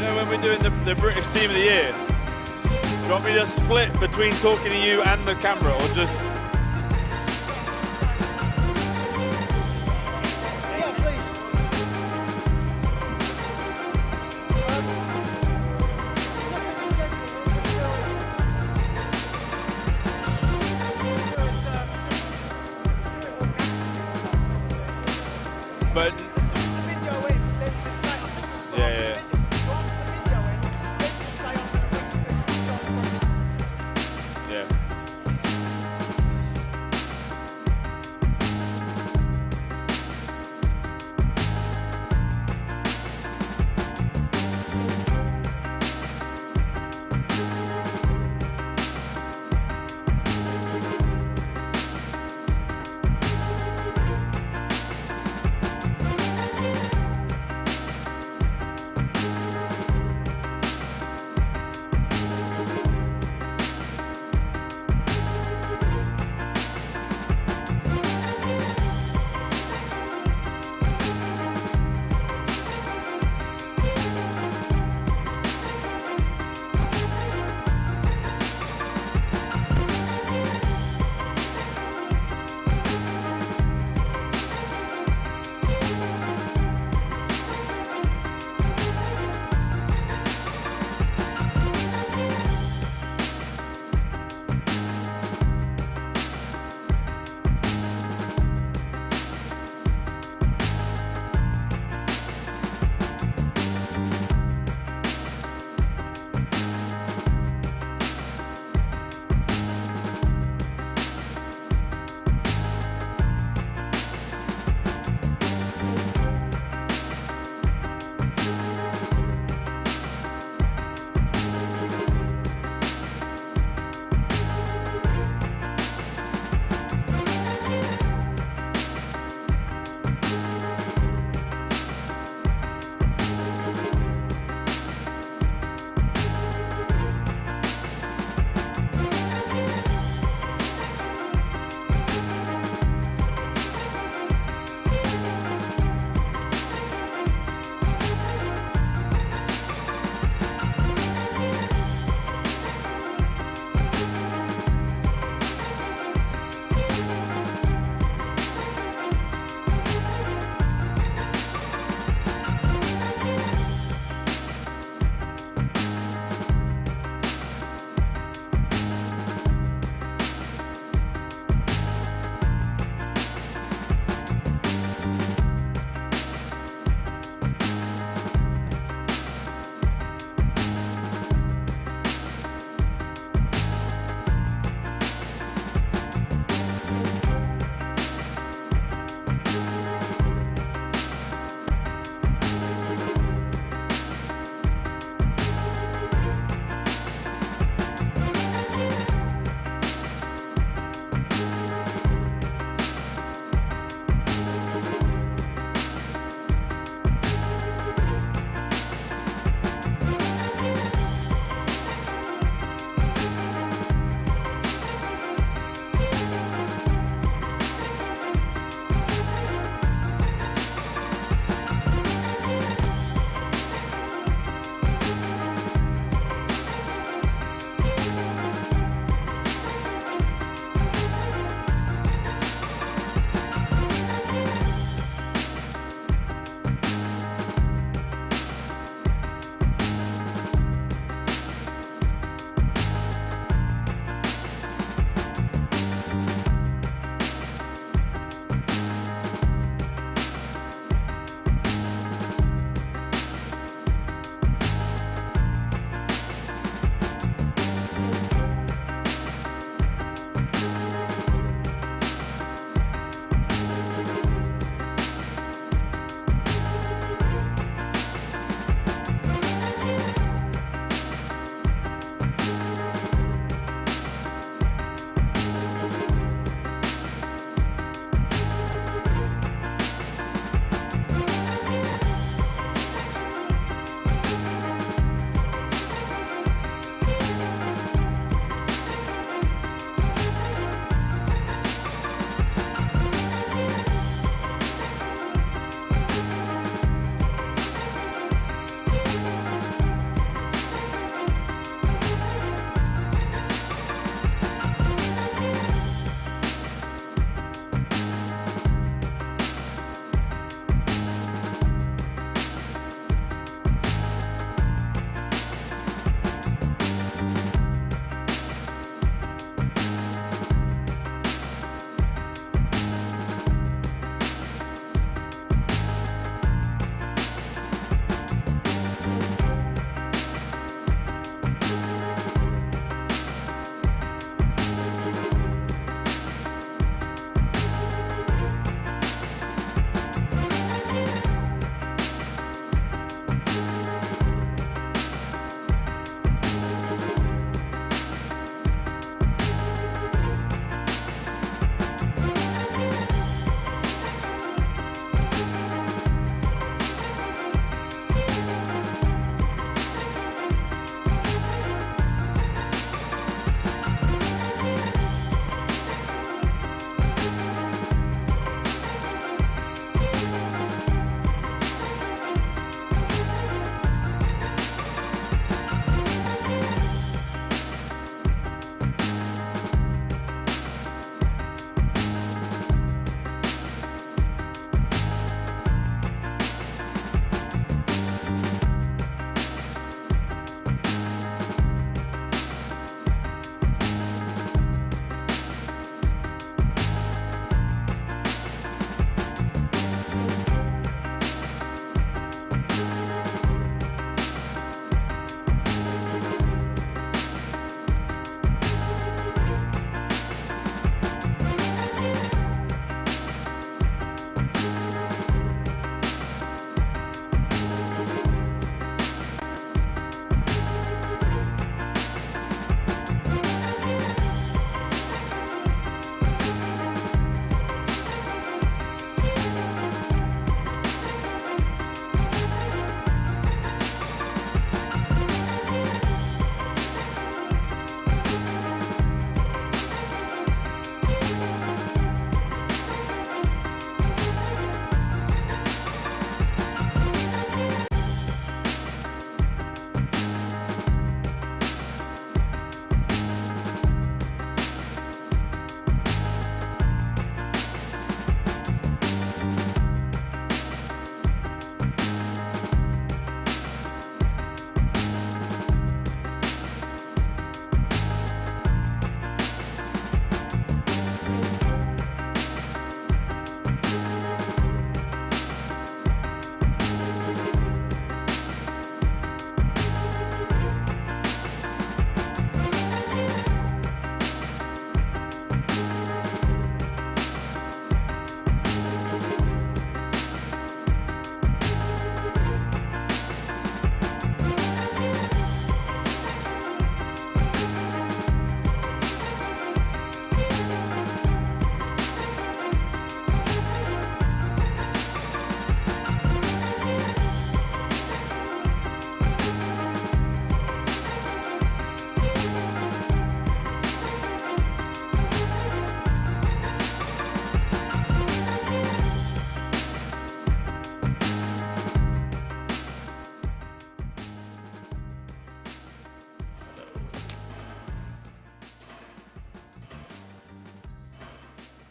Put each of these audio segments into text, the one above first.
know, when we're doing the British Team of the Year, do you want me to split between talking to you and the camera, or just... But yeah.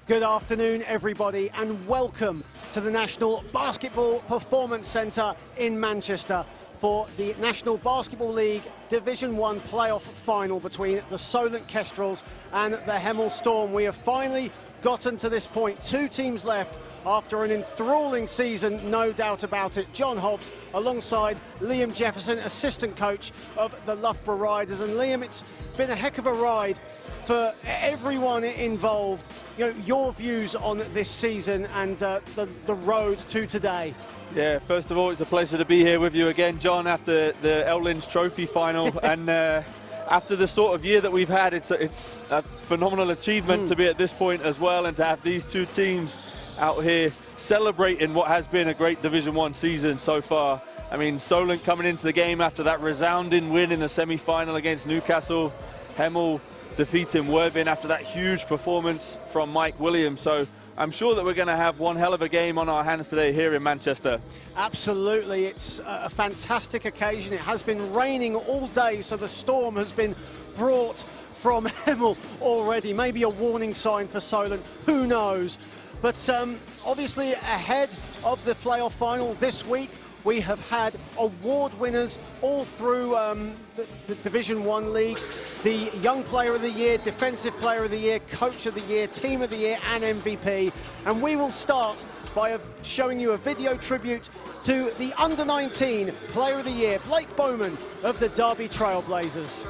Good afternoon, everybody, and welcome to the National Basketball Performance Centre in Manchester for the National Basketball League Division 1 playoff final between the Solent Kestrels and the Hemel Storm. We have finally gotten to this point. Two teams left after an enthralling season, no doubt about it. John Hobbs alongside Liam Jefferson, assistant coach of the Loughborough Riders. And Liam, it's been a heck of a ride for everyone involved. You know, your views on this season and the road to today. Yeah, first of all, it's a pleasure to be here with you again, John, after the L Lynch Trophy final. And after the sort of year that we've had, it's a phenomenal achievement to be at this point as well, and to have these two teams out here celebrating what has been a great Division 1 season so far. I mean, Solent coming into the game after that resounding win in the semi-final against Newcastle. Hemel defeating Worthing after that huge performance from Mike Williams. So I'm sure that we're going to have one hell of a game on our hands today here in Manchester. Absolutely, it's a fantastic occasion. It has been raining all day, so the storm has been brought from Hemel already. Maybe a warning sign for Solent, who knows? But obviously ahead of the playoff final this week, we have had award winners all through the Division 1 league. The Young Player of the Year, Defensive Player of the Year, Coach of the Year, Team of the Year and MVP. And we will start by showing you a video tribute to the Under-19 Player of the Year, Blake Bowman of the Derby Trailblazers.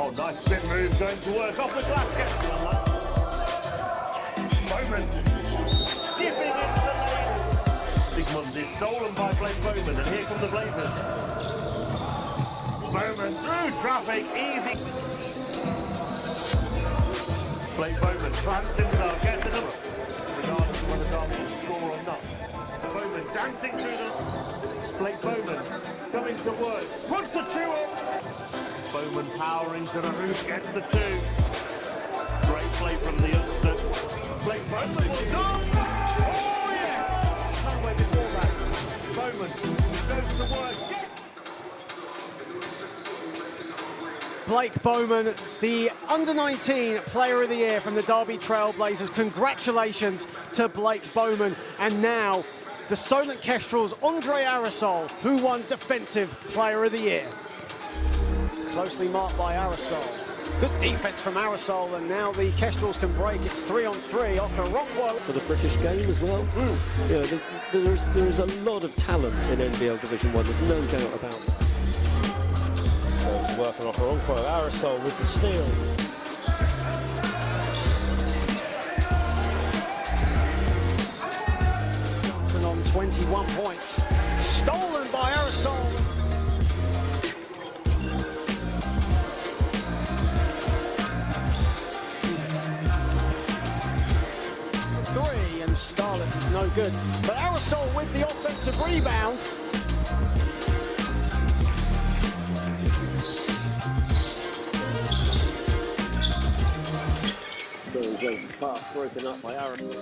Oh, nice spin move going to work off the glass. Gets to the line. Bowman dipping into the lane. Sigmund is stolen by Blake Bowman, and here come the Blazers. Bowman through traffic, easy. Blake Bowman plants himself, gets another. Regardless of whether Derby will score or not. Bowman dancing through the. Blake Bowman coming to work. Puts the two up. Bowman powering to the roof, gets the two. Great play from the youngster. Blake Bowman will go! Oh yeah! Can't wait before that. Bowman goes to work. Blake Bowman, the Under-19 Player of the Year from the Derby Trailblazers. Congratulations to Blake Bowman. And now the Solent Kestrels' Andre Arisol, who won Defensive Player of the Year. Closely marked by Arisol. Good defense from Arisol, and now the Kestrels can break. It's 3-on-3 off Rockwell. For the British game as well. You know, there is a lot of talent in NBL Division 1, there's no doubt about that. Going to work on Rockwell. Arisol with the steal. Johnson on 21 points. Stolen by Arisol. Scarlett is no good, but Arisol with the offensive rebound. Jones' pass broken up by Arisol.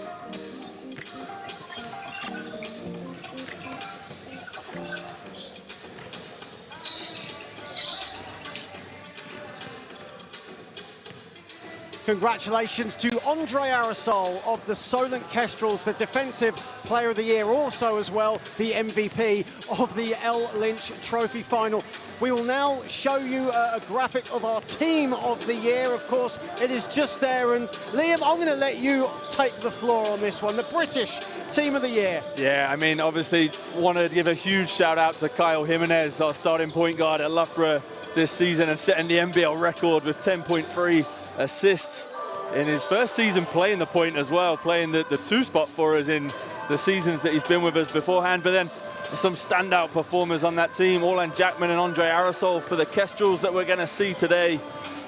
Congratulations to Andre Arisol of the Solent Kestrels, the Defensive Player of the Year, also as well the MVP of the L Lynch Trophy Final. We will now show you a graphic of our Team of the Year. Of course, it is just there, and Liam, I'm going to let you take the floor on this one. The British Team of the Year. Yeah, I mean, obviously want to give a huge shout out to Kyle Jimenez, our starting point guard at Loughborough this season, and setting the NBL record with 10.3 assists in his first season playing the point as well, playing the two spot for us in the seasons that he's been with us beforehand. But then some standout performers on that team, Orlan Jackman and Andre Arisol for the Kestrels that we're going to see today.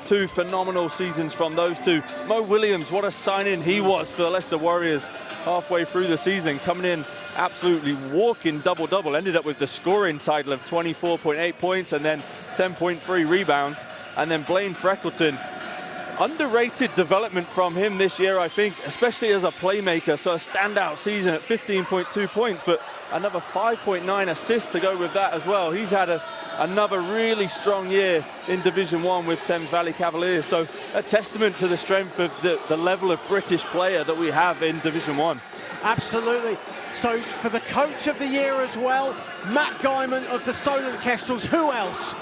Two phenomenal seasons from those two. Mo Williams, what a signing he was for the Leicester Warriors halfway through the season, coming in absolutely walking double-double, ended up with the scoring title of 24.8 points and then 10.3 rebounds. And then Blaine Freckleton, underrated development from him this year, I think, especially as a playmaker. So a standout season at 15.2 points, but another 5.9 assists to go with that as well. He's had another really strong year in Division 1 with Thames Valley Cavaliers. So a testament to the strength of the level of British player that we have in Division 1. Absolutely. So for the Coach of the Year as well, Matt Guymon of the Solent Kestrels. Who else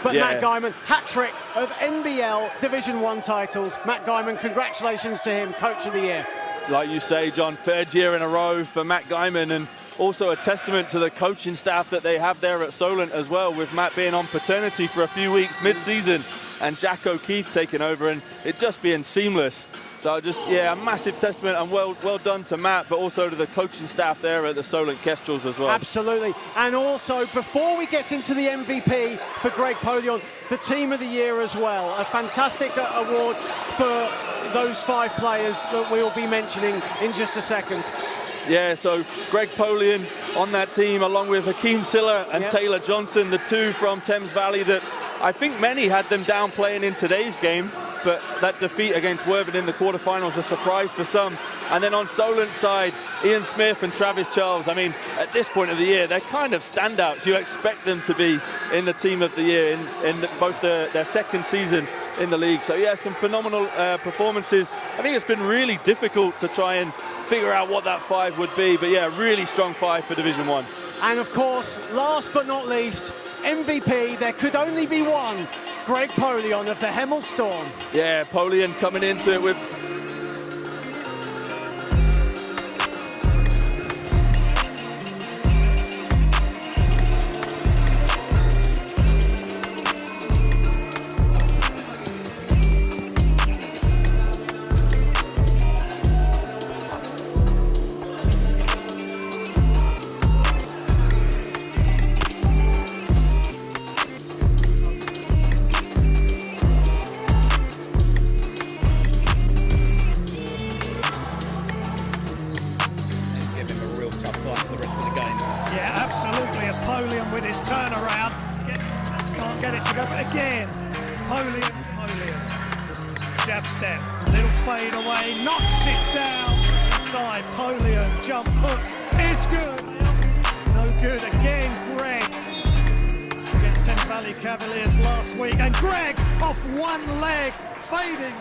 but Matt Guymon? Hat-trick of NBL Division 1 titles. Matt Guymon, congratulations to him, Coach of the Year. Like you say, John, third year in a row for Matt Guymon, and also a testament to the coaching staff that they have there at Solent as well, with Matt being on paternity for a few weeks mid-season and Jack O'Keefe taking over, and it just being seamless. So just, yeah, a massive testament, and well done to Matt, but also to the coaching staff there at the Solent Kestrels as well. Absolutely. And also, before we get into the MVP for Greg Polion, the Team of the Year as well. A fantastic award for those 5 players that we will be mentioning in just a second. Yeah, so Greg Polion on that team, along with Hakeem Silla and Taylor Johnson, the 2 from Thames Valley that I think many had them down playing in today's game, but that defeat against Worthing in the quarterfinals, a surprise for some. And then on Solent's side, Ian Smith and Travis Charles. I mean, at this point of the year, they're kind of standouts. You expect them to be in the Team of the Year in both their second season in the league. So yeah, some phenomenal performances. I think it's been really difficult to try and figure out what that 5 would be, but yeah, really strong 5 for Division 1. And of course, last but not least, MVP, there could only be one, Greg Polion of the Hemel Storm. Yeah, Polion coming into it with jab step, little fade away, knocks it down inside. Polion jump hook is good. No good again. Greg against Thames Valley Cavaliers last week, and Greg off one leg, fading.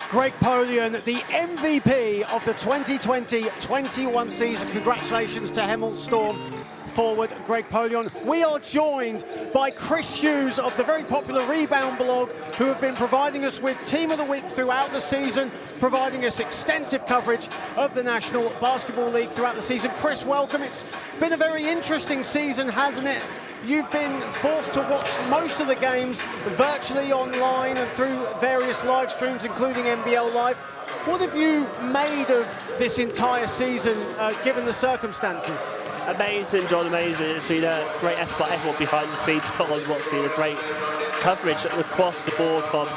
Greg Polion, the MVP of the 2020-21 season. Congratulations to Hemel Storm forward Greg Polion. We are joined by Chris Hughes of the very popular Rebound blog, who have been providing us with Team of the Week throughout the season, providing us extensive coverage of the National Basketball League throughout the season. Chris, welcome. It's been a very interesting season, hasn't it? You've been forced to watch most of the games virtually online and through various live streams, including NBL Live. What have you made of this entire season, given the circumstances? Amazing, John, amazing. It's been a great effort by everyone behind the scenes to put on what's been a great coverage across the board, from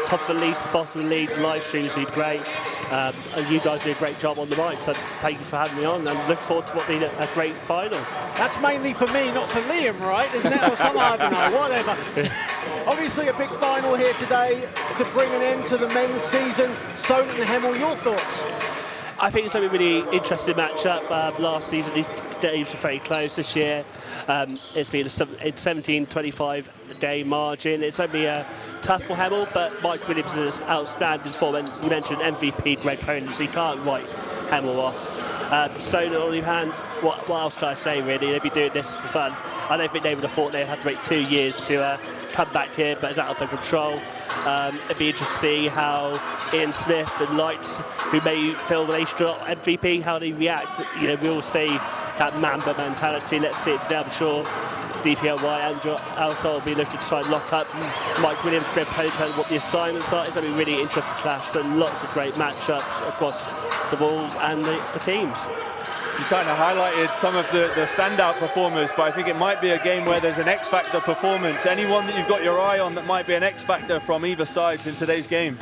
top of the league to bottom of the league. Live streams have been great. And you guys do a great job on the mic, so thank you for having me on, and look forward to what being a great final. That's mainly for me, not for Liam, right? Isn't it? Or some, I don't know, whatever. Obviously a big final here today to bring an end to the men's season. Solent and Hemel, your thoughts? I think it's a really interesting matchup. Last season, these games were very close. This year, it's been a 17-25 day margin. It's only tough for Hemel, but Mike Williams is outstanding form. And you mentioned MVP Greg Polion, so you can't write Hemel off. Solent, on the other hand, what else can I say, really? They'd be doing this for fun. I don't think they would have thought they'd have to wait 2 years to come back here, but it's out of their control. It'd be interesting to see how Ian Smith and Lights, who may fill the nation MVP, how they react. You know, we all say that Mamba mentality. Let's see it today. I'm sure DPLY and Alsol will be looking to try and lock up Mike Williams, Greg Polion, what the assignments are. It's going to be a really interesting clash. So lots of great matchups across the balls and the teams. You kind of highlighted some of the standout performers, but I think it might be a game where there's an X-Factor performance. Anyone that you've got your eye on that might be an X-Factor from either sides in today's game?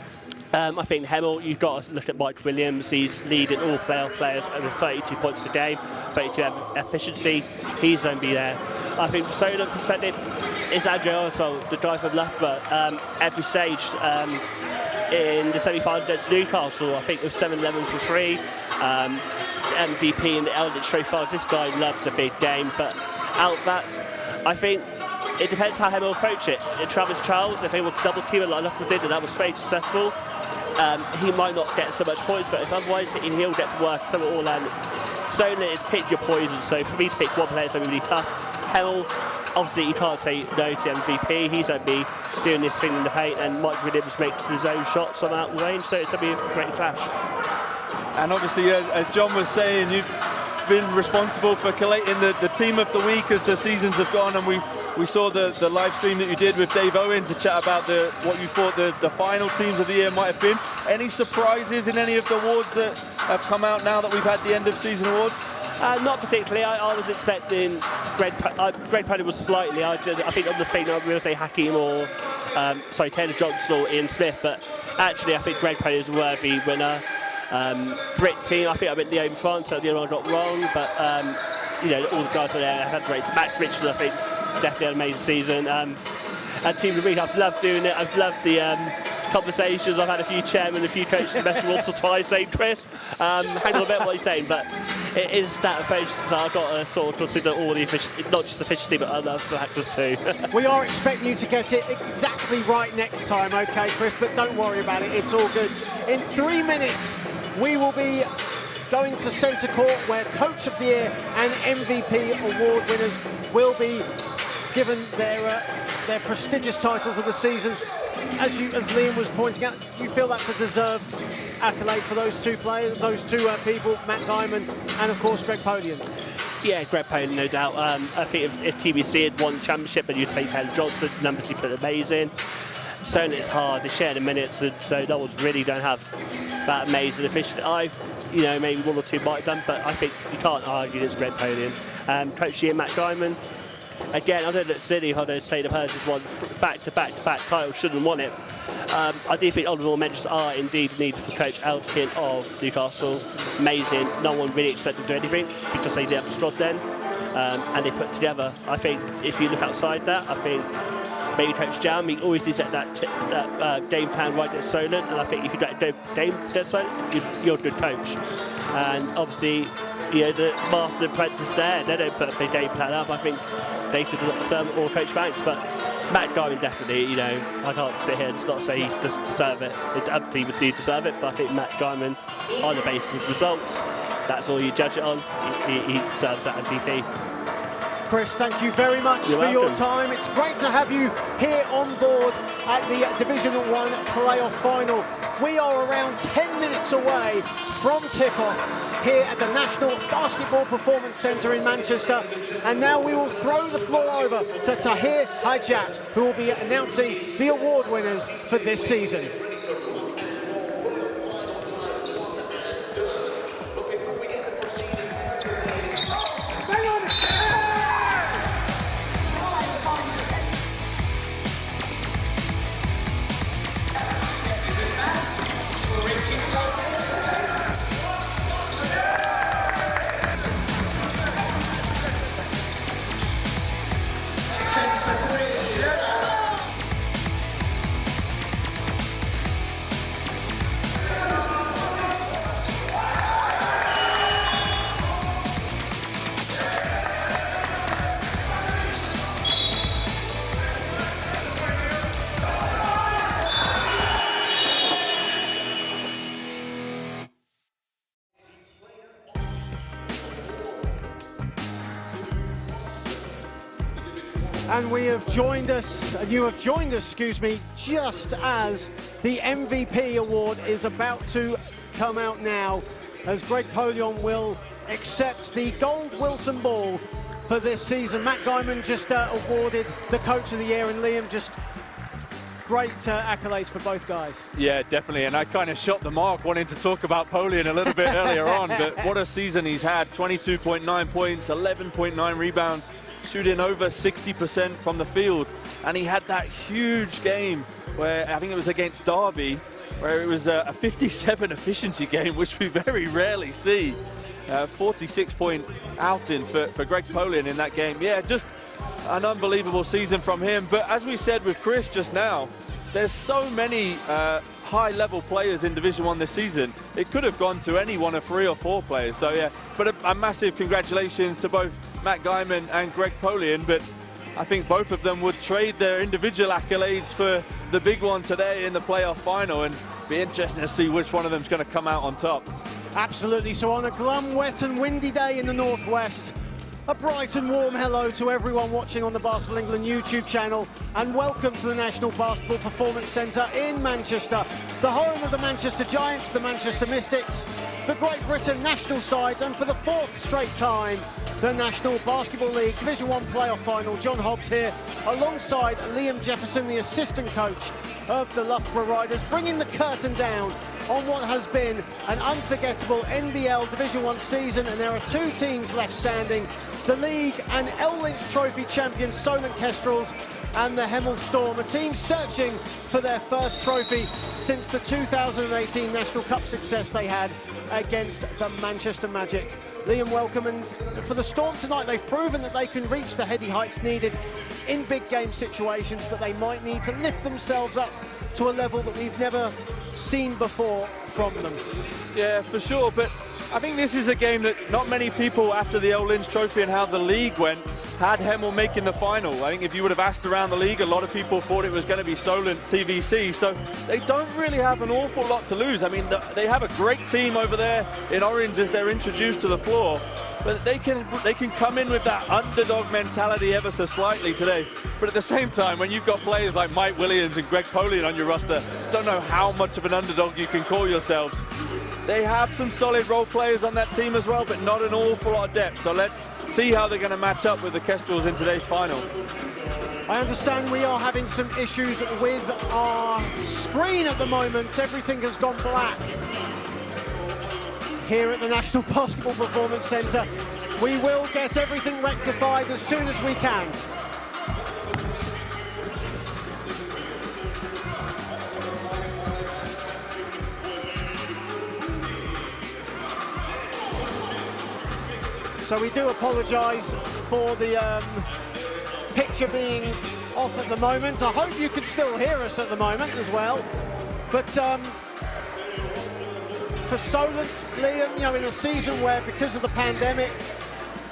I think Hemel, you've got to look at Mike Williams. He's leading all playoff players over 32 points per game, 32 efficiency. He's going to be there. I think from Solent perspective, it's Andrew also, the guy from Loughborough, every stage. In the semi-final against Newcastle, I think it was 7-11 for 3. MVP in the Eldritch Trophy finals. This guy loves a big game, but out that, I think it depends how Hemel approach it. Travis Charles, if they want to double team it like Loughborough did, and that was very successful, he might not get so much points, but if otherwise he'll get to work so all and Solent is pick your poison. So for me to pick one player is going to be really tough. Hemel, obviously you can't say no to MVP. He's going to be doing this thing in the paint, and Mike Williams makes his own shots on out the range, so it's going to be a great clash. And obviously, as John was saying, you've been responsible for collating the team of the week as the seasons have gone, and we saw the live stream that you did with Dave Owen to chat about what you thought the final teams of the year might have been. Any surprises in any of the awards that have come out now that we've had the end of season awards? Not particularly. I was expecting Greg Pony was slightly. I think on the thing I was going to say Hakeem or Taylor Johnson or Ian Smith, but actually I think Greg Pony is a worthy winner. Brit team, I think I went Leo in France, so the other one I got wrong, but you know, all the guys on there have had great. Max Richardson, I think, definitely had an amazing season. And Team of the Week, I've loved doing it. I've loved the conversations. I've had a few chairmen, a few coaches message once or twice saying, Chris, hang on a bit what you're saying, but it is that approach, so I've got to sort of consider all the efficiency, not just efficiency, but other factors too. We are expecting you to get it exactly right next time, okay, Chris, but don't worry about it, it's all good. In 3 minutes, we will be going to centre court where Coach of the Year and MVP award winners will be given their prestigious titles of the season. As Liam was pointing out, you feel that's a deserved accolade for those two players, those two people, Matt Guymon and of course Greg Polian. Yeah, Greg Polian, no doubt. I think if TBC had won the championship, and you'd say Taylor Johnson, numbers he put amazing. Solent is hard, they share the minutes, and so no one's really don't have that amazing efficiency. You know, maybe one or two might have done, but I think you can't argue it's Greg Polian. Coach of the Year, Matt Guymon. Again, I don't look silly if I don't say the person who's won back-to-back titles shouldn't have won it. I do think honourable mentions are indeed needed for Coach Elkin of Newcastle. Amazing. No one really expected to do anything because they didn't have the squad then, and they put together. I think if you look outside that, I think maybe Coach Jam, he always needs that game plan right at Solent, and I think if you get a game at Solent, you're a good coach. And obviously, you know, the master apprentice there, they don't put a big game plan up. I think they should have or Coach Banks, but Matt Guymon definitely, you know, I can't sit here and not say he doesn't deserve it. The other team do deserve it, but I think Matt Guymon, on the basis of results, that's all you judge it on, he deserves that MVP. Chris, thank you very much for your time. It's great to have you here on board at the Division 1 playoff final. We are around 10 minutes away from tip-off here at the National Basketball Performance Centre in Manchester. And now we will throw the floor over to Tahir Hajat, who will be announcing the award winners for this season. And you have joined us, excuse me, just as the MVP award is about to come out now, as Greg Polian will accept the Gold Wilson Ball for this season. Matt Guymon just awarded the Coach of the Year, and Liam, just great accolades for both guys. Yeah, definitely, and I kind of shot the mark wanting to talk about Polian a little bit earlier on, but what a season he's had. 22.9 points, 11.9 rebounds, shooting over 60% from the field, and he had that huge game where I think it was against Derby where it was a 57 efficiency game, which we very rarely see. 46-point outing for Greg Polian in that game. Yeah, just an unbelievable season from him. But as we said with Chris just now, there's so many high-level players in Division 1 this season. It could have gone to any one of 3 or 4 players. So yeah, but a massive congratulations to both Matt Guymon and Greg Polian. But I think both of them would trade their individual accolades for the big one today in the playoff final, and be interesting to see which one of them is going to come out on top. Absolutely. So on a glum, wet and windy day in the northwest, a bright and warm hello to everyone watching on the Basketball England YouTube channel, and welcome to the National Basketball Performance Centre in Manchester, the home of the Manchester Giants, the Manchester Mystics, the Great Britain national sides, and for the 4th straight time, the National Basketball League Division 1 playoff final. John Hobbs here alongside Liam Jefferson, the assistant coach of the Loughborough Riders, bringing the curtain down on what has been an unforgettable NBL Division 1 season, and there are 2 teams left standing, the league and L-Lynch Trophy champions Solent Kestrels and the Hemel Storm, a team searching for their first trophy since the 2018 National Cup success they had against the Manchester Magic. Liam, welcome. And for the Storm tonight, they've proven that they can reach the heady heights needed in big game situations, but they might need to lift themselves up to a level that we've never seen before from them. Yeah, for sure, but I think this is a game that not many people, after the L-Lynch Trophy and how the league went, had Hemel making the final. I think if you would have asked around the league, a lot of people thought it was going to be Solent TVC, so they don't really have an awful lot to lose. I mean, they have a great team over there in orange as they're introduced to the floor, but they can come in with that underdog mentality ever so slightly today. But at the same time, when you've got players like Mike Williams and Greg Polian on your roster, don't know how much of an underdog you can call yourselves. They have some solid role players on that team as well, but not an awful lot of depth. So let's see how they're going to match up with the Kestrels in today's final. I understand we are having some issues with our screen at the moment. Everything has gone black here at the National Basketball Performance Centre. We will get everything rectified as soon as we can. So we do apologise for the picture being off at the moment. I hope you can still hear us at the moment as well. But for Solent, Liam, you know, in a season where, because of the pandemic,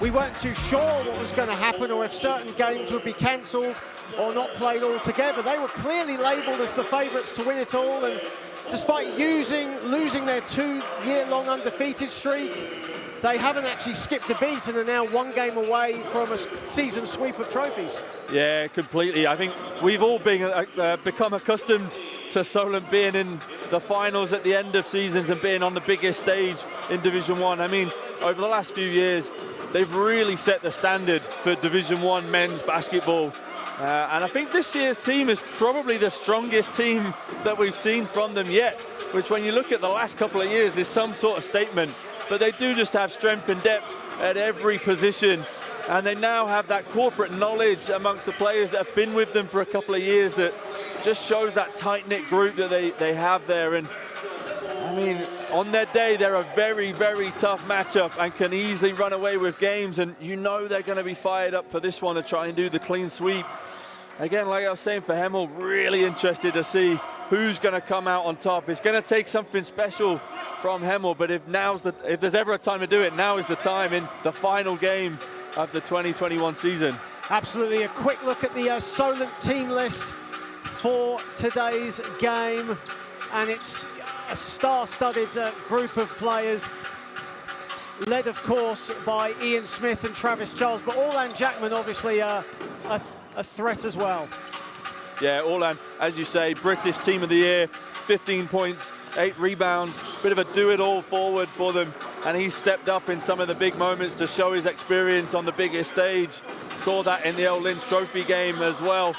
we weren't too sure what was going to happen or if certain games would be cancelled or not played altogether, they were clearly labelled as the favourites to win it all, and despite losing their 2-year-long undefeated streak, they haven't actually skipped a beat and are now 1 game away from a season sweep of trophies. Yeah, completely. I think we've all become accustomed to Solent being in the finals at the end of seasons and being on the biggest stage in Division 1. I mean, over the last few years, they've really set the standard for Division 1 men's basketball. And I think this year's team is probably the strongest team that we've seen from them yet, which when you look at the last couple of years is some sort of statement. But they do just have strength and depth at every position. And they now have that corporate knowledge amongst the players that have been with them for a couple of years that just shows that tight-knit group that they have there. And I mean, on their day, they're a very, very tough matchup and can easily run away with games. And you know they're going to be fired up for this one to try and do the clean sweep. Again, like I was saying for Hemel, really interested to see who's going to come out on top. It's going to take something special from Hemel, but if there's ever a time to do it, now is the time in the final game of the 2021 season. Absolutely. A quick look at the Solent team list for today's game, and it's a star-studded group of players, led of course by Ian Smith and Travis Charles, but Orlan Jackman obviously a threat as well. Yeah, Orlan, as you say, British Team of the Year, 15 points, 8 rebounds, bit of a do-it-all forward for them, and he stepped up in some of the big moments to show his experience on the biggest stage. Saw that in the L-Lynch Trophy game as well.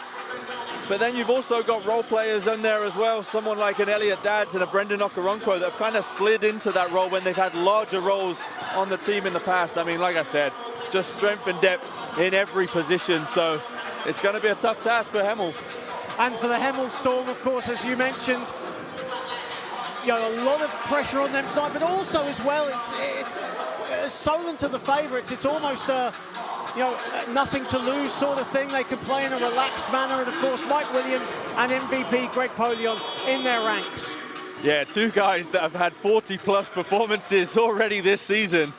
But then you've also got role players in there as well, someone like an Elliot Dadds and a Brendan Okoronkwo that have kind of slid into that role when they've had larger roles on the team in the past. I mean, like I said, just strength and depth in every position, so it's going to be a tough task for Hemel. And for the Hemel Storm, of course, as you mentioned, you know, a lot of pressure on them tonight, but also as well, it's Solent are the favourites. It's almost a, you know, nothing to lose sort of thing. They can play in a relaxed manner, and of course Mike Williams and MVP Greg Polion in their ranks. Yeah, two guys that have had 40-plus performances already this season.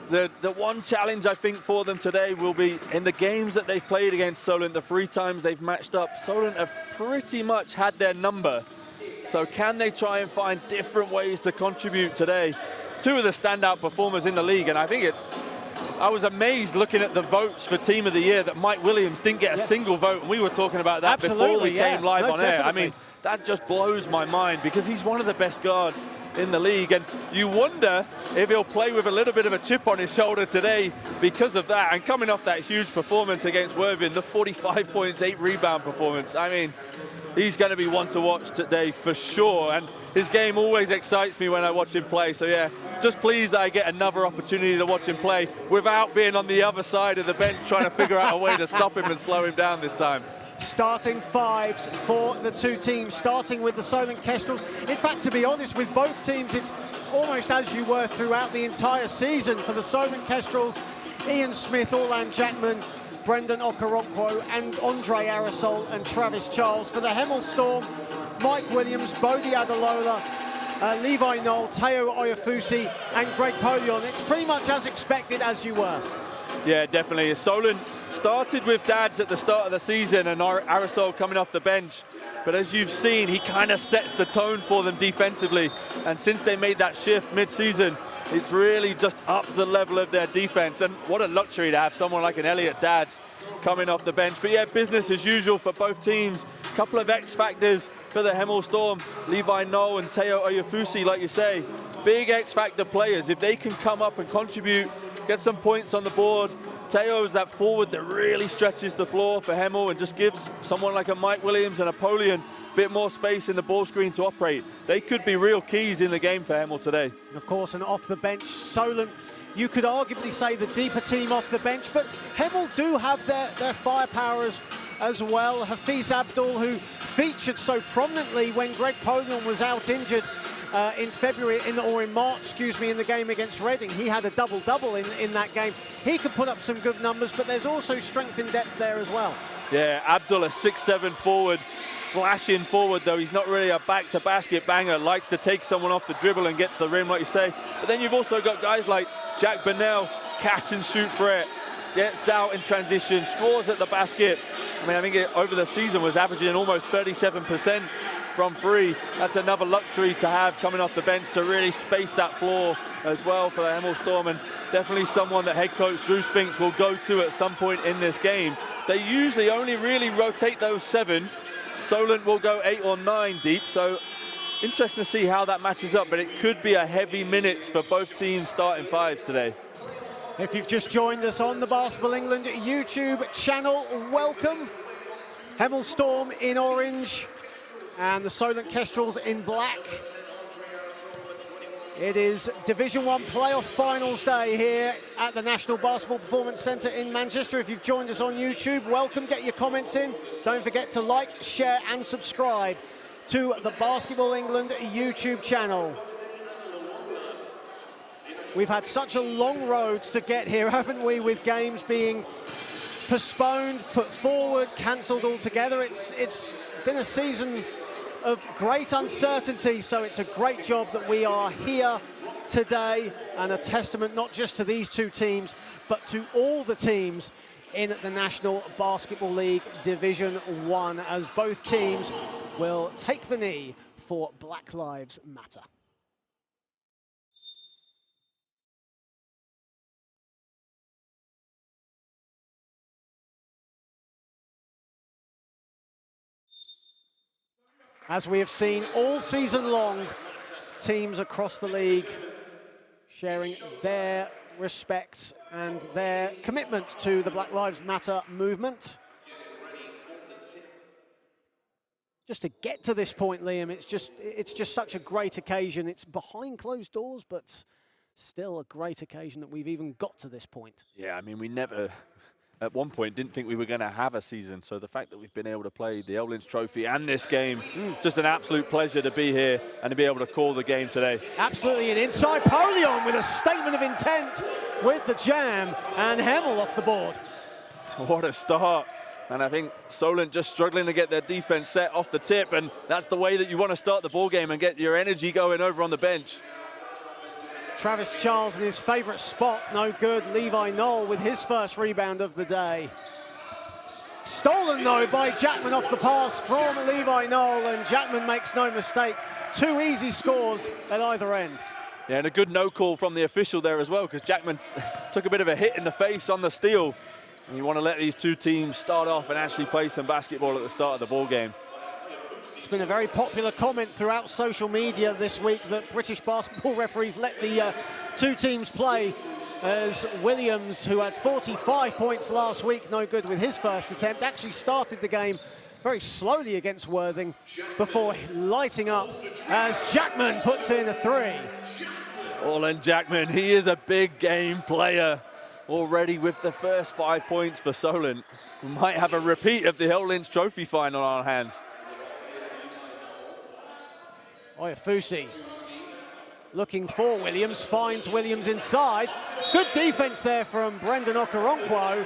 The one challenge I think for them today will be in the games that they've played against Solent, the 3 times they've matched up, Solent have pretty much had their number. So can they try and find different ways to contribute today? Two of the standout performers in the league, and I think I was amazed looking at the votes for Team of the Year that Mike Williams didn't get a single vote, and we were talking about that before we came live on air. I mean, that just blows my mind because he's one of the best guards in the league, and you wonder if he'll play with a little bit of a chip on his shoulder today because of that. And coming off that huge performance against Worthing, the 45 points, 8 rebound performance, I mean, he's going to be one to watch today for sure. And his game always excites me when I watch him play. So yeah, just pleased that I get another opportunity to watch him play without being on the other side of the bench trying to figure out a way to stop him and slow him down this time. Starting 5s for the two teams, starting with the Solent Kestrels. In fact, to be honest, with both teams, it's almost as you were throughout the entire season. For the Solent Kestrels, Ian Smith, Orlan Jackman, Brendan Okoronkwo, and Andre Arisol and Travis Charles. For the Hemel Storm, Mike Williams, Bodie Adalola, Levi Knoll, Teo Oyafusi, and Greg Polion. It's pretty much as expected as you were. Yeah, definitely. Solent started with Dads at the start of the season and Arisol coming off the bench. But as you've seen, he kind of sets the tone for them defensively. And since they made that shift mid-season, it's really just upped the level of their defense. And what a luxury to have someone like an Elliot Dads coming off the bench. But yeah, business as usual for both teams. Couple of X factors for the Hemel Storm. Levi Knoll and Teo Oyafusi, like you say, big X factor players. If they can come up and contribute, get some points on the board. Teo's that forward that really stretches the floor for Hemel and just gives someone like a Mike Williams and a Polion a bit more space in the ball screen to operate. They could be real keys in the game for Hemel today. Of course, and off the bench, Solent, you could arguably say the deeper team off the bench, but Hemel do have their firepower as well. Hafiz Abdul, who featured so prominently when Greg Polion was out injured in February, or in March, excuse me, in the game against Reading. He had a double-double in that game. He could put up some good numbers, but there's also strength in depth there as well. Yeah, Abdul, a 6'7" forward, slashing forward, though. He's not really a back-to-basket banger. Likes to take someone off the dribble and get to the rim, like you say. But then you've also got guys like Jack Burnell, catch and shoot for it. Gets out in transition, scores at the basket. I mean, I think over the season was averaging almost 37% from 3. That's another luxury to have coming off the bench to really space that floor as well for the Hemel Storm, and definitely someone that head coach Drew Spinks will go to at some point in this game. They usually only really rotate those 7. Solent will go 8 or 9 deep, so interesting to see how that matches up, but it could be a heavy minutes for both teams starting 5s today. If you've just joined us on the Basketball England YouTube channel, welcome. Hemel Storm in orange and the Solent Kestrels in black. It is Division 1 playoff finals day here at the National Basketball Performance Centre in Manchester. If you've joined us on YouTube, welcome. Get your comments in. Don't forget to like, share and subscribe to the Basketball England YouTube channel. We've had such a long road to get here, haven't we, with games being postponed, put forward, cancelled altogether. It's been a season of great uncertainty, so it's a great job that we are here today, and a testament not just to these two teams, but to all the teams in the National Basketball League Division 1, as both teams will take the knee for Black Lives Matter. As we have seen all season long, teams across the league sharing their respect and their commitment to the Black Lives Matter movement. Just to get to this point, Liam, it's just such a great occasion. It's behind closed doors, but still a great occasion that we've even got to this point. Yeah, I mean, we never at one point didn't think we were going to have a season. So the fact that we've been able to play the Lynch Trophy and this game, just an absolute pleasure to be here and to be able to call the game today. Absolutely, an inside Polion with a statement of intent with the jam, and Hemel off the board. What a start. And I think Solent just struggling to get their defense set off the tip, and that's the way that you want to start the ball game and get your energy going over on the bench. Travis Charles in his favorite spot, no good. Levi Knoll with his first rebound of the day. Stolen though by Jackman off the pass from Levi Knoll, and Jackman makes no mistake. 2 easy scores at either end. Yeah, and a good no call from the official there as well, because Jackman took a bit of a hit in the face on the steal. And you want to let these two teams start off and actually play some basketball at the start of the ball game. It's been a very popular comment throughout social media this week that British basketball referees let the two teams play, as Williams, who had 45 points last week, no good with his first attempt, actually started the game very slowly against Worthing before lighting up as Jackman puts in a 3. Orland Jackman, he is a big game player. Already with the first 5 points for Solent. We might have a repeat of the Lynch Trophy final on our hands. Oyafusi looking for Williams, finds Williams inside. Good defense there from Brendan Okoronkwo.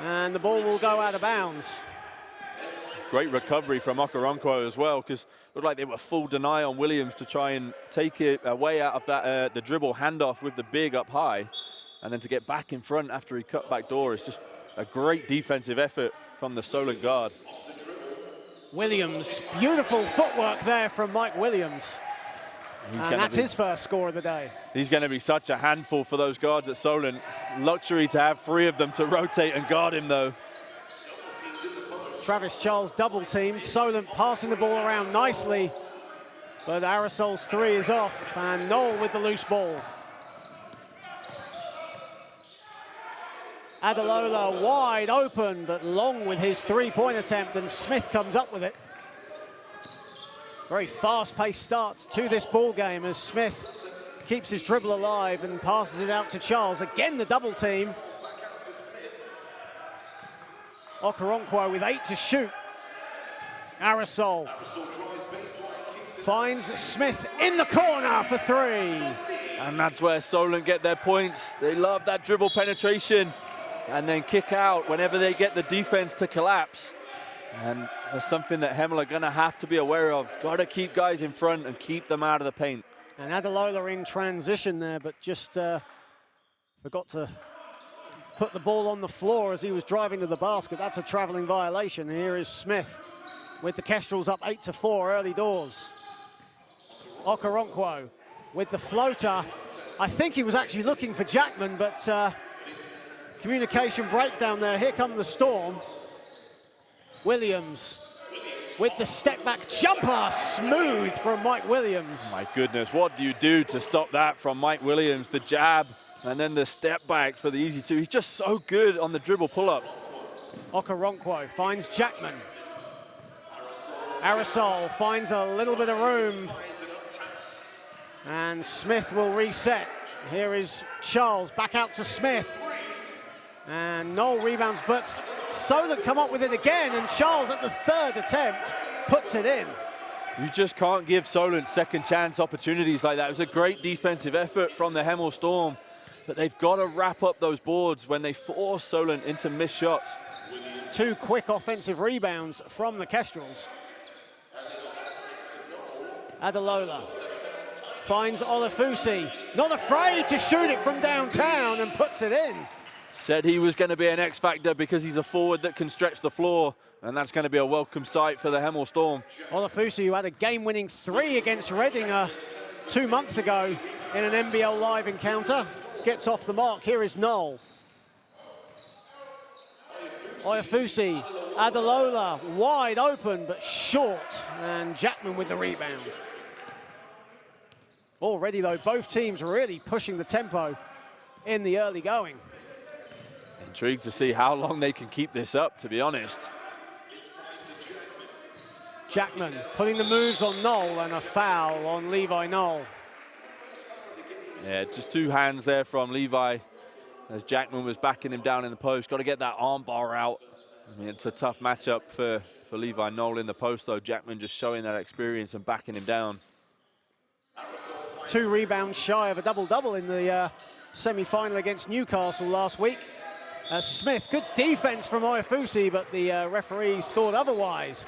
And the ball will go out of bounds. Great recovery from Okoronkwo as well, because it looked like they were full deny on Williams to try and take it away out of that the dribble handoff with the big up high. And then to get back in front after he cut back door is just a great defensive effort from the Solent guard. Williams, beautiful footwork there from Mike Williams. And that's his first score of the day. He's going to be such a handful for those guards at Solent. Luxury to have 3 of them to rotate and guard him, though. Travis Charles double-teamed. Solent passing the ball around nicely. But Arasol's 3 is off, and Knoll with the loose ball. Adalola wide open, but long with his 3-point attempt, and Smith comes up with it. Very fast-paced start to this ball game as Smith keeps his dribble alive and passes it out to Charles. Again, the double team. Okoronkwo with 8 to shoot. Arasol finds Smith in the corner for 3. And that's where Solent get their points. They love that dribble penetration and then kick out whenever they get the defense to collapse. And that's something that Hemel are going to have to be aware of. Got to keep guys in front and keep them out of the paint. And Adalola in transition there, but just forgot to put the ball on the floor as he was driving to the basket. That's a traveling violation. And here is Smith with the Kestrels up 8-4 early doors. Okoronkwo with the floater. I think he was actually looking for Jackman, but communication breakdown there. Here come the Storm. Williams with the step back jumper, smooth from Mike Williams. My goodness, what do you do to stop that from Mike Williams? The jab and then the step back for the easy 2. He's just so good on the dribble pull-up. Okoronkwo finds Jackman. Arasol finds a little bit of room. And Smith will reset. Here is Charles, back out to Smith. And Knoll rebounds, but Solent come up with it again, and Charles at the 3rd attempt puts it in. You just can't give Solent second chance opportunities like that. It was a great defensive effort from the Hemel Storm, but they've got to wrap up those boards when they force Solent into missed shots. 2 quick offensive rebounds from the Kestrels. Adalola finds Olafusi, not afraid to shoot it from downtown, and puts it in. Said he was going to be an X factor because he's a forward that can stretch the floor, and that's going to be a welcome sight for the Hemel Storm. Olafusi, who had a game-winning 3 against Reading 2 months ago in an NBL live encounter, gets off the mark. Here is Knoll. Olafusi, Adalola, wide open but short, and Jackman with the rebound. Already though, both teams really pushing the tempo in the early going. Intrigued to see how long they can keep this up, to be honest. Jackman putting the moves on Knoll, and a foul on Levi Knoll. Yeah, just 2 hands there from Levi. as Jackman was backing him down in the post. Got to get that arm bar out. I mean, it's a tough matchup for Levi Knoll in the post, though. Jackman just showing that experience and backing him down. 2 rebounds shy of a double-double in the semi-final against Newcastle last week. Smith, good defense from Oyafusi, but the referees thought otherwise.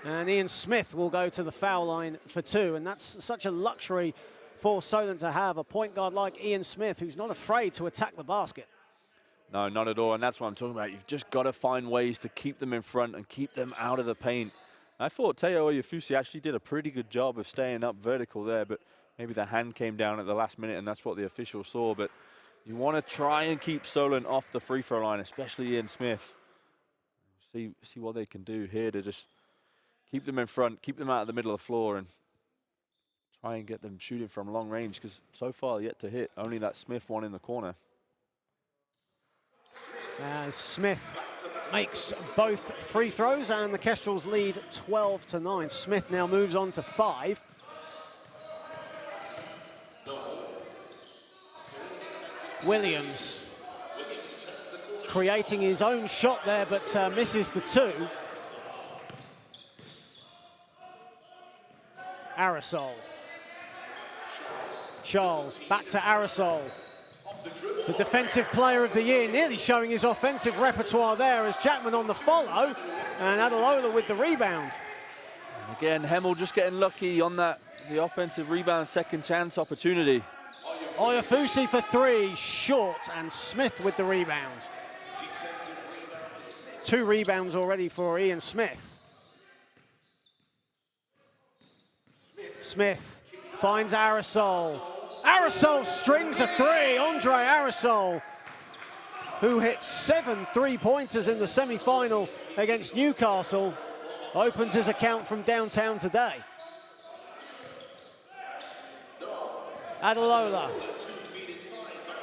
And Ian Smith will go to the foul line for 2, and that's such a luxury for Solent to have, a point guard like Ian Smith, who's not afraid to attack the basket. No, not at all, and that's what I'm talking about. You've just got to find ways to keep them in front and keep them out of the paint. I thought Teo Oyafusi actually did a pretty good job of staying up vertical there, but maybe the hand came down at the last minute, and that's what the official saw. But you want to try and keep Solent off the free throw line, especially Ian Smith. See what they can do here to just keep them in front, keep them out of the middle of the floor, and try and get them shooting from long range, because so far yet to hit. Only that Smith one in the corner. Smith makes both free throws, and the Kestrels lead 12-9. Smith now moves on to 5. Williams creating his own shot there, but misses the 2. Aerosol. Charles, back to Aerosol. The defensive player of the year, nearly showing his offensive repertoire there as Jackman on the follow, and Adalola with the rebound. And again, Hemel just getting lucky on the offensive rebound, second chance opportunity. Oyafusi for 3, short, and Smith with the rebound. 2 rebounds already for Ian Smith. Smith finds Aerosol. Aerosol strings a 3. Andre Aerosol, who hit 7 3-pointers in the semi-final against Newcastle, opens his account from downtown today. Adalola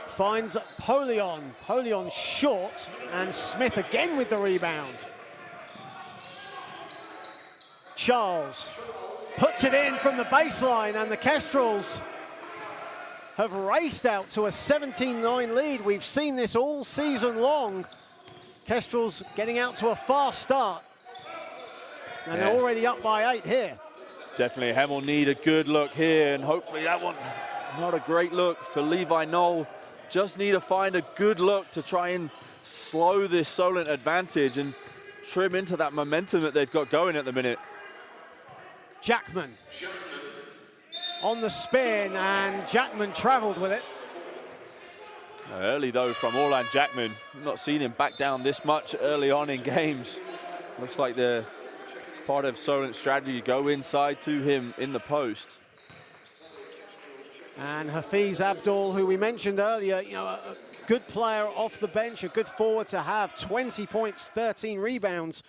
finds Polion. Polion short, and Smith again with the rebound. Charles puts it in from the baseline, and the Kestrels have raced out to a 17-9 lead. We've seen this all season long. Kestrels getting out to a fast start, and they're already up by 8 here. Definitely, Hemel need a good look here, and hopefully that one, not a great look for Levi Knoll. Just need to find a good look to try and slow this Solent advantage and trim into that momentum that they've got going at the minute. Jackman on the spin, and Jackman traveled with it. Early though from Orlan Jackman. Not seen him back down this much early on in games. Looks like the part of Solent's strategy, go inside to him in the post. And Hafiz Abdul, who we mentioned earlier, you know, a good player off the bench, a good forward to have. 20 points, 13 rebounds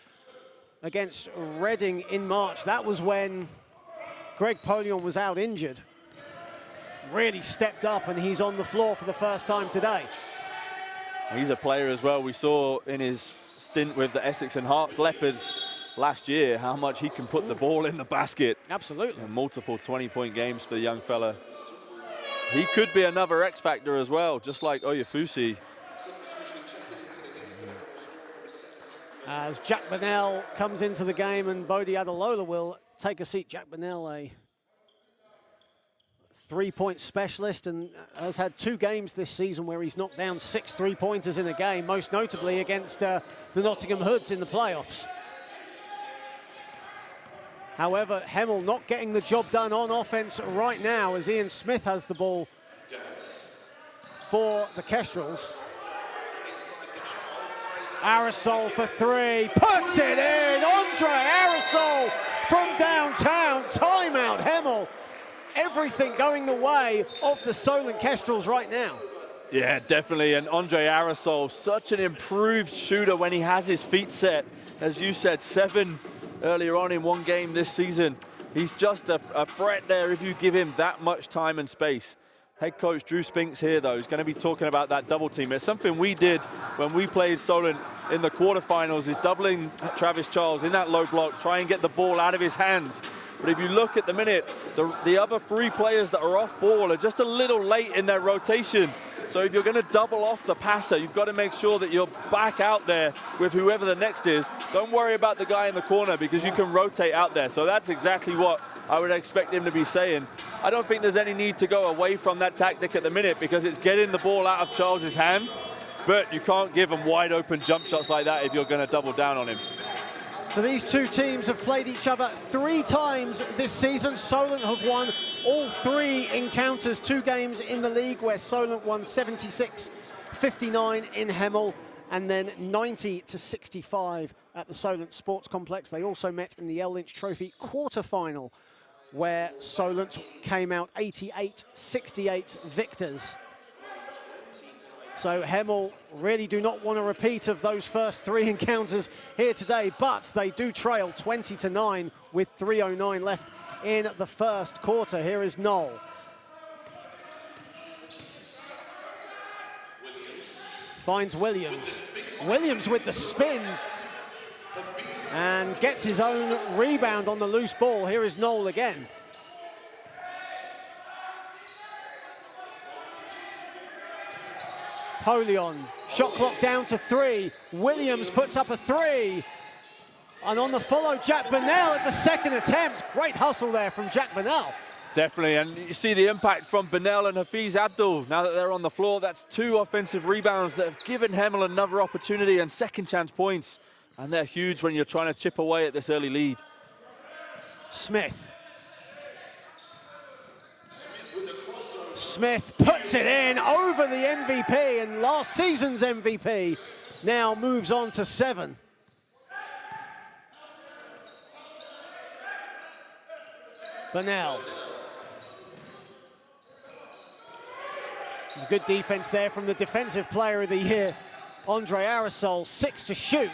against Reading in March. That was when Greg Polion was out injured. Really stepped up, and he's on the floor for the first time today. He's a player as well. We saw in his stint with the Essex and Hearts Leopards last year how much he can put the ball in the basket. Absolutely. And multiple 20-point games for the young fella. He could be another X factor as well, just like Oyafusi. As Jack Bonnell comes into the game, and Bodie Adalola will take a seat. Jack Bonnell, a 3-point specialist, and has had 2 games this season where he's knocked down 6 3-pointers in a game, most notably against the Nottingham Hoods in the playoffs. However, Hemel not getting the job done on offense right now, as Ian Smith has the ball for the Kestrels. Aerosol for 3, puts it in. Andre Aerosol from downtown. Timeout, Hemel. Everything going the way of the Solent Kestrels right now. Yeah, definitely. And Andre Aerosol, such an improved shooter when he has his feet set. As you said, 7 earlier on in one game this season. He's just a threat there if you give him that much time and space. Head coach Drew Spinks here, though, is going to be talking about that double team. It's something we did when we played Solent in the quarterfinals, is doubling Travis Charles in that low block, try and get the ball out of his hands. But if you look at the minute, the other 3 players that are off ball are just a little late in their rotation. So if you're going to double off the passer, you've got to make sure that you're back out there with whoever the next is. Don't worry about the guy in the corner because you can rotate out there. So that's exactly what I would expect him to be saying. I don't think there's any need to go away from that tactic at the minute because it's getting the ball out of Charles's hand, but you can't give him wide open jump shots like that if you're going to double down on him. So these two teams have played each other 3 times this season. Solent have won all 3 encounters, 2 games in the league where Solent won 76-59 in Hemel and then 90-65 at the Solent Sports Complex. They also met in the L Lynch Trophy quarter-final where Solent came out 88-68 victors. So Hemel really do not want a repeat of those first 3 encounters here today, but they do trail 20-9 with 3:09 left in the first quarter. Here is Noel. Finds Williams. Williams with the spin and gets his own rebound on the loose ball. Here is Noel again. Polion, shot clock down to 3. Williams puts up a 3. And on the follow, Jack Burnell at the second attempt. Great hustle there from Jack Burnell. Definitely, and you see the impact from Burnell and Hafiz Abdul. Now that they're on the floor, that's 2 offensive rebounds that have given Hemel another opportunity and second chance points. And they're huge when you're trying to chip away at this early lead. Smith. Smith puts it in over the MVP, and last season's MVP now moves on to 7. Burnell. Good defense there from the Defensive Player of the Year, Andre Arisol. 6 to shoot.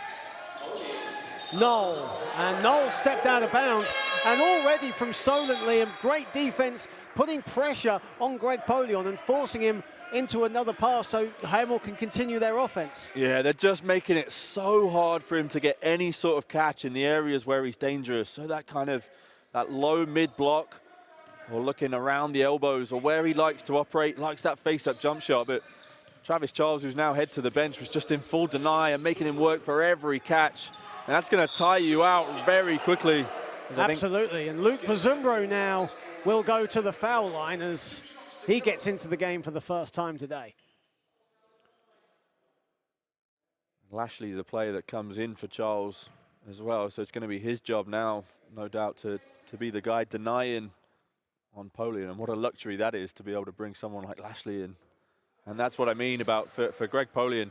Noel, and Noel stepped out of bounds, and already from Solent, Liam, great defense, putting pressure on Greg Polion and forcing him into another pass so Hemel can continue their offense. Yeah, they're just making it so hard for him to get any sort of catch in the areas where he's dangerous. So that kind of, that low mid block or looking around the elbows or where he likes to operate, likes that face-up jump shot. But Travis Charles, who's now head to the bench, was just in full deny and making him work for every catch. And that's going to tire you out very quickly. Absolutely, and Luke Bazumbro now will go to the foul line as he gets into the game for the first time today. Lashley, the player that comes in for Charles as well, so it's going to be his job now, no doubt, to be the guy denying on Polion. And what a luxury that is to be able to bring someone like Lashley in. And that's what I mean about for Greg Polion.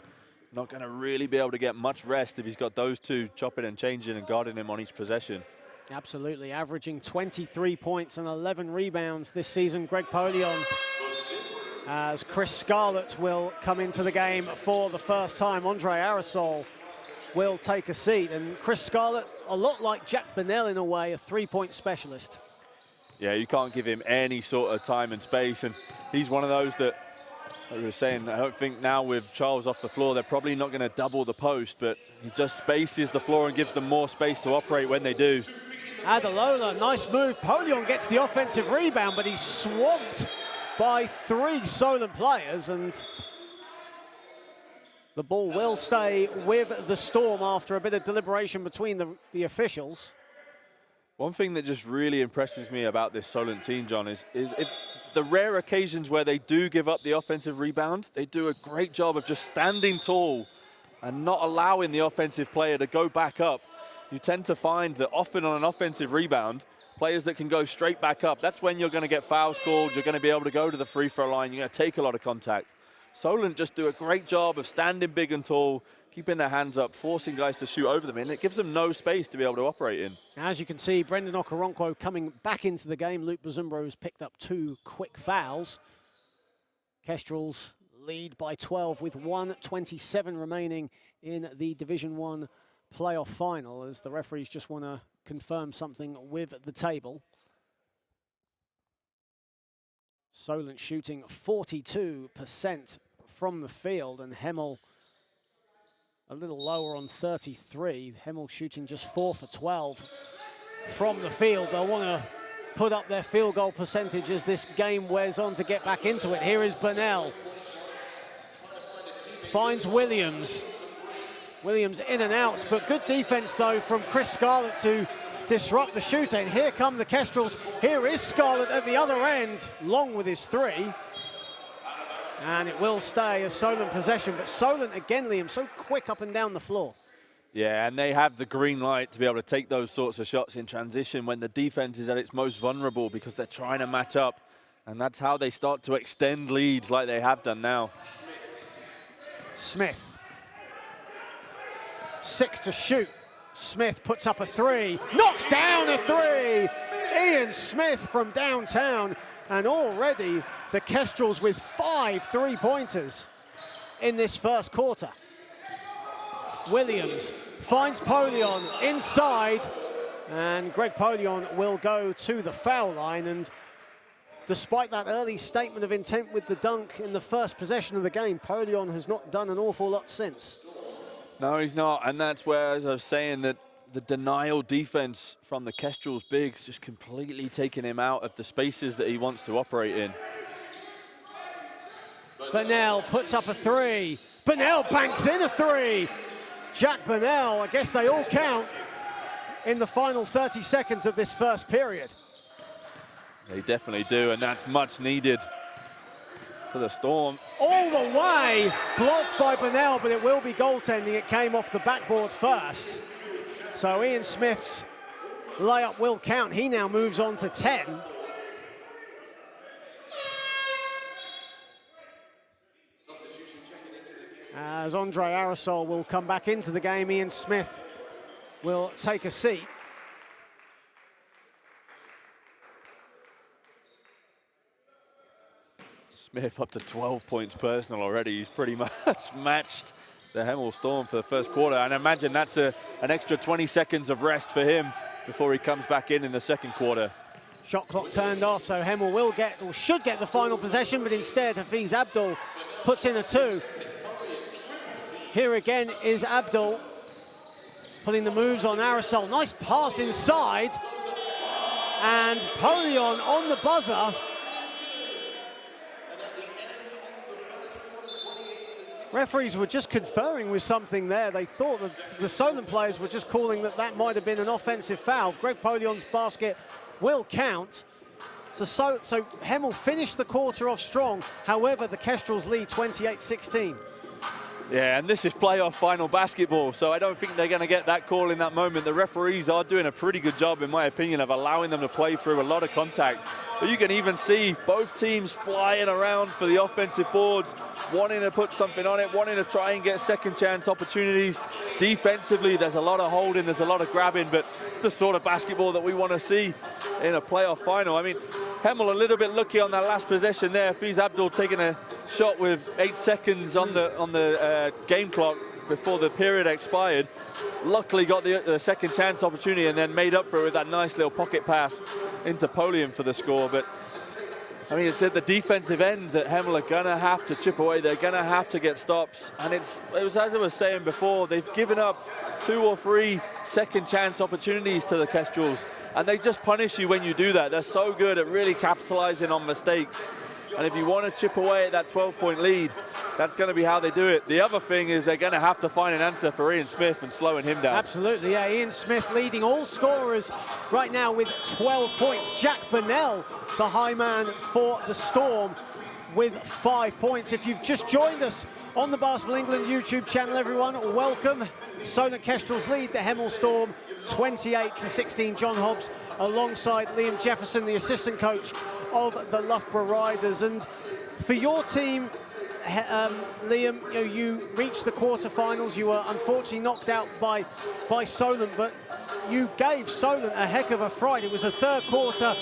Not going to really be able to get much rest if he's got those 2 chopping and changing and guarding him on each possession. Absolutely, averaging 23 points and 11 rebounds this season, Greg Polion, as Chris Scarlett will come into the game for the first time. Andre Arisol will take a seat, and Chris Scarlett, a lot like Jack Burnell in a way, a 3-point specialist. Yeah, you can't give him any sort of time and space, and he's one of those that, like we were saying, I don't think now with Charles off the floor, they're probably not going to double the post, but he just spaces the floor and gives them more space to operate when they do. Adalola, nice move. Polion gets the offensive rebound, but he's swamped by 3 Solent players, and the ball will stay with the Storm after a bit of deliberation between the officials. One thing that just really impresses me about this Solent team, John, is the rare occasions where they do give up the offensive rebound, they do a great job of just standing tall and not allowing the offensive player to go back up. You tend to find that often on an offensive rebound, players that can go straight back up, that's when you're going to get fouls called, you're going to be able to go to the free throw line, you're going to take a lot of contact. Solent just do a great job of standing big and tall, keeping their hands up, forcing guys to shoot over them, and it gives them no space to be able to operate in. As you can see, Brendan Okoronkwo coming back into the game. Luke Bazumbro's picked up 2 quick fouls. Kestrels lead by 12 with 1:27 remaining in the Division 1 playoff final, as the referees just want to confirm something with the table. Solent shooting 42% from the field, and Hemel a little lower on 33. Hemel shooting just 4 for 12 from the field. They'll want to put up their field goal percentage as this game wears on to get back into it. Here is Burnell. finds Williams. Williams in and out, but good defense though from Chris Scarlett to disrupt the shooting. Here come the Kestrels. Here is Scarlett at the other end, Long with his three. And it will stay a Solent possession, but Solent again, Liam, so quick up and down the floor. Yeah, and they have the green light to be able to take those sorts of shots in transition when the defense is at its most vulnerable because they're trying to match up. And that's how they start to extend leads like they have done now. Smith. 6 to shoot. Smith puts up a three, knocks down a three. Ian Smith from downtown, and already the Kestrels with 5 3-pointers in this first quarter. Williams finds Polion inside, and Greg Polion will go to the foul line. And despite that early statement of intent with the dunk in the first possession of the game, Polion has not done an awful lot since. No, he's not, and that's where, as I was saying, that the denial defense from the Kestrels bigs just completely taking him out of the spaces that he wants to operate in. Burnell puts up a three. Burnell banks in a three. Jack Burnell, I guess they all count in the final 30 seconds of this first period. They definitely do, and that's much needed for the Storm. All the way, blocked by Burnell, but it will be goaltending. It came off the backboard first. So Ian Smith's layup will count. He now moves on to 10. As Andre Aerosol will come back into the game, Ian Smith will take a seat. Smith up to 12 points personal already. He's pretty much matched the Hemel Storm for the first quarter. And imagine that's an extra 20 seconds of rest for him before he comes back in the second quarter. Shot clock turned off, so Hemel will get, or should get, the final possession, but instead Hafiz Abdul puts in a two. Here again is Abdul putting the moves on Aerosol. Nice pass inside. And Polion on the buzzer. Referees were just conferring with something there. They thought that the Solent players were just calling that that might have been an offensive foul. Greg Polion's basket will count. So Hemel finished the quarter off strong. However, the Kestrels lead 28-16. Yeah, and this is playoff final basketball, so I don't think they're going to get that call in that moment. The referees are doing a pretty good job, in my opinion, of allowing them to play through a lot of contact. But you can even see both teams flying around for the offensive boards, wanting to put something on it, wanting to try and get second chance opportunities. Defensively, there's a lot of holding, there's a lot of grabbing, but it's the sort of basketball that we want to see in a playoff final. I mean, Hemel a little bit lucky on that last possession there. Hafiz Abdul taking a shot with 8 seconds on the game clock before the period expired. Luckily got the second chance opportunity and then made up for it with that nice little pocket pass into Polion for the score. But I mean, it's at the defensive end that Hemel are gonna have to chip away. They're gonna have to get stops. And it was, as I was saying before, they've given up 2 or 3 second chance opportunities to the Kestrels. And they just punish you when you do that. They're so good at really capitalizing on mistakes. And if you want to chip away at that 12-point lead, that's going to be how they do it. The other thing is they're going to have to find an answer for Ian Smith and slowing him down. Absolutely, yeah. Ian Smith leading all scorers right now with 12 points. Jack Burnell, the high man for the Storm, with 5 points. If you've just joined us on the Basketball England YouTube channel, everyone, welcome. Solent Kestrels lead the Hemel Storm 28-16. John Hobbs alongside Liam Jefferson, the assistant coach of the Loughborough Riders. And for your team, Liam, you reached the quarterfinals. You were unfortunately knocked out by Solent, but you gave Solent a heck of a fright. It was a third quarter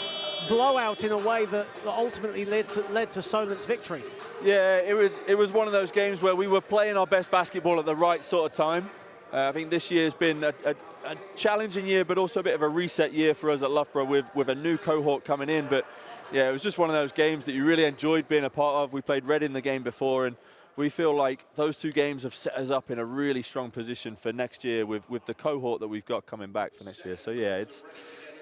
blowout in a way that ultimately led to Solent's victory. Yeah, it was one of those games where we were playing our best basketball at the right sort of time. I think this year's been a challenging year, but also a bit of a reset year for us at Loughborough with a new cohort coming in. But yeah, it was just one of those games that you really enjoyed being a part of. We played Reading the game before, and we feel like those 2 games have set us up in a really strong position for next year with the cohort that we've got coming back for next year. So yeah, it's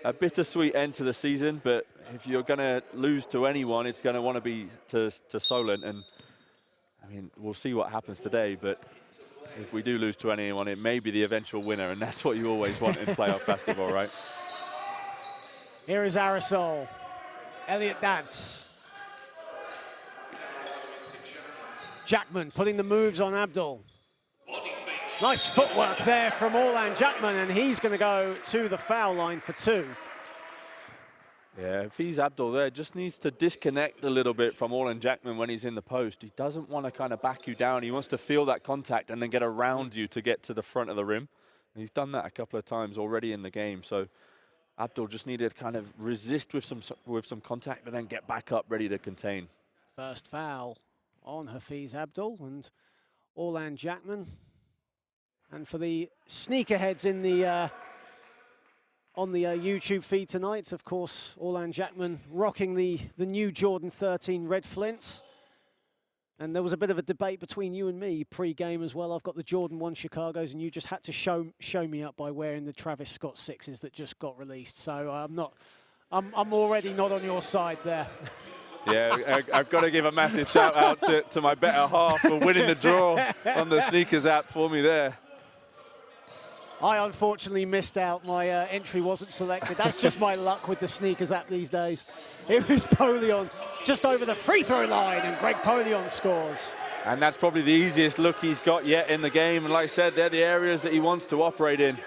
a bittersweet end to the season, but if you're going to lose to anyone, it's going to want to be to Solent. And I mean, we'll see what happens today, but if we do lose to anyone, it may be the eventual winner, and that's what you always want in playoff basketball, right? Here is Aerosol. Elliot Dadz. Jackman putting the moves on Abdul. Nice footwork there from Orlan Jackman, and he's going to go to the foul line for 2. Yeah, if he's Abdul there, just needs to disconnect a little bit from Orlan Jackman when he's in the post. He doesn't want to kind of back you down. He wants to feel that contact and then get around you to get to the front of the rim. And he's done that a couple of times already in the game. So Abdul just needed to kind of resist with some contact, but then get back up ready to contain. First foul on Hafiz Abdul and Orlan Jackman. And for the sneakerheads in the on the YouTube feed tonight, of course, Orlan Jackman rocking the new Jordan 13 red flints. And there was a bit of a debate between you and me pre-game as well. I've got the Jordan 1 Chicagos, and you just had to show me up by wearing the Travis Scott 6s that just got released. So I'm already not on your side there. Yeah, I've got to give a massive shout out to my better half for winning the draw on the sneakers app for me there. I unfortunately missed out. My entry wasn't selected. That's just my luck with the sneakers app these days. It was Polion just over the free throw line, and Greg Polion scores. And that's probably the easiest look he's got yet in the game. And like I said, they're the areas that he wants to operate in.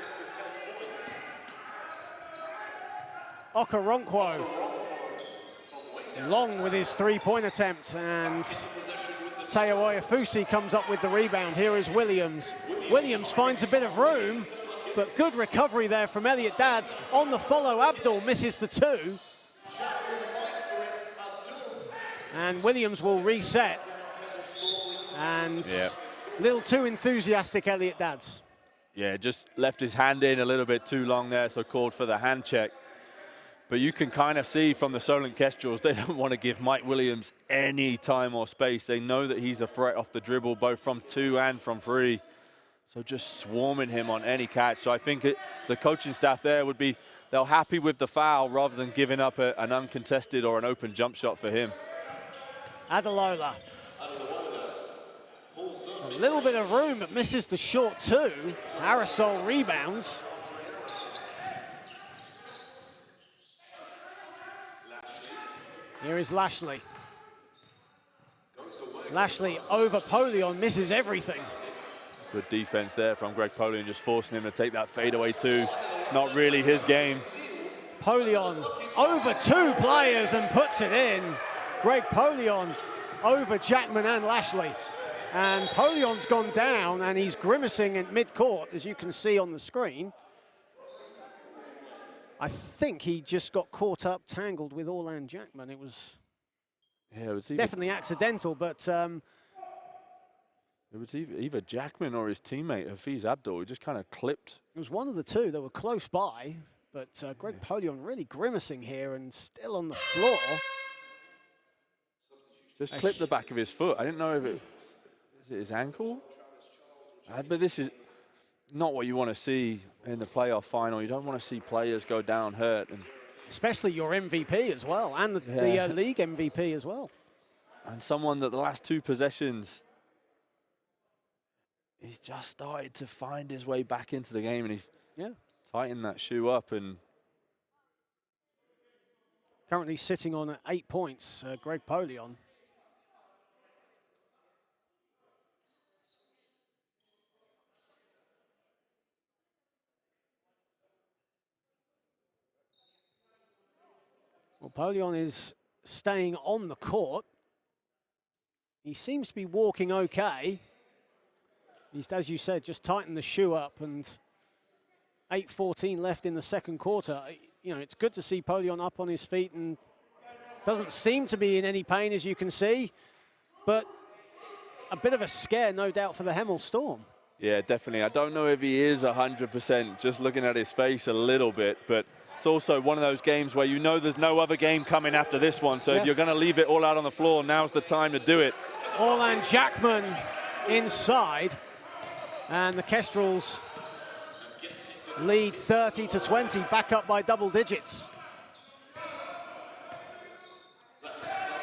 Okoronkwo long with his three-point attempt, and Teo Oyefusi comes up with the rebound. Here is Williams. Williams finds a bit of room, but good recovery there from Elliot Dadz. On the follow, Abdul misses the 2. And Williams will reset. And a little too enthusiastic, Elliot Dadz. Yeah, just left his hand in a little bit too long there, so called for the hand check. But you can kind of see from the Solent Kestrels, they don't want to give Mike Williams any time or space. They know that he's a threat off the dribble, both from 2 and from 3. So just swarming him on any catch. So I think the coaching staff there would be, they're happy with the foul rather than giving up an uncontested or an open jump shot for him. Adalola. A little bit of room, but misses the short 2. Aerosol rebounds. Here is Lashley. Lashley over Polion, misses everything. Good defense there from Greg Polion, just forcing him to take that fadeaway 2. It's not really his game. Polion over 2 players and puts it in. Greg Polion over Jackman and Lashley. And Polion's gone down, and he's grimacing at mid-court, as you can see on the screen. I think he just got caught up, tangled with Orlan Jackman. It was, definitely accidental, but it was either Jackman or his teammate, Hafiz Abdul. He just kind of clipped. It was one of the 2 that were close by, but Greg Polion really grimacing here and still on the floor. Just clipped the back of his foot. I didn't know if is it his ankle? But this is not what you want to see in the playoff final. You don't want to see players go down hurt. And especially your MVP as well, and the league MVP as well. And someone that the last 2 possessions, he's just started to find his way back into the game, and he's tightened that shoe up. And currently sitting on 8 points, Greg Polion. Well, Polion is staying on the court. He seems to be walking okay. He's, as you said, just tightened the shoe up, and 8:14 left in the second quarter. You know, it's good to see Polion up on his feet and doesn't seem to be in any pain, as you can see, but a bit of a scare, no doubt, for the Hemel Storm. Yeah, definitely. I don't know if he is 100%, just looking at his face a little bit, but it's also one of those games where you know there's no other game coming after this one. So if you're going to leave it all out on the floor, now's the time to do it. Orlan Jackman inside. And the Kestrels lead 30-20, back up by double digits.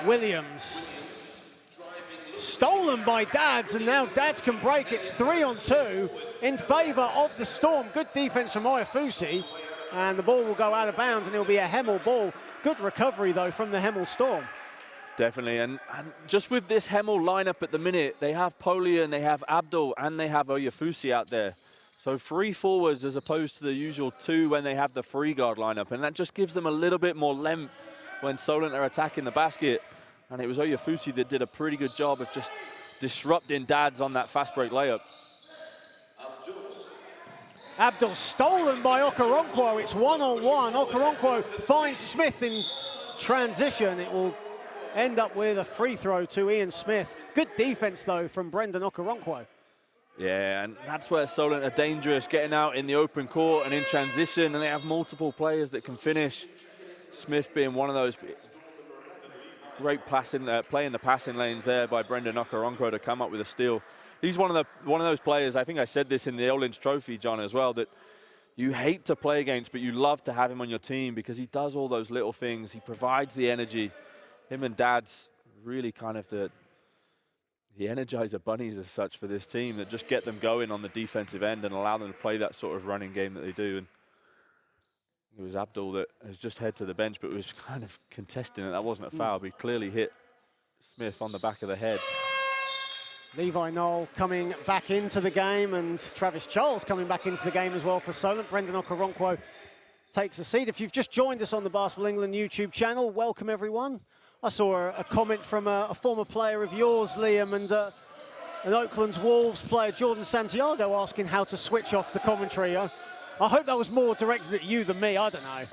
Williams stolen by Dads, and now Dads can break. It's 3-on-2 in favour of the Storm. Good defence from Oyafusi, and the ball will go out of bounds, and it'll be a Hemel ball. Good recovery, though, from the Hemel Storm. Definitely, and just with this Hemel lineup at the minute, they have Polia and they have Abdul and they have Oyafusi out there. So 3 forwards as opposed to the usual 2 when they have the free guard lineup, and that just gives them a little bit more length when Solent are attacking the basket. And it was Oyafusi that did a pretty good job of just disrupting Dads on that fast break layup. Abdul stolen by Okoronkwo. It's 1-on-1. Okoronkwo finds Smith in transition. It will end up with a free throw to Ian Smith. Good defense, though, from Brendan Okoronkwo. Yeah, and that's where Solent are dangerous, getting out in the open court and in transition, and they have multiple players that can finish. Smith being one of those. Great passing, play in the passing lanes there by Brendan Okoronkwo to come up with a steal. He's one of those players, I think I said this in the Lynch Trophy, John, as well, that you hate to play against, but you love to have him on your team because he does all those little things. He provides the energy. Him and Dad's really kind of the energizer bunnies as such for this team that just get them going on the defensive end and allow them to play that sort of running game that they do. And it was Abdul that has just head to the bench, but was kind of contesting it. That wasn't a foul, but he clearly hit Smith on the back of the head. Levi Knoll coming back into the game, and Travis Charles coming back into the game as well for Solent. Brendan Okoronkwo takes a seat. If you've just joined us on the Basketball England YouTube channel, welcome everyone. I saw a comment from a former player of yours, Liam, and an Oakland's Wolves player, Jordan Santiago, asking how to switch off the commentary. I hope that was more directed at you than me, I don't know.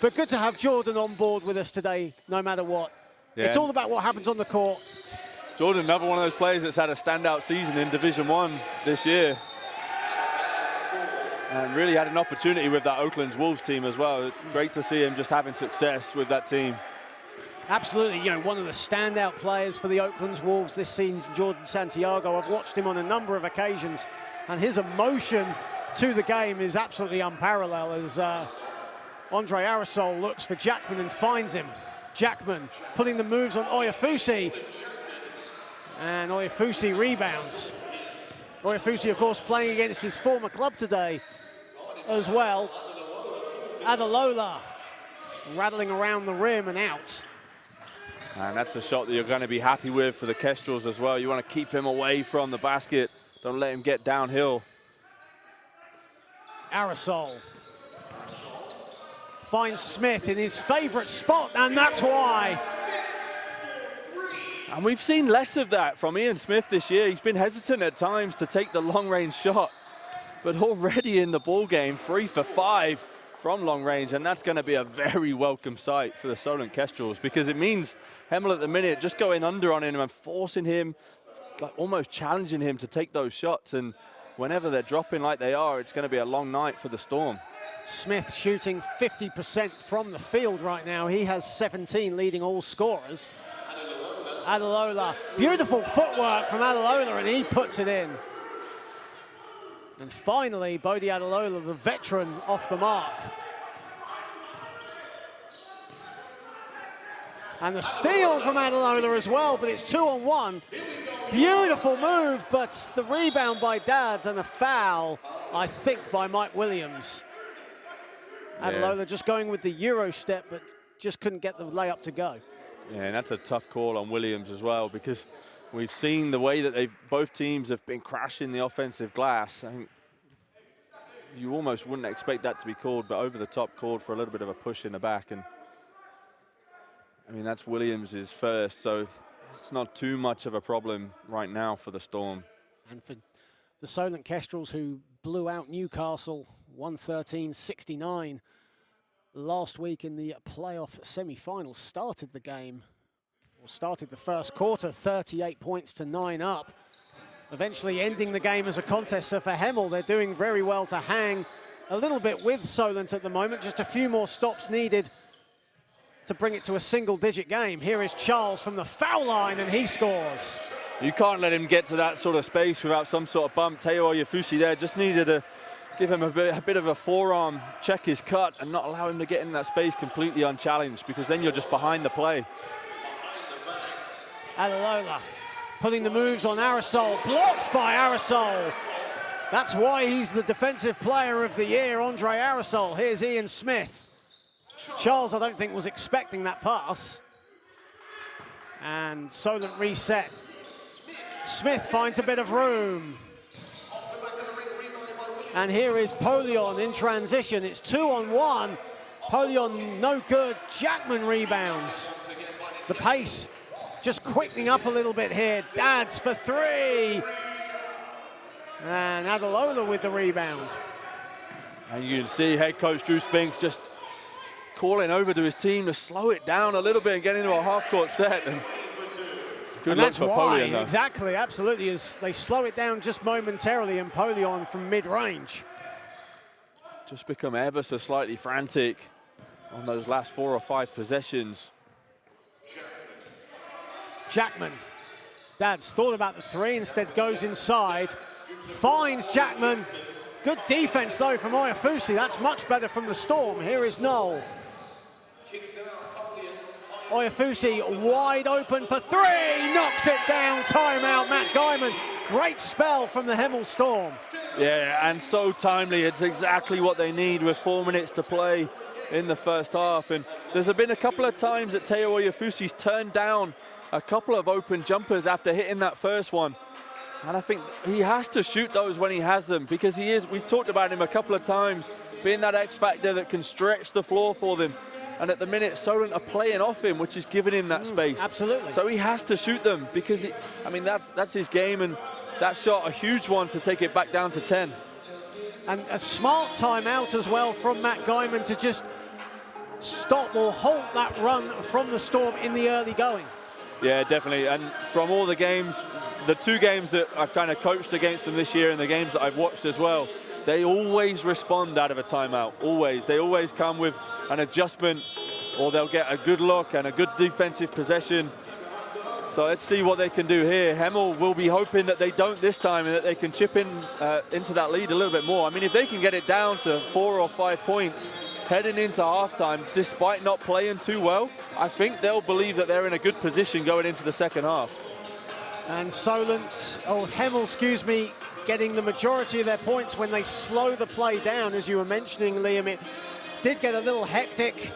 But good to have Jordan on board with us today, no matter what. Yeah. It's all about what happens on the court. Jordan, another one of those players that's had a standout season in Division 1 this year. And really had an opportunity with that Oakland's Wolves team as well. Great to see him just having success with that team. Absolutely, you know, one of the standout players for the Oakland's Wolves this season, Jordan Santiago. I've watched him on a number of occasions, and his emotion to the game is absolutely unparalleled as Andre Arisol looks for Jackman and finds him. Jackman putting the moves on Oyafusi, and Oyafusi rebounds. Oyafusi, of course, playing against his former club today as well. Adalola rattling around the rim and out. And that's a shot that you're going to be happy with for the Kestrels as well. You want to keep him away from the basket. Don't let him get downhill. Arisol finds Smith in his favorite spot, and that's why. And we've seen less of that from Ian Smith this year. He's been hesitant at times to take the long-range shot, but already in the ball game, 3 for 5 from long range, and that's going to be a very welcome sight for the Solent Kestrels because it means Hemel at the minute just going under on him and forcing him, like almost challenging him to take those shots. And whenever they're dropping like they are, it's going to be a long night for the Storm. Smith shooting 50% from the field right now. He has 17, leading all scorers. Adalola, beautiful footwork from Adalola, and he puts it in. And finally, Bodie Adalola, the veteran, off the mark. And the steal from Adalola as well, but it's 2-on-1. Beautiful move, but the rebound by Dads and a foul, I think, by Mike Williams. Adalola just going with the Euro step, but just couldn't get the layup to go. Yeah, and that's a tough call on Williams as well because we've seen the way that both teams have been crashing the offensive glass. I think you almost wouldn't expect that to be called, but over the top called for a little bit of a push in the back. And I mean, that's Williams' first, so it's not too much of a problem right now for the Storm. And for the Solent Kestrels, who blew out Newcastle 113-69 last week in the playoff semi-finals, started the game, or started the first quarter, 38 points to 9 up. Eventually ending the game as a contest. So for Hemel, they're doing very well to hang a little bit with Solent at the moment. Just a few more stops needed to bring it to a single-digit game. Here is Charles from the foul line, and he scores. You can't let him get to that sort of space without some sort of bump. Teo Oyafusi there just needed to give him a bit of a forearm, check his cut, and not allow him to get in that space completely unchallenged, because then you're just behind the play. Adalola putting the moves on Aerosol, blocked by Aerosol. That's why he's the defensive player of the year, Andre Aerosol. Here's Ian Smith. Charles, I don't think, was expecting that pass. And Solent reset. Smith finds a bit of room. And here is Polion in transition. It's 2-on-1. Polion no good. Jackman rebounds. The pace just quickening up a little bit here. Dads for three. And Adalola with the rebound. And you can see head coach Drew Spinks just calling over to his team to slow it down a little bit and get into a half-court set. And good luck for Polion, though. Exactly, absolutely, as they slow it down just momentarily, and Polion from mid-range. Just become ever so slightly frantic on those last 4 or 5 possessions. Jackman. Dad's thought about the three, instead goes inside. Finds Jackman. Good defense, though, from Oyafusi. That's much better from the Storm. Here is Noel. Oyafusi wide open for three. Knocks it down. Timeout, Matt Guymon. Great spell from the Hemel Storm. Yeah, and so timely. It's exactly what they need with 4 minutes to play in the first half. And there's been a couple of times that Teo Oyafusi's turned down a couple of open jumpers after hitting that first one. And I think he has to shoot those when he has them, because he is, we've talked about him a couple of times, being that X factor that can stretch the floor for them. And at the minute, Solent are playing off him, which is giving him that space. Absolutely. So he has to shoot them, because, I mean, that's his game, and that shot, a huge one to take it back down to 10. And a smart timeout as well from Matt Guymon to just stop or halt that run from the Storm in the early going. Yeah, definitely. And from all the games, the 2 games that I've kind of coached against them this year and the games that I've watched as well, they always respond out of a timeout, always. They always come with an adjustment, or they'll get a good look and a good defensive possession. So let's see what they can do here. Hemel will be hoping that they don't this time and that they can chip in into that lead a little bit more. I mean, if they can get it down to 4 or 5 points heading into halftime, despite not playing too well, I think they'll believe that they're in a good position going into the second half. And Hemel, excuse me, getting the majority of their points when they slow the play down, as you were mentioning, Liam. It did get a little hectic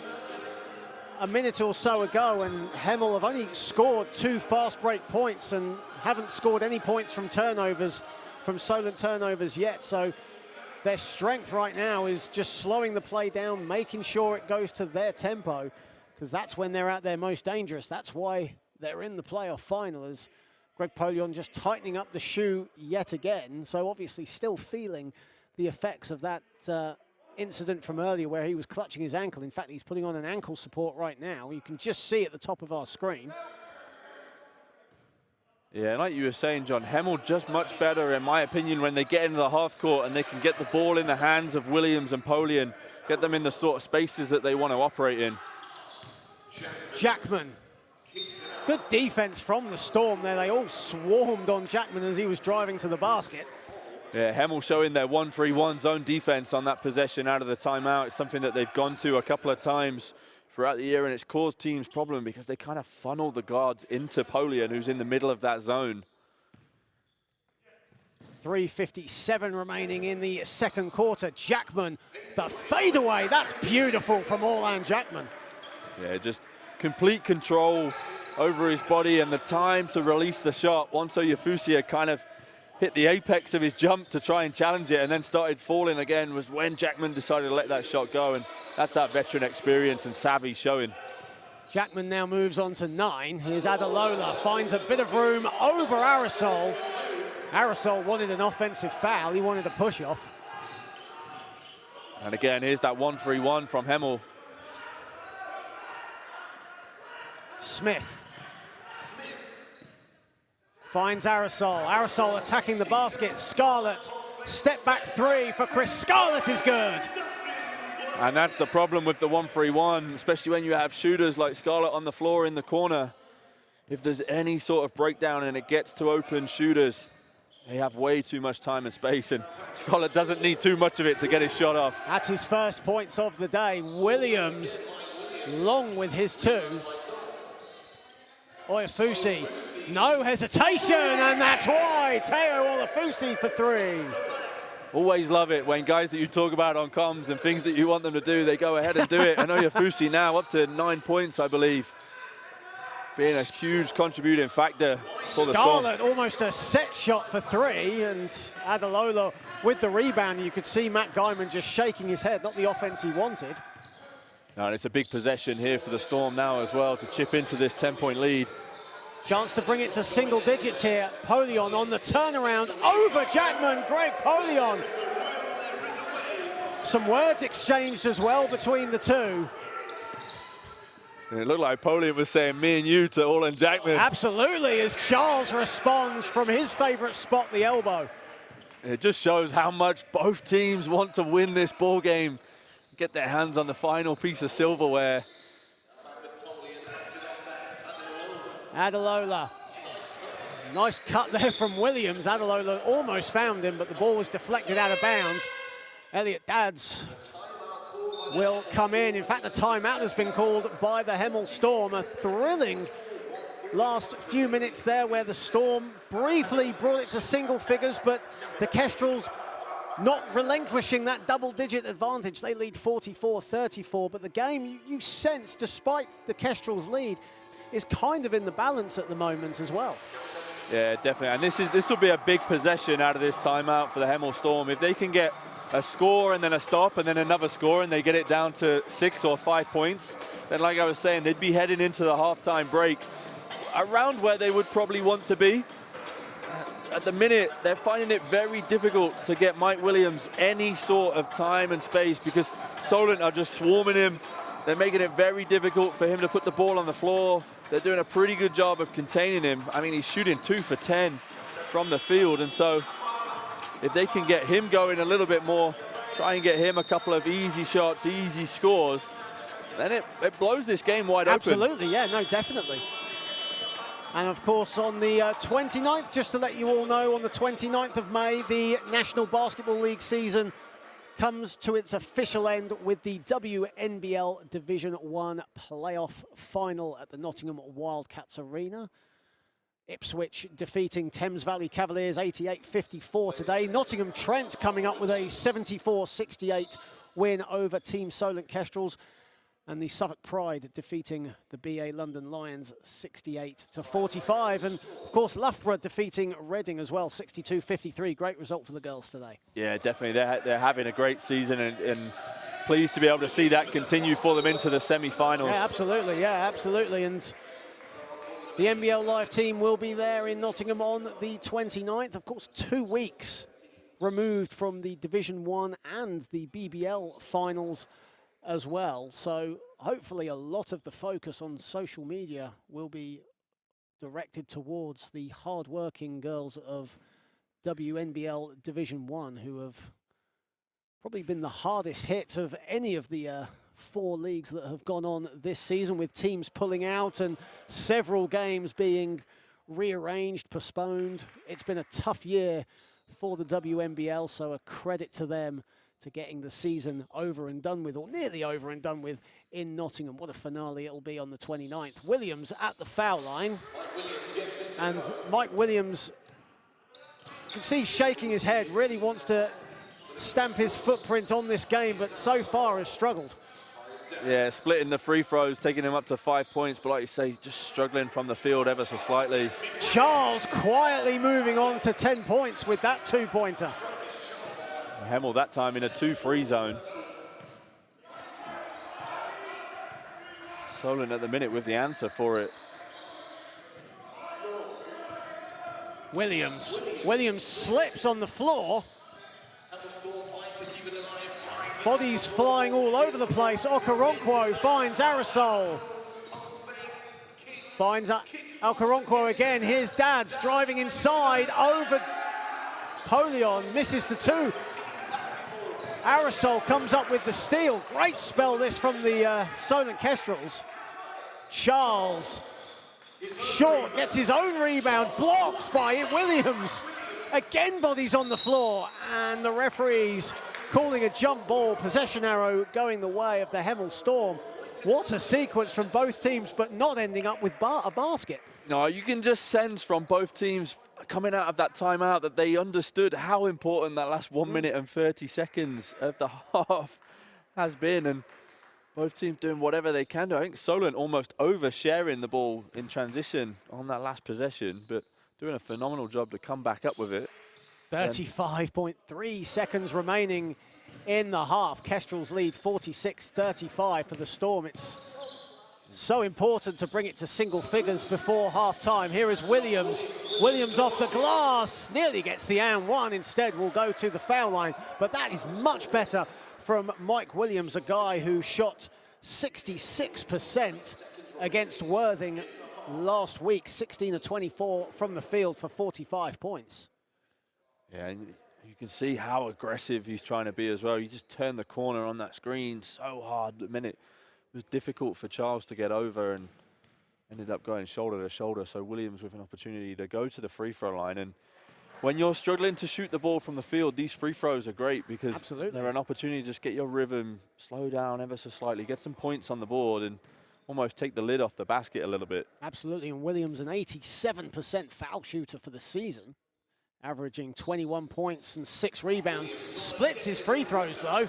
a minute or so ago, and Hemel have only scored 2 fast break points and haven't scored any points from turnovers, from Solent turnovers yet. So their strength right now is just slowing the play down, making sure it goes to their tempo, because that's when they're at their most dangerous. That's why they're in the playoff final, as Greg Polion just tightening up the shoe yet again. So obviously still feeling the effects of that incident from earlier where he was clutching his ankle. In fact, he's putting on an ankle support right now. You can just see at the top of our screen. Yeah, like you were saying, John, Hemel just much better, in my opinion, when they get into the half court and they can get the ball in the hands of Williams and Polion, get them in the sort of spaces that they want to operate in. Jackman. Good defense from the Storm there. They all swarmed on Jackman as he was driving to the basket. Yeah, Hemel showing their 1-3-1 zone defense on that possession out of the timeout. It's something that they've gone to a couple of times throughout the year, and it's caused teams problem because they kind of funnel the guards into Polion, who's in the middle of that zone. 3:57 remaining in the second quarter. Jackman, the fadeaway. That's beautiful from Orlan Jackman. Yeah, just complete control over his body and the time to release the shot. Once Oyafusi had kind of hit the apex of his jump to try and challenge it and then started falling again, was when Jackman decided to let that shot go, and that's that veteran experience and savvy showing. Jackman now moves on to 9. Here's Adalola, finds a bit of room over Aerosol. Aerosol wanted an offensive foul. He wanted a push-off. And again, here's that 1-3-1 from Hemel. Smith finds Aerosol. Aerosol attacking the basket. Scarlett, step back 3 for Chris. Scarlett is good. And that's the problem with the 1-3-1, especially when you have shooters like Scarlett on the floor in the corner. If there's any sort of breakdown and it gets to open shooters, they have way too much time and space, and Scarlett doesn't need too much of it to get his shot off. That's his first points of the day. Williams long with his 2. Oyafusi, no hesitation, and that's why Teo Oyafusi for 3. Always love it when guys that you talk about on comms and things that you want them to do, they go ahead and do it. And Oyafusi now up to 9 points, I believe, being a huge contributing factor for the Storm. Scarlett, almost a set shot for 3, and Adalola with the rebound. You could see Matt Guymon just shaking his head, not the offense he wanted. No, and it's a big possession here for the Storm now as well to chip into this 10-point lead. Chance to bring it to single digits here. Polion on the turnaround over Jackman. Greg Polion. Some words exchanged as well between the two. And it looked like Polion was saying me and you to Orland Jackman. Absolutely, as Charles responds from his favorite spot, the elbow. It just shows how much both teams want to win this ball game. Get their hands on the final piece of silverware. Adalola. Nice cut there from Williams. Adalola almost found him, but the ball was deflected out of bounds. Elliot Dadds will come in. In fact, a timeout has been called by the Hemel Storm. A thrilling last few minutes there where the Storm briefly brought it to single figures, but the Kestrels not relinquishing that double-digit advantage. They lead 44-34, but the game, you sense, despite the Kestrels' lead, is kind of in the balance at the moment as well. Yeah, definitely. And this will be a big possession out of this timeout for the Hemel Storm. If they can get a score and then a stop and then another score and they get it down to 6 or 5 points, then like I was saying, they'd be heading into the halftime break around where they would probably want to be. At the minute, they're finding it very difficult to get Mike Williams any sort of time and space because Solent are just swarming him. They're making it very difficult for him to put the ball on the floor. They're doing a pretty good job of containing him. I mean, he's shooting 2 for 10 from the field. And so if they can get him going a little bit more, try and get him a couple of easy shots, easy scores, then it blows this game wide open. Absolutely, yeah, no, definitely. And of course, on the 29th, just to let you all know, on the 29th of May, the National Basketball League season comes to its official end with the WNBL Division 1 playoff final at the Nottingham Wildcats Arena. Ipswich defeating Thames Valley Cavaliers 88-54 today. Nottingham Trent coming up with a 74-68 win over Team Solent Kestrels. And the Suffolk Pride defeating the BA London Lions 68-45. And of course, Loughborough defeating Reading as well, 62-53. Great result for the girls today. Yeah, definitely. They're having a great season and pleased to be able to see that continue for them into the semi-finals. Yeah, absolutely. Yeah, absolutely. And the NBL Live team will be there in Nottingham on the 29th. Of course, 2 weeks removed from the Division 1 and the BBL finals as well. So hopefully a lot of the focus on social media will be directed towards the hard-working girls of WNBL Division 1 who have probably been the hardest hit of any of the 4 leagues that have gone on this season, with teams pulling out and several games being rearranged, postponed. It's been a tough year for the WNBL, so a credit to them to getting the season over and done with, or nearly over and done with, in Nottingham. What a finale it'll be on the 29th. Williams at the foul line. And Mike Williams, you can see shaking his head, really wants to stamp his footprint on this game, but so far has struggled. Yeah, splitting the free throws, taking him up to 5 points, but like you say, just struggling from the field ever so slightly. Charles quietly moving on to 10 points with that 2-pointer. Hemel that time in a 2-free zone. Solent at the minute with the answer for it. Williams slips on the floor. Bodies flying all over the place. Okoronkwo finds Aerosol. Finds Okoronkwo again. Here's Dadds driving inside over Polion. Misses the 2. Aerosol comes up with the steal. Great spell this from the Solent Kestrels. Charles, short, gets his own rebound, blocked by Williams. Again, bodies on the floor, and the referees calling a jump ball. Possession arrow going the way of the Hemel Storm. What a sequence from both teams, but not ending up with a basket. No, you can just sense from both teams coming out of that timeout that they understood how important that last 1 minute and 30 seconds of the half has been, and both teams doing whatever they can do. I think Solent almost oversharing the ball in transition on that last possession, but doing a phenomenal job to come back up with it. 35.3 seconds remaining in the half. Kestrels lead 46-35 for the Storm. It's so important to bring it to single figures before half-time. Here is Williams. Williams off the glass, nearly gets the and one. Instead will go to the foul line, but that is much better from Mike Williams, a guy who shot 66% against Worthing last week, 16 of 24 from the field for 45 points. Yeah, and you can see how aggressive he's trying to be as well. He just turned the corner on that screen so hard. The minute it was difficult for Charles to get over and ended up going shoulder to shoulder. So Williams with an opportunity to go to the free throw line. And when you're struggling to shoot the ball from the field, these free throws are great because they're an opportunity to just get your rhythm, slow down ever so slightly, get some points on the board and almost take the lid off the basket a little bit. Absolutely, and Williams an 87% foul shooter for the season, averaging 21 points and 6 rebounds. Splits his free throws though.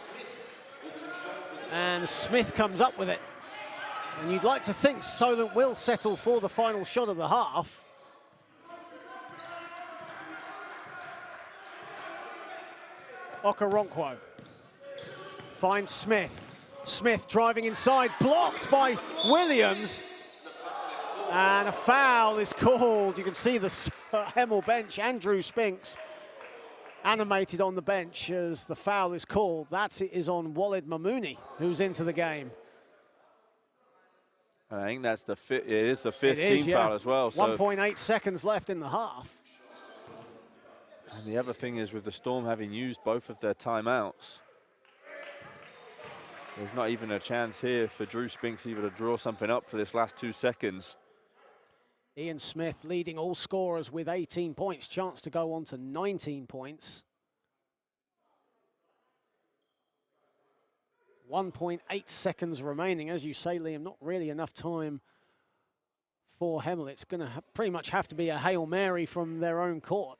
And Smith comes up with it. And you'd like to think Solent will settle for the final shot of the half. Okoronkwo finds Smith. Smith driving inside, blocked by Williams. And a foul is called. You can see the Hemel bench, Andrew Spinks, animated on the bench as the foul is called. That is on Walid Mamouni, who's into the game. I think that's the it is the fifth team foul as well. So 1.8 seconds left in the half. And the other thing is with the Storm having used both of their timeouts, there's not even a chance here for Drew Spinks even to draw something up for this last 2 seconds. Ian Smith leading all scorers with 18 points. Chance to go on to 19 points. 1.8 seconds remaining. As you say, Liam, not really enough time for Hemel. It's going to pretty much have to be a Hail Mary from their own court.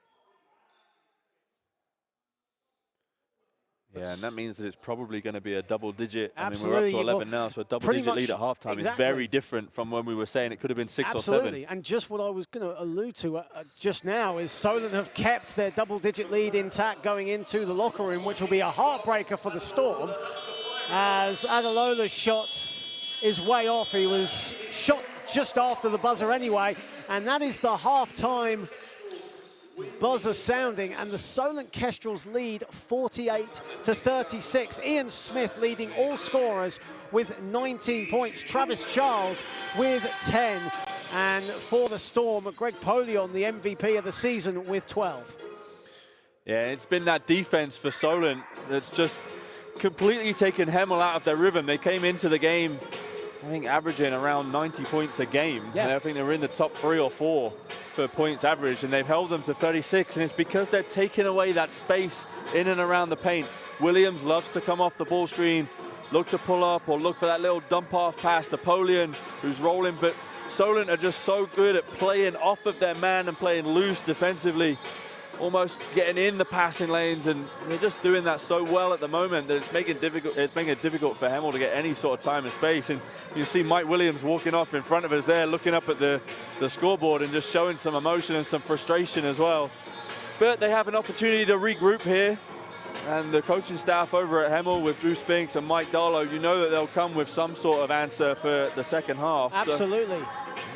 Yeah, and that means that it's probably going to be a double digit. Absolutely. I mean, we're up to 11 now, so a double digit lead at halftime is very different from when we were saying it could have been 6 or 7. Absolutely, and just what I was going to allude to just now is Solent have kept their double digit lead intact going into the locker room, which will be a heartbreaker for the Storm, as Adelola's shot is way off. He was shot just after the buzzer anyway, and that is the halftime buzzer sounding, and the Solent Kestrels lead 48-36. Ian Smith leading all scorers with 19 points. Travis Charles with 10. And for the Storm, Greg Polion, the MVP of the season, with 12. Yeah, it's been that defense for Solent that's just completely taken Hemel out of their rhythm. They came into the game, I think, averaging around 90 points a game. Yeah. And I think they were in the top 3 or 4 for points average, and they've held them to 36, and it's because they're taking away that space in and around the paint. Williams loves to come off the ball screen, look to pull up or look for that little dump off pass to Polion, who's rolling, but Solent are just so good at playing off of their man and playing loose defensively, almost getting in the passing lanes, and they're just doing that so well at the moment that it's making it difficult for Hemel to get any sort of time and space. And you see Mike Williams walking off in front of us there, looking up at the scoreboard and just showing some emotion and some frustration as well. But they have an opportunity to regroup here, and the coaching staff over at Hemel with Drew Spinks and Mike Darlow, you know that they'll come with some sort of answer for the second half. Absolutely.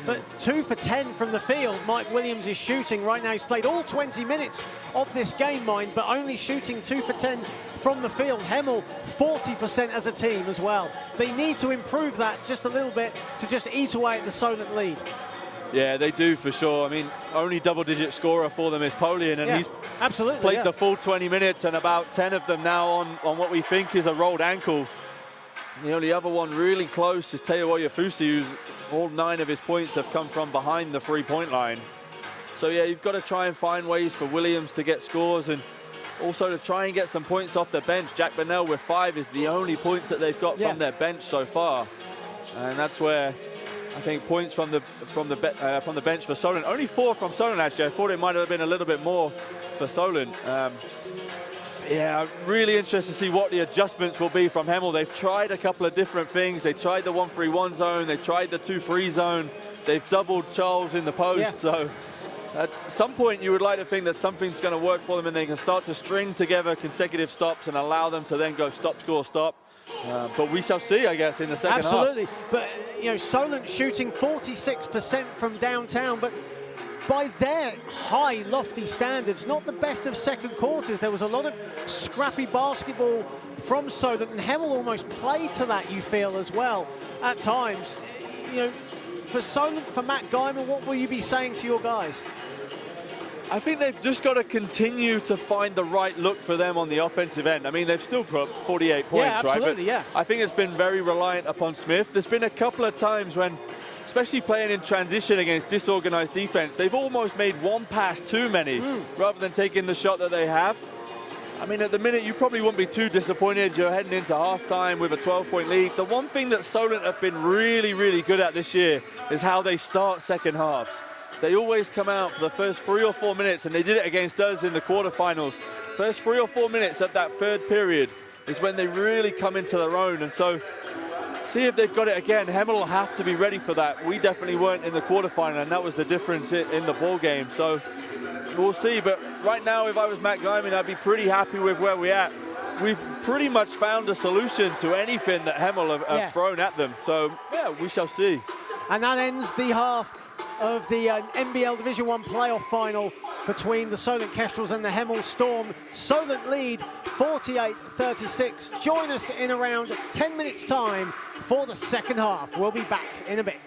But 2 for 10 from the field. Mike Williams is shooting right now. He's played all 20 minutes of this game, mind, but only shooting 2 for 10 from the field. Hemel, 40% as a team as well. They need to improve that just a little bit to just eat away at the Solent lead. Yeah, they do for sure. I mean, only double-digit scorer for them is Polion, and he's played the full 20 minutes, and about 10 of them now on what we think is a rolled ankle. And the only other one really close is Teoya Fusi, who's all 9 of his points have come from behind the 3-point line. So yeah, you've got to try and find ways for Williams to get scores, and also to try and get some points off the bench. Jack Burnell with 5 is the only points that they've got from their bench so far. And that's where I think points from the bench for Solent. Only 4 from Solent, actually. I thought it might have been a little bit more for Solent. Yeah, really interested to see what the adjustments will be from Hemel. They've tried a couple of different things. They tried the 1-3-1 zone. They tried the 2-3 zone. They've doubled Charles in the post. Yeah. So at some point, you would like to think that something's going to work for them and they can start to string together consecutive stops and allow them to then go stop, score, stop. But we shall see, I guess, in the second half. Absolutely. But, you know, Solent shooting 46% from downtown, but by their high, lofty standards, not the best of second quarters. There was a lot of scrappy basketball from Solent, and Hemel almost played to that, you feel, as well, at times. You know, for Solent, for Matt Guymon, what will you be saying to your guys? I think they've just got to continue to find the right look for them on the offensive end. I mean, they've still put up 48 points, yeah, absolutely, right? But yeah. I think it's been very reliant upon Smith. There's been a couple of times when, especially playing in transition against disorganized defense, they've almost made one pass too many rather than taking the shot that they have. I mean, at the minute, you probably wouldn't be too disappointed. You're heading into halftime with a 12-point lead. The one thing that Solent have been really, really good at this year is how they start second halves. They always come out for the first 3 or 4 minutes, and they did it against us in the quarterfinals. First 3 or 4 minutes of that third period is when they really come into their own. And so, see if they've got it again. Hemel will have to be ready for that. We definitely weren't in the quarterfinal, and that was the difference in the ball game. So, we'll see. But right now, if I was Matt Guymon, I'd be pretty happy with where we're at. We've pretty much found a solution to anything that Hemel have thrown at them. So, yeah, we shall see. And that ends the half of the NBL Division 1 playoff final between the Solent Kestrels and the Hemel Storm. Solent lead 48-36. Join us in around 10 minutes' time for the second half. We'll be back in a bit.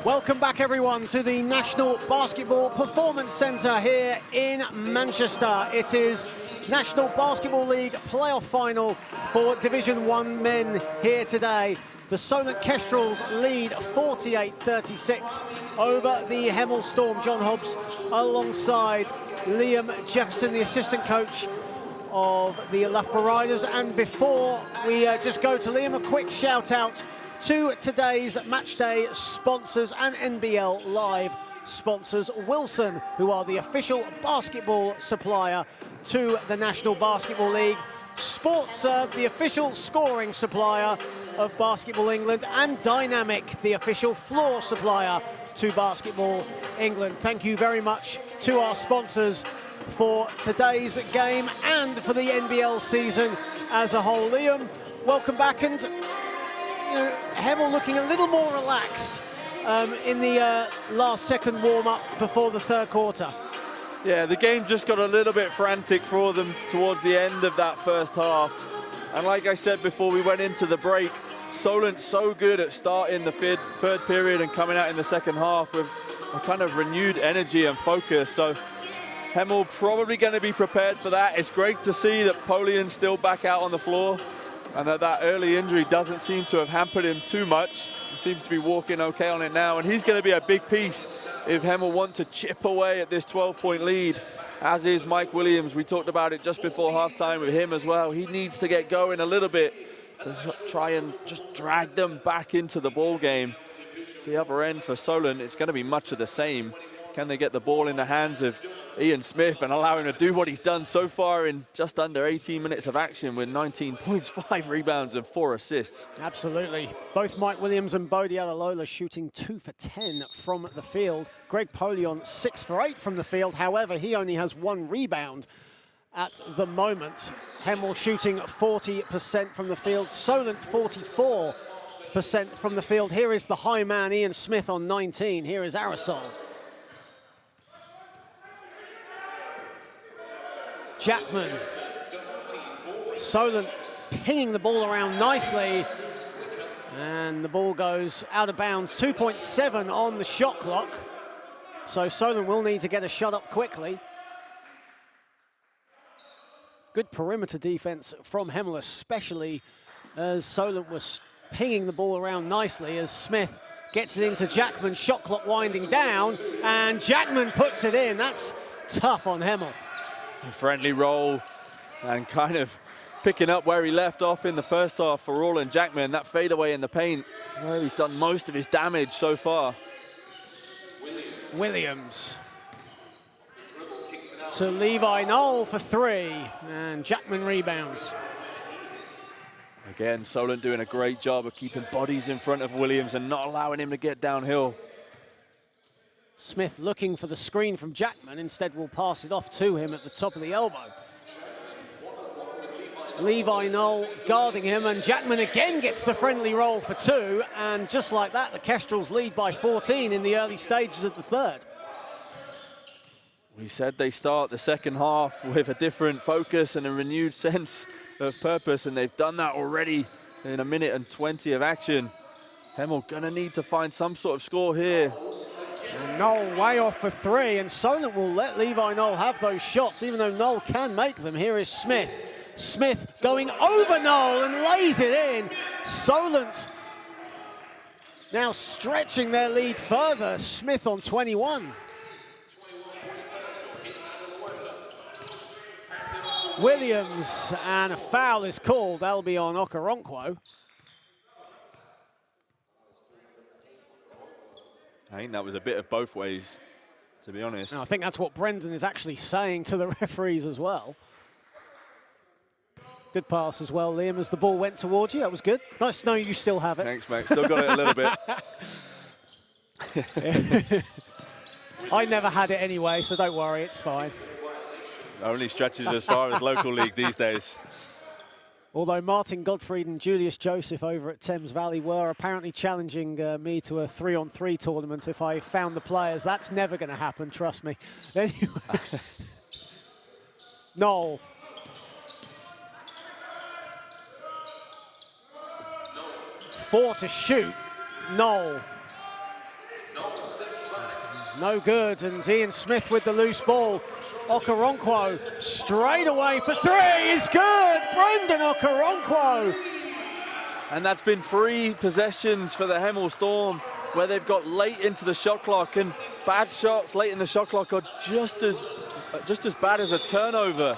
Welcome back, everyone, to the National Basketball Performance Centre here in Manchester. It is National Basketball League playoff final for Division 1 men here today. The Solent Kestrels lead 48-36 over the Hemel Storm. John Hobbs alongside Liam Jefferson, the assistant coach of the Loughborough Riders. And before we just go to Liam, a quick shout out to today's matchday sponsors and NBL Live sponsors. Wilson, who are the official basketball supplier to the National Basketball League. SportsServe, the official scoring supplier of Basketball England, and Dynamic, the official floor supplier to Basketball England. Thank you very much to our sponsors for today's game and for the NBL season as a whole. Liam, welcome back. And Hemel looking a little more relaxed in the last second warm-up before the third quarter. Yeah, the game just got a little bit frantic for them towards the end of that first half. And like I said before we went into the break, Solent so good at starting the third period and coming out in the second half with a kind of renewed energy and focus. So Hemel probably going to be prepared for that. It's great to see that Polian's still back out on the floor and that early injury doesn't seem to have hampered him too much. He seems to be walking okay on it now, and he's going to be a big piece if Hemel want to chip away at this 12-point lead, as is Mike Williams. We talked about it just before halftime with him as well. He needs to get going a little bit to try and just drag them back into the ball game. The other end for Solent, it's going to be much of the same. Can they get the ball in the hands of Ian Smith and allow him to do what he's done so far in just under 18 minutes of action with 19 points, 5 rebounds and 4 assists? Absolutely. Both Mike Williams and Bodie Alalola shooting 2 for 10 from the field. Greg Polion 6 for 8 from the field. However, he only has 1 rebound at the moment. Hemel shooting 40% from the field. Solent 44% from the field. Here is the high man, Ian Smith, on 19. Here is Aerosol. Jackman. Solent pinging the ball around nicely. And the ball goes out of bounds. 2.7 on the shot clock. So Solent will need to get a shot up quickly. Good perimeter defense from Hemel, especially as Solent was pinging the ball around nicely as Smith gets it into Jackman. Shot clock winding down, and Jackman puts it in. That's tough on Hemel. A friendly roll and kind of picking up where he left off in the first half for Roland Jackman. That fadeaway in the paint, where he's done most of his damage so far. Williams to Levi Knoll for 3, and Jackman rebounds. Again, Solent doing a great job of keeping bodies in front of Williams and not allowing him to get downhill. Smith looking for the screen from Jackman, instead will pass it off to him at the top of the elbow. Levi Knoll guarding him, and Jackman again gets the friendly roll for 2, and just like that, the Kestrels lead by 14 in the early stages of the third. We said they start the second half with a different focus and a renewed sense of purpose, and they've done that already in 1 minute and 20 of action. Hemel gonna need to find some sort of score here. And Knoll way off for 3, and Solent will let Levi Knoll have those shots, even though Knoll can make them. Here is Smith. Smith going over Knoll and lays it in. Solent now stretching their lead further. Smith on 21. Williams, and a foul is called. That'll be on Okoronkwo. I think that was a bit of both ways, to be honest. And I think that's what Brendan is actually saying to the referees as well. Good pass as well, Liam, as the ball went towards you. That was good. Nice to know you still have it. Thanks, mate. Still got it a little bit. I never had it anyway, so don't worry, it's fine. Only stretches as far as local league these days. Although Martin Gottfried and Julius Joseph over at Thames Valley were apparently challenging me to a 3-on-3 tournament if I found the players. That's never going to happen, trust me. Anyway. Knoll. Four to shoot. Knoll. No good, and Ian Smith with the loose ball. Okoronkwo straight away for three is good. Brendan Okoronkwo. And that's been 3 possessions for the Hemel Storm where they've got late into the shot clock, and bad shots late in the shot clock are just as bad as a turnover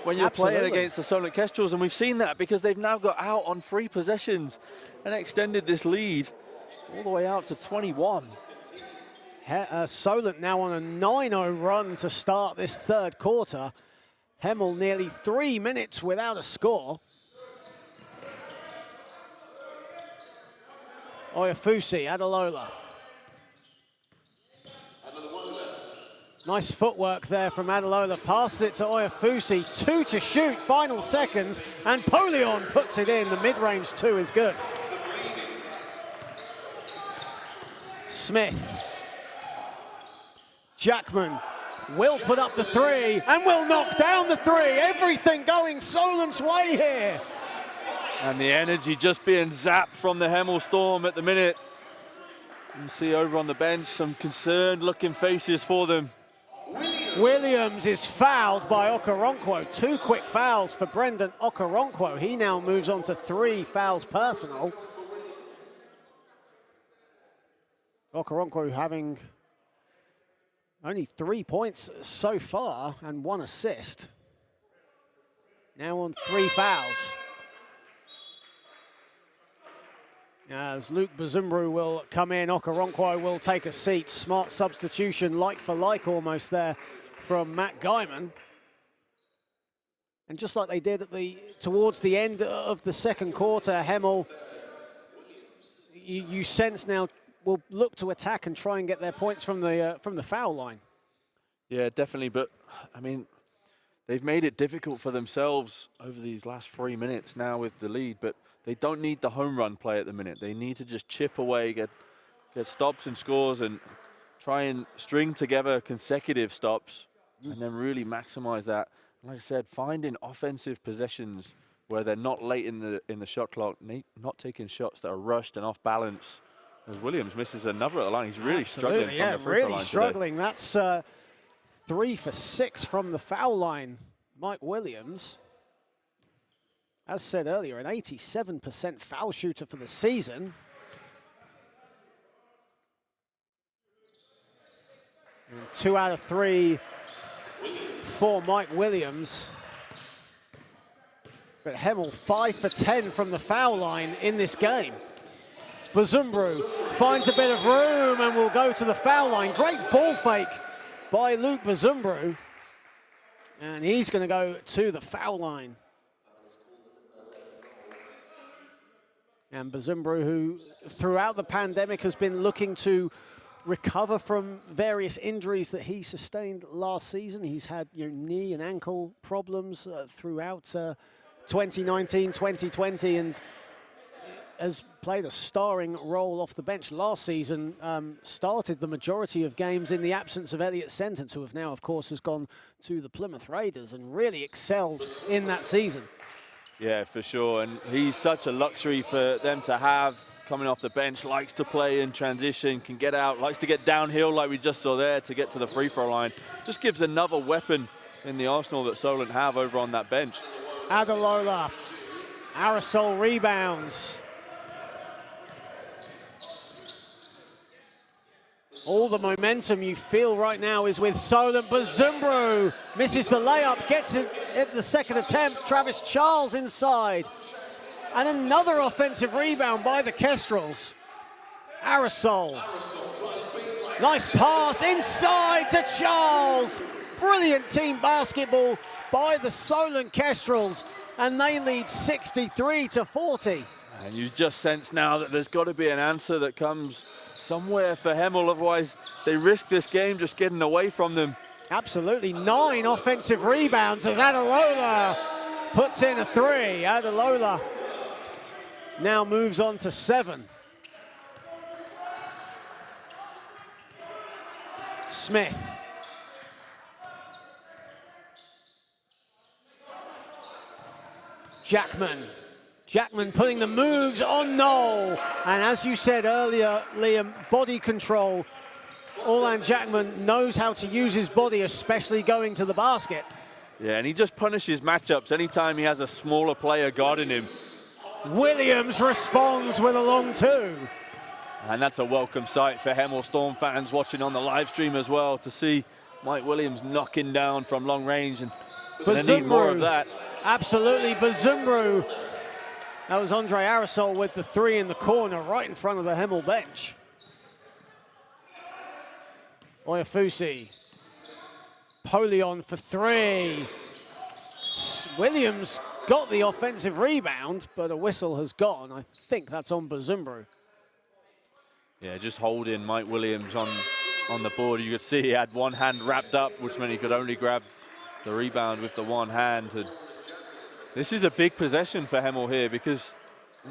when you're playing against the Solent Kestrels, and we've seen that because they've now got out on 3 possessions and extended this lead all the way out to 21. Solent now on a 9-0 run to start this third quarter. Hemel nearly 3 minutes without a score. Oyafusi, Adalola. Nice footwork there from Adalola. Passes it to Oyafusi. 2 to shoot, final seconds, and Polion puts it in. The mid-range 2 is good. Smith. Jackman will put up the 3 and will knock down the 3. Everything going Solent's way here. And the energy just being zapped from the Hemel Storm at the minute. You see over on the bench some concerned looking faces for them. Williams is fouled by Okoronkwo. 2 quick fouls for Brendan Okoronkwo. He now moves on to 3 fouls personal. Okoronkwo having only 3 points so far and 1 assist. Now on 3 fouls. As Luke Bazumbru will come in, Okoronkwo will take a seat. Smart substitution, like for like almost there from Matt Guymon. And just like they did towards the end of the second quarter, Hemel, you sense now, will look to attack and try and get their points from the foul line. Yeah, definitely. But I mean, they've made it difficult for themselves over these last 3 minutes now with the lead. But they don't need the home run play at the minute. They need to just chip away, get stops and scores, and try and string together consecutive stops, and then really maximize that. Like I said, finding offensive possessions where they're not late in the shot clock, not taking shots that are rushed and off balance. As Williams misses another at the line, he's really struggling from the free throw line struggling. Today. That's 3 for 6 from the foul line. Mike Williams, as said earlier, an 87% foul shooter for the season. And 2 out of 3 for Mike Williams. But Hemel 5 for 10 from the foul line in this game. Bazumbru finds a bit of room and will go to the foul line. Great ball fake by Luke Bazumbru. And he's going to go to the foul line. And Bazumbru, who throughout the pandemic has been looking to recover from various injuries that he sustained last season. He's had knee and ankle problems throughout 2019, 2020, and has played a starring role off the bench last season. Started the majority of games in the absence of Elliot Sentence, who have now, of course, has gone to the Plymouth Raiders and really excelled in that season. Yeah, for sure, and he's such a luxury for them to have coming off the bench. Likes to play in transition, can get out, likes to get downhill like we just saw there to get to the free throw line. Just gives another weapon in the arsenal that Solent have over on that bench. Adalola, Aerosol rebounds. All the momentum you feel right now is with Solent. Bazumbru misses the layup, gets it at the second attempt. Travis Charles inside. And another offensive rebound by the Kestrels. Aerosol. Nice pass inside to Charles. Brilliant team basketball by the Solent Kestrels. And they lead 63-40. And you just sense now that there's got to be an answer that comes somewhere for Hemel, otherwise they risk this game just getting away from them. Absolutely, 9 offensive rebounds as Adalola puts in a 3. Adalola now moves on to 7. Smith. Jackman putting the moves on Knoll. And as you said earlier, Liam, body control Orlan Jackman knows how to use his body, especially going to the basket. Yeah, and he just punishes matchups anytime he has a smaller player guarding him. Williams responds with a long two. And that's a welcome sight for Hemel Storm fans watching on the live stream as well, to see Mike Williams knocking down from long range, and they need more of that. Absolutely, Bazumbru. That was Andre Aerosol with the three in the corner, right in front of the Hemel bench. Oyafusi. Polion for three. Williams got the offensive rebound, but a whistle has gone. I think that's on Bazumbru. Yeah, just holding Mike Williams on the board. You could see he had one hand wrapped up, which meant he could only grab the rebound with the one hand. And this is a big possession for Hemel here, because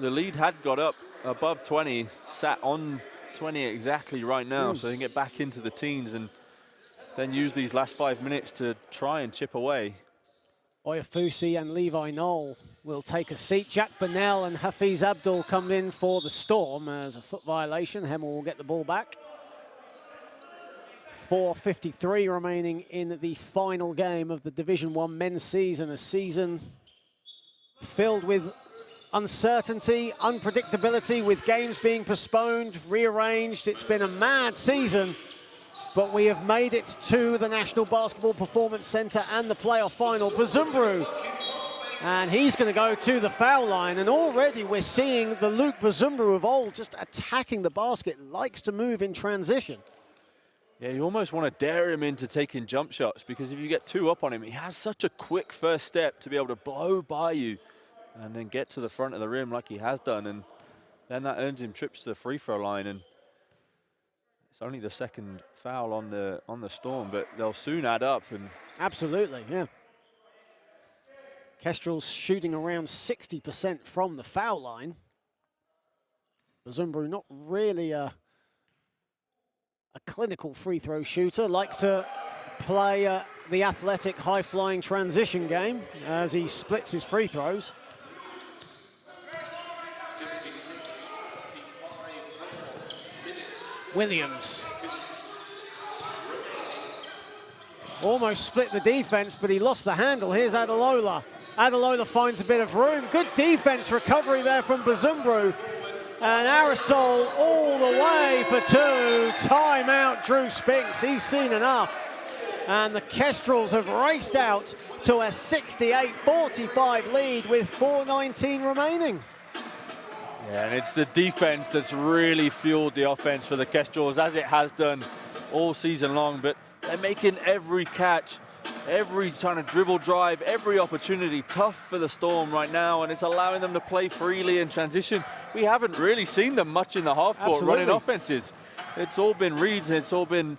the lead had got up above 20, sat on 20 exactly right now, so they can get back into the teens and then use these last 5 minutes to try and chip away. Oyafusi and Levi Knoll will take a seat. Jack Burnell and Hafiz Abdul come in for the Storm as a foot violation. Hemel will get the ball back. 4:53 remaining in the final game of the Division 1 men's season, a season filled with uncertainty, unpredictability, with games being postponed, rearranged. It's been a mad season, but we have made it to the National Basketball Performance Center and the playoff final. Bazumbru, and he's going to go to the foul line, and already we're seeing the Luke Bazumbru of old just attacking the basket, likes to move in transition. Yeah, you almost want to dare him into taking jump shots, because if you get two up on him, he has such a quick first step to be able to blow by you and then get to the front of the rim like he has done, and then that earns him trips to the free throw line. And it's only the second foul on the Storm, but they'll soon add up. And absolutely, yeah. Kestrels shooting around 60% from the foul line. Bazumbru not really a clinical free throw shooter, likes to play the athletic, high-flying transition game as he splits his free throws. Williams. Almost split the defense, but he lost the handle. Here's Adelola. Adelola finds a bit of room. Good defense recovery there from Bazumbru. And Aerosol all the way for two. Timeout, Drew Spinks. He's seen enough. And the Kestrels have raced out to a 68-45 lead with 4:19 remaining. yeah, and it's the defense that's really fueled the offense for the Kestrels, as it has done all season long. But they're making every catch, every trying to dribble drive, every opportunity tough for the Storm right now, and it's allowing them to play freely in transition. We haven't really seen them much in the half court running offenses. It's all been reads and it's all been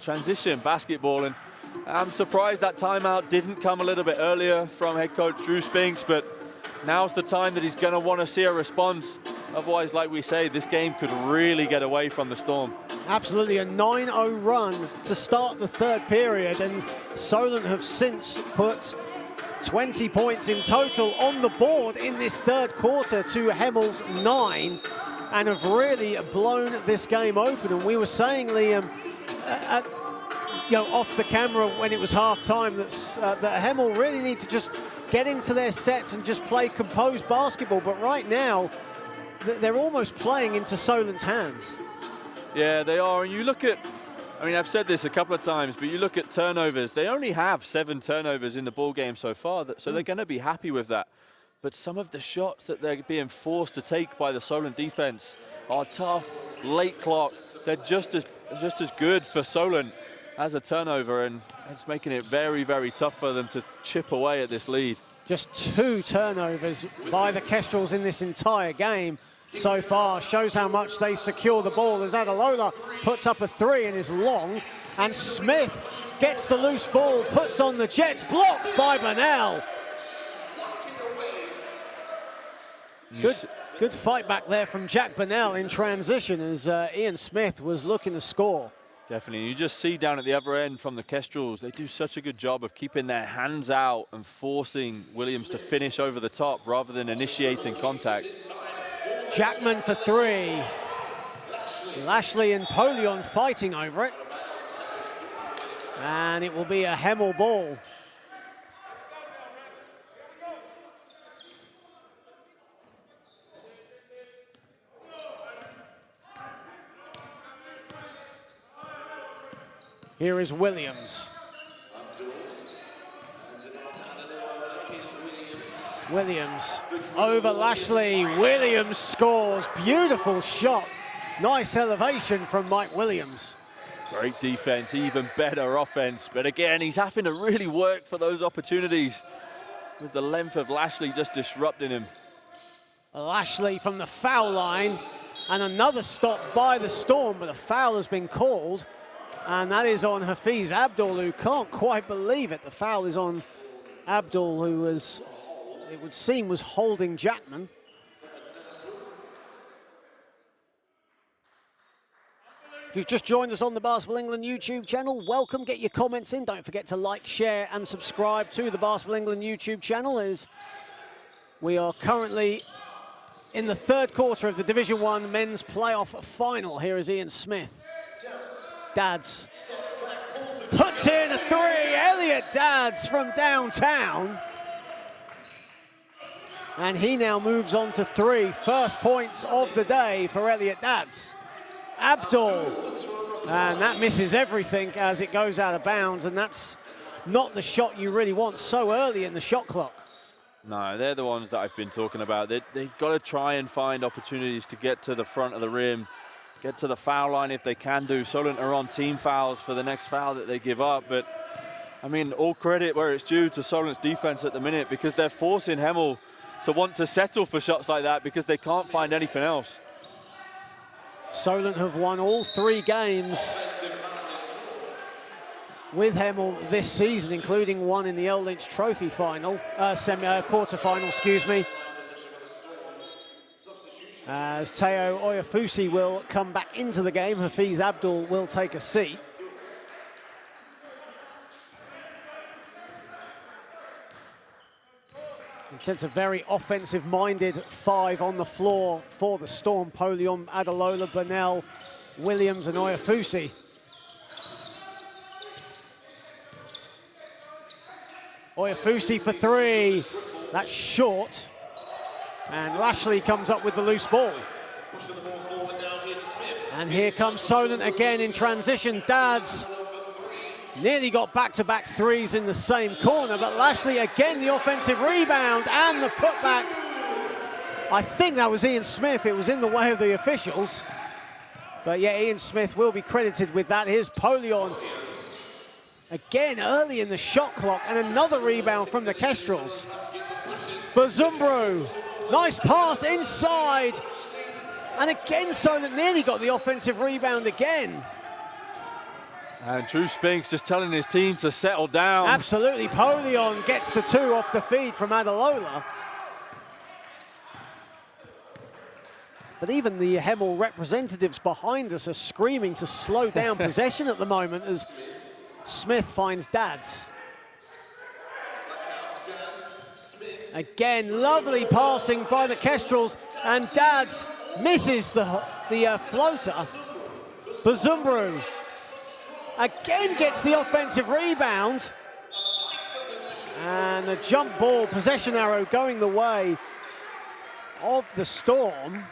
transition basketball, and I'm surprised that timeout didn't come a little bit earlier from head coach Drew Spinks, but now's the time that he's going to want to see a response. Otherwise, like we say, this game could really get away from the Storm. Absolutely, a 9-0 run to start the third period, and Solent have since put 20 points in total on the board in this third quarter to Hemel's 9, and have really blown this game open. And we were saying, Liam, off the camera when it was half-time, that Hemel really need to just get into their sets and just play composed basketball. But right now, they're almost playing into Solent's hands. Yeah, they are. And you look at, I mean, I've said this a couple of times, but you look at turnovers. They only have 7 turnovers in the ball game so far, so they're going to be happy with that. But some of the shots that they're being forced to take by the Solent defense are tough, late clock. They're just as good for Solent as a turnover, and it's making it very, very tough for them to chip away at this lead. Just 2 turnovers by the Kestrels in this entire game so far. Shows how much they secure the ball as Adelola puts up a 3 and is long. And Smith gets the loose ball, puts on the Jets, blocked by Burnell. Good fight back there from Jack Burnell in transition as Ian Smith was looking to score. Definitely. You just see down at the other end from the Kestrels, they do such a good job of keeping their hands out and forcing Williams to finish over the top rather than initiating contact. Jackman for 3. Lashley and Polion fighting over it. And it will be a Hemel ball. Here is Williams. Williams over Lashley. Williams scores. Beautiful shot. Nice elevation from Mike Williams. Great defense, even better offense. But again, he's having to really work for those opportunities with the length of Lashley just disrupting him. Lashley from the foul line, and another stop by the Storm, but a foul has been called. And that is on Hafiz Abdul, who can't quite believe it. The foul is on Abdul, who was, it would seem, was holding Jackman. If you've just joined us on the Basketball England YouTube channel, welcome. Get your comments in. Don't forget to like, share, and subscribe to the Basketball England YouTube channel, as we are currently in the third quarter of the Division 1 men's playoff final. Here is Ian Smith. Dads puts in a three. Elliot Dads from downtown. And he now moves on to three. First points of the day for Elliot Dads. Abdul, and that misses everything as it goes out of bounds, and that's not the shot you really want so early in the shot clock. No, they're the ones that I've been talking about. They've got to try and find opportunities to get to the front of the rim, get to the foul line if they can do. Solent are on team fouls for the next foul that they give up, but I mean, all credit where it's due to Solent's defense at the minute, because they're forcing Hemel to want to settle for shots like that because they can't find anything else. Solent have won all three games with Hemel this season, including one in the L Lynch Trophy final, quarter-final, excuse me. As Teo Oyafusi will come back into the game, Hafiz Abdul will take a seat. It's a very offensive-minded five on the floor for the Storm. Polion, Adalola, Burnell, Williams, and Oyafusi. Oyafusi for three. That's short. And Lashley comes up with the loose ball. And here comes Solent again in transition. Dads nearly got back-to-back threes in the same corner, but Lashley again the offensive rebound and the putback. I think that was Ian Smith. It was in the way of the officials. But yeah, Ian Smith will be credited with that. Here's Polion. Again early in the shot clock, and another rebound from the Kestrels. Bazumbro, nice pass inside. And again, Solent nearly got the offensive rebound again. And Drew Spinks just telling his team to settle down. Absolutely, Polion gets the two off the feed from Adalola. But even the Hemel representatives behind us are screaming to slow down possession at the moment as Smith finds Dads. Again, lovely passing by the Kestrels, and Dads misses the floater. Bazumbro again gets the offensive rebound. And a jump ball, possession arrow going the way of the Storm.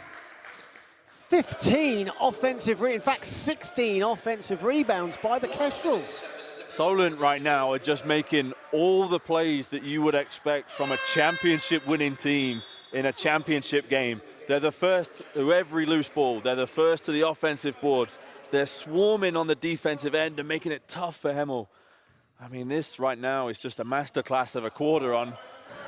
15 offensive, in fact 16 offensive rebounds by the Kestrels. Solent right now are just making all the plays that you would expect from a championship winning team in a championship game. They're the first to every loose ball. They're the first to the offensive boards. They're swarming on the defensive end and making it tough for Hemel. I mean, this right now is just a masterclass of a quarter on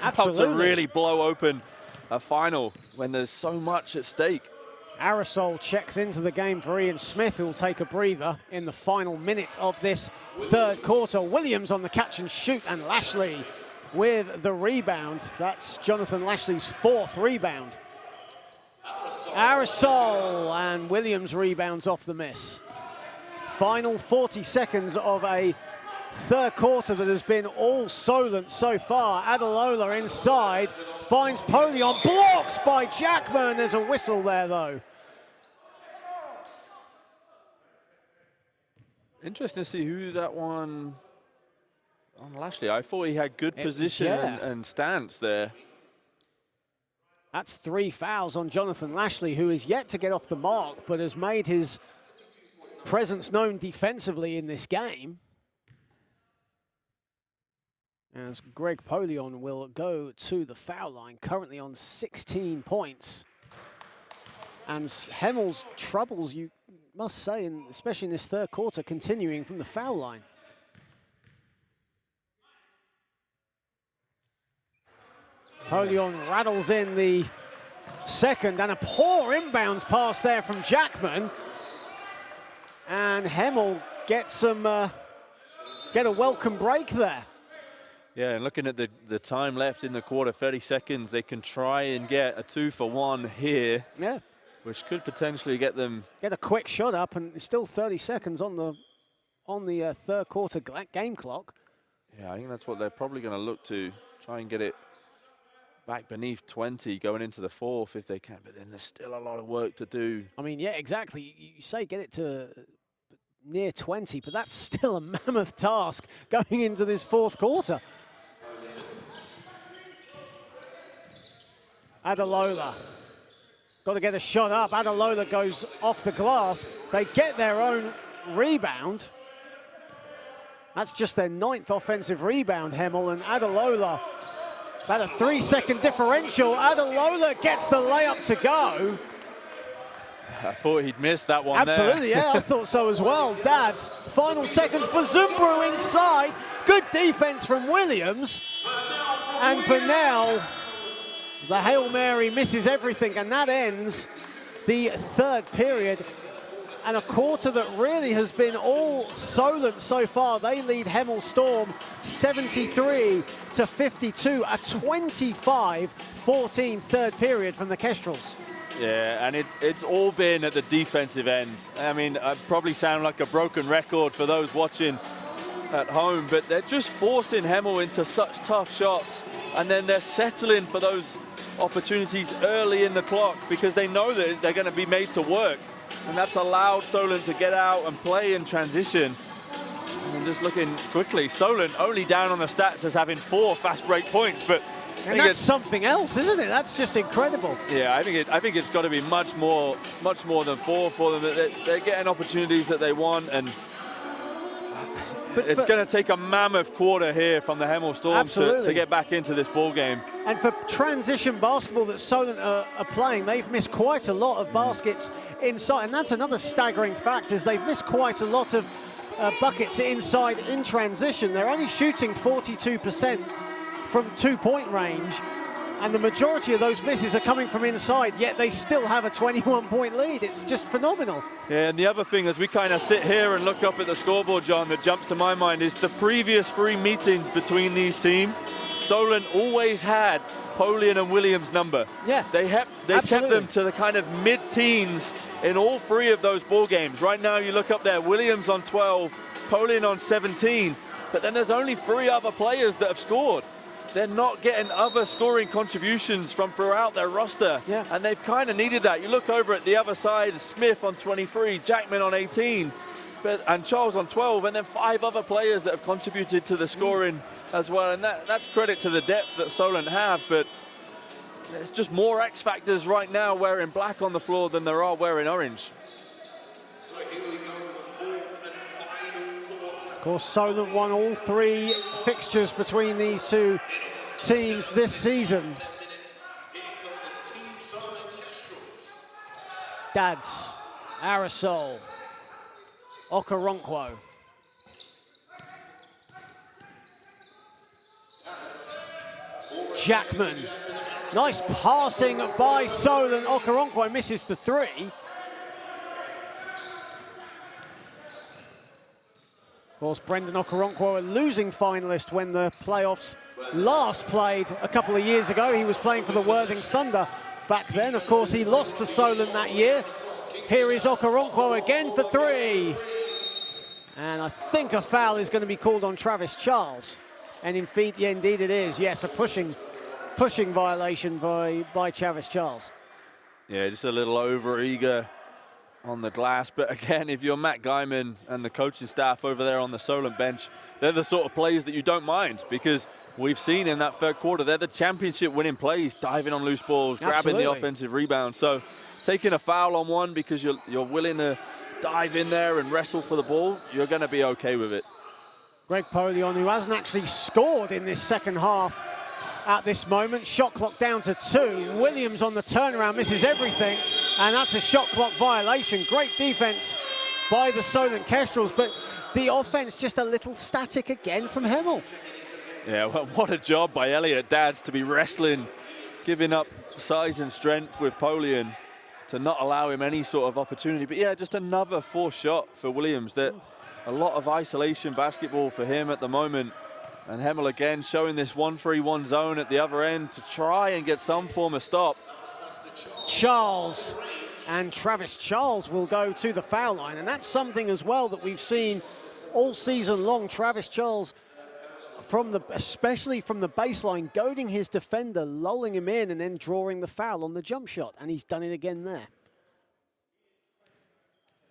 how to really blow open a final when there's so much at stake. Aerosol checks into the game for Ian Smith, who will take a breather in the final minute of this third quarter. Williams on the catch and shoot, and Lashley with the rebound. That's Jonathan Lashley's fourth rebound. Aerosol, and Williams rebounds off the miss. Final 40 seconds of a third quarter that has been all Solent so far. Adalola inside, finds Polion, blocked by Jackman. There's a whistle there though. Interesting to see who that one on Lashley. I thought he had good position and stance there. That's 3 fouls on Jonathan Lashley, who is yet to get off the mark, but has made his presence known defensively in this game. As Greg Polion will go to the foul line, currently on 16 points. And Hemel's troubles, you must say, especially in this third quarter, continuing from the foul line. Polion rattles in the second, and a poor inbounds pass there from Jackman. And Hemel gets get a welcome break there. Yeah, and looking at the time left in the quarter, 30 seconds, they can try and get a 2-for-1 here. Yeah. Which could potentially get them... Get a quick shot up, and it's still 30 seconds on the third quarter game clock. Yeah, I think that's what they're probably going to look to, try and get it back beneath 20 going into the fourth if they can, but then there's still a lot of work to do. I mean, yeah, exactly. You say get it to near 20, but that's still a mammoth task going into this fourth quarter. Adalola. Got to get a shot up. Adalola goes off the glass. They get their own rebound. That's just their 9th offensive rebound, Hemel, and Adalola, about a 3-second differential. Adalola gets the layup to go. I thought he'd missed that one. Absolutely, there. Yeah, I thought so as well. Dads, final seconds, Bazumbru inside. Good defense from Williams. And Burnell, the Hail Mary misses everything, and that ends the third period. And a quarter that really has been all Solent so far. They lead Hemel Storm 73-52, a 25-14 third period from the Kestrels. Yeah, and it's all been at the defensive end. I mean, I probably sound like a broken record for those watching at home, but they're just forcing Hemel into such tough shots, and then they're settling for those opportunities early in the clock because they know that they're going to be made to work. And that's allowed Solent to get out and play in transition. And just looking quickly, Solent only down on the stats as having 4 fast break points, but and that's something else, isn't it? That's just incredible. Yeah, I think it's got to be much more than 4 for them. They're getting opportunities that they want, and it's going to take a mammoth quarter here from the Hemel Storm to get back into this ball game. And for transition basketball that Solent are playing, they've missed quite a lot of baskets inside, and that's another staggering fact, is they've missed quite a lot of buckets inside in transition. They're only shooting 42% from 2-point range, and the majority of those misses are coming from inside, yet they still have a 21-point lead. It's just phenomenal. Yeah, and the other thing, as we kind of sit here and look up at the scoreboard, John, that jumps to my mind is the previous 3 meetings between these teams. Solent always had Polion and Williams' number. Yeah, they kept them to the kind of mid-teens in all 3 of those ball games. Right now, you look up there, Williams on 12, Polion on 17, but then there's only 3 other players that have scored. They're not getting other scoring contributions from throughout their roster, and they've kind of needed that. You look over at the other side, Smith on 23, Jackman on 18, and Charles on 12, and then 5 other players that have contributed to the scoring as well, and that's credit to the depth that Solent have, but there's just more X factors right now wearing black on the floor than there are wearing orange. Of course, Solent won all 3 fixtures between these 2 teams this season. Dads, Aerosol, Okoronkwo. Jackman. Nice passing by Solent. Okoronkwo misses the 3. Of course, Brendan Okoronkwo, a losing finalist when the playoffs last played a couple of years ago. He was playing for the Worthing Thunder back then. Of course, he lost to Solent that year. Here is Okoronkwo again for 3. And I think a foul is going to be called on Travis Charles. And indeed it is. Yes, a pushing violation by Travis Charles. Yeah, just a little over-eager on the glass. But again, if you're Matt Guymon and the coaching staff over there on the Solent bench, they're the sort of plays that you don't mind, because we've seen in that third quarter, they're the championship winning plays, diving on loose balls, grabbing the offensive rebound. So taking a foul on one because you're willing to dive in there and wrestle for the ball, you're going to be okay with it. Greg Polion, who hasn't actually scored in this second half at this moment. Shot clock down to 2. Williams on the turnaround misses everything, and that's a shot clock violation. Great defense by the Solent Kestrels, but the offense just a little static again from Hemel. Yeah, well, what a job by Elliot Dads to be wrestling, giving up size and strength with Polion to not allow him any sort of opportunity. But yeah, just another forced shot for Williams. That a lot of isolation basketball for him at the moment. And Hemel again showing this 1-3-1 zone at the other end to try and get some form of stop. Charles and Travis Charles will go to the foul line, and that's something as well that we've seen all season long. Travis Charles, especially from the baseline, goading his defender, lulling him in, and then drawing the foul on the jump shot, and he's done it again there.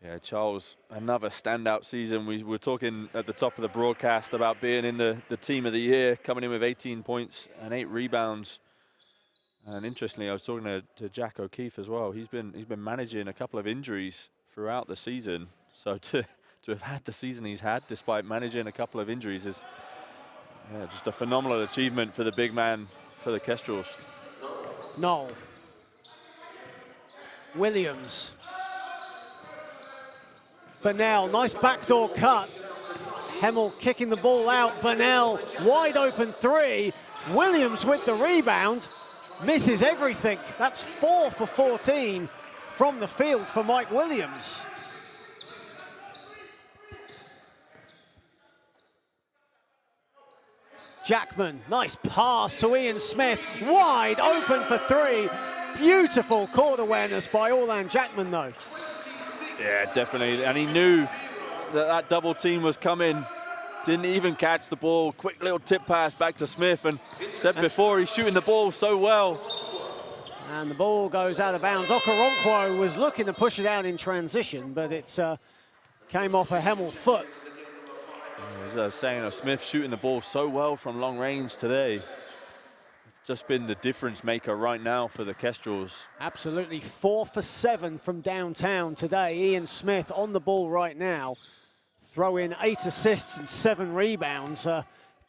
Yeah, Charles, another standout season. We were talking at the top of the broadcast about being in the team of the year, coming in with 18 points and 8 rebounds. And interestingly, I was talking to Jack O'Keefe as well. He's been managing a couple of injuries throughout the season. So to have had the season he's had despite managing a couple of injuries is just a phenomenal achievement for the big man for the Kestrels. Noel. Williams. Burnell, nice backdoor cut. Hemel kicking the ball out. Burnell, wide open 3. Williams with the rebound. Misses everything. That's 4 for 14 from the field for Mike Williams. Jackman, nice pass to Ian Smith. Wide open for 3. Beautiful court awareness by Orlan Jackman, though. Yeah, definitely. And he knew that double team was coming. Didn't even catch the ball. Quick little tip pass back to Smith. And said before, he's shooting the ball so well. And the ball goes out of bounds. Okoronkwo was looking to push it out in transition, but it came off a Hemel foot. As I was saying, Smith shooting the ball so well from long range today. It's just been the difference maker right now for the Kestrels. Absolutely, 4 for 7 from downtown today. Ian Smith on the ball right now. Throw in 8 assists and 7 rebounds.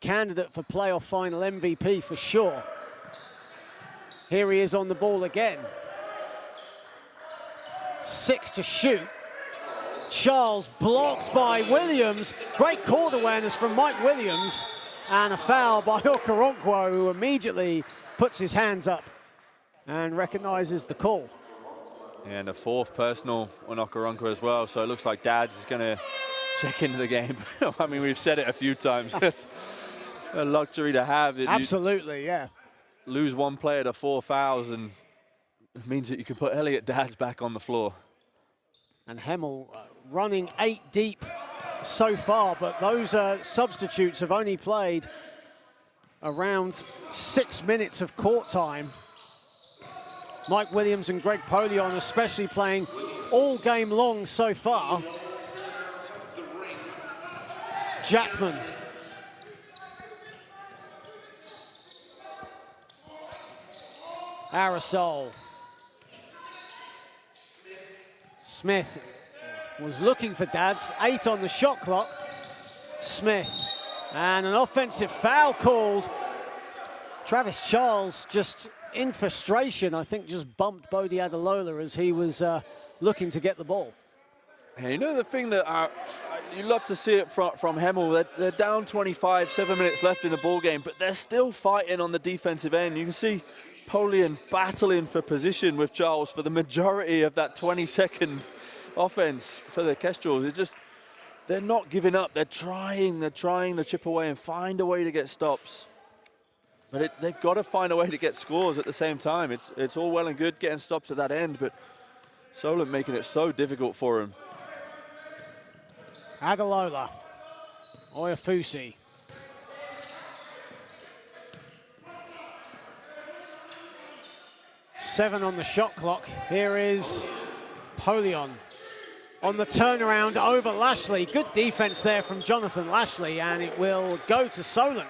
Candidate for playoff final MVP for sure. Here he is on the ball again. 6 to shoot. Charles blocked by Williams. Great court awareness from Mike Williams. And a foul by Okoronkwo, who immediately puts his hands up and recognizes the call. And a 4th personal on Okoronkwo as well. So it looks like Dads is going to check into the game. I mean, we've said it a few times. It's a luxury to have. Absolutely, yeah. Lose one player to 4 fouls, and it means that you can put Elliot Dads back on the floor. And Hemel running 8 deep so far, but those substitutes have only played around 6 minutes of court time. Mike Williams and Greg Polion especially playing all game long so far. Jackman. Aerosol. Smith was looking for Dads. 8 on the shot clock. Smith. And an offensive foul called. Travis Charles just in frustration, I think, just bumped Bodie Adalola as he was looking to get the ball. Hey, you know the thing that you love to see it from Hemel, they're down 25, 7 minutes left in the ball game, but they're still fighting on the defensive end. You can see Polion battling for position with Charles for the majority of that 20-second offense for the Kestrels. They're not giving up. They're trying to chip away and find a way to get stops. But they've got to find a way to get scores at the same time. It's all well and good getting stops at that end, but Solent making it so difficult for him. Adalola. Oyafusi. Seven on the shot clock. Here is Polion. on the turnaround over Lashley. Good defense there from Jonathan Lashley, and it will go to Solent.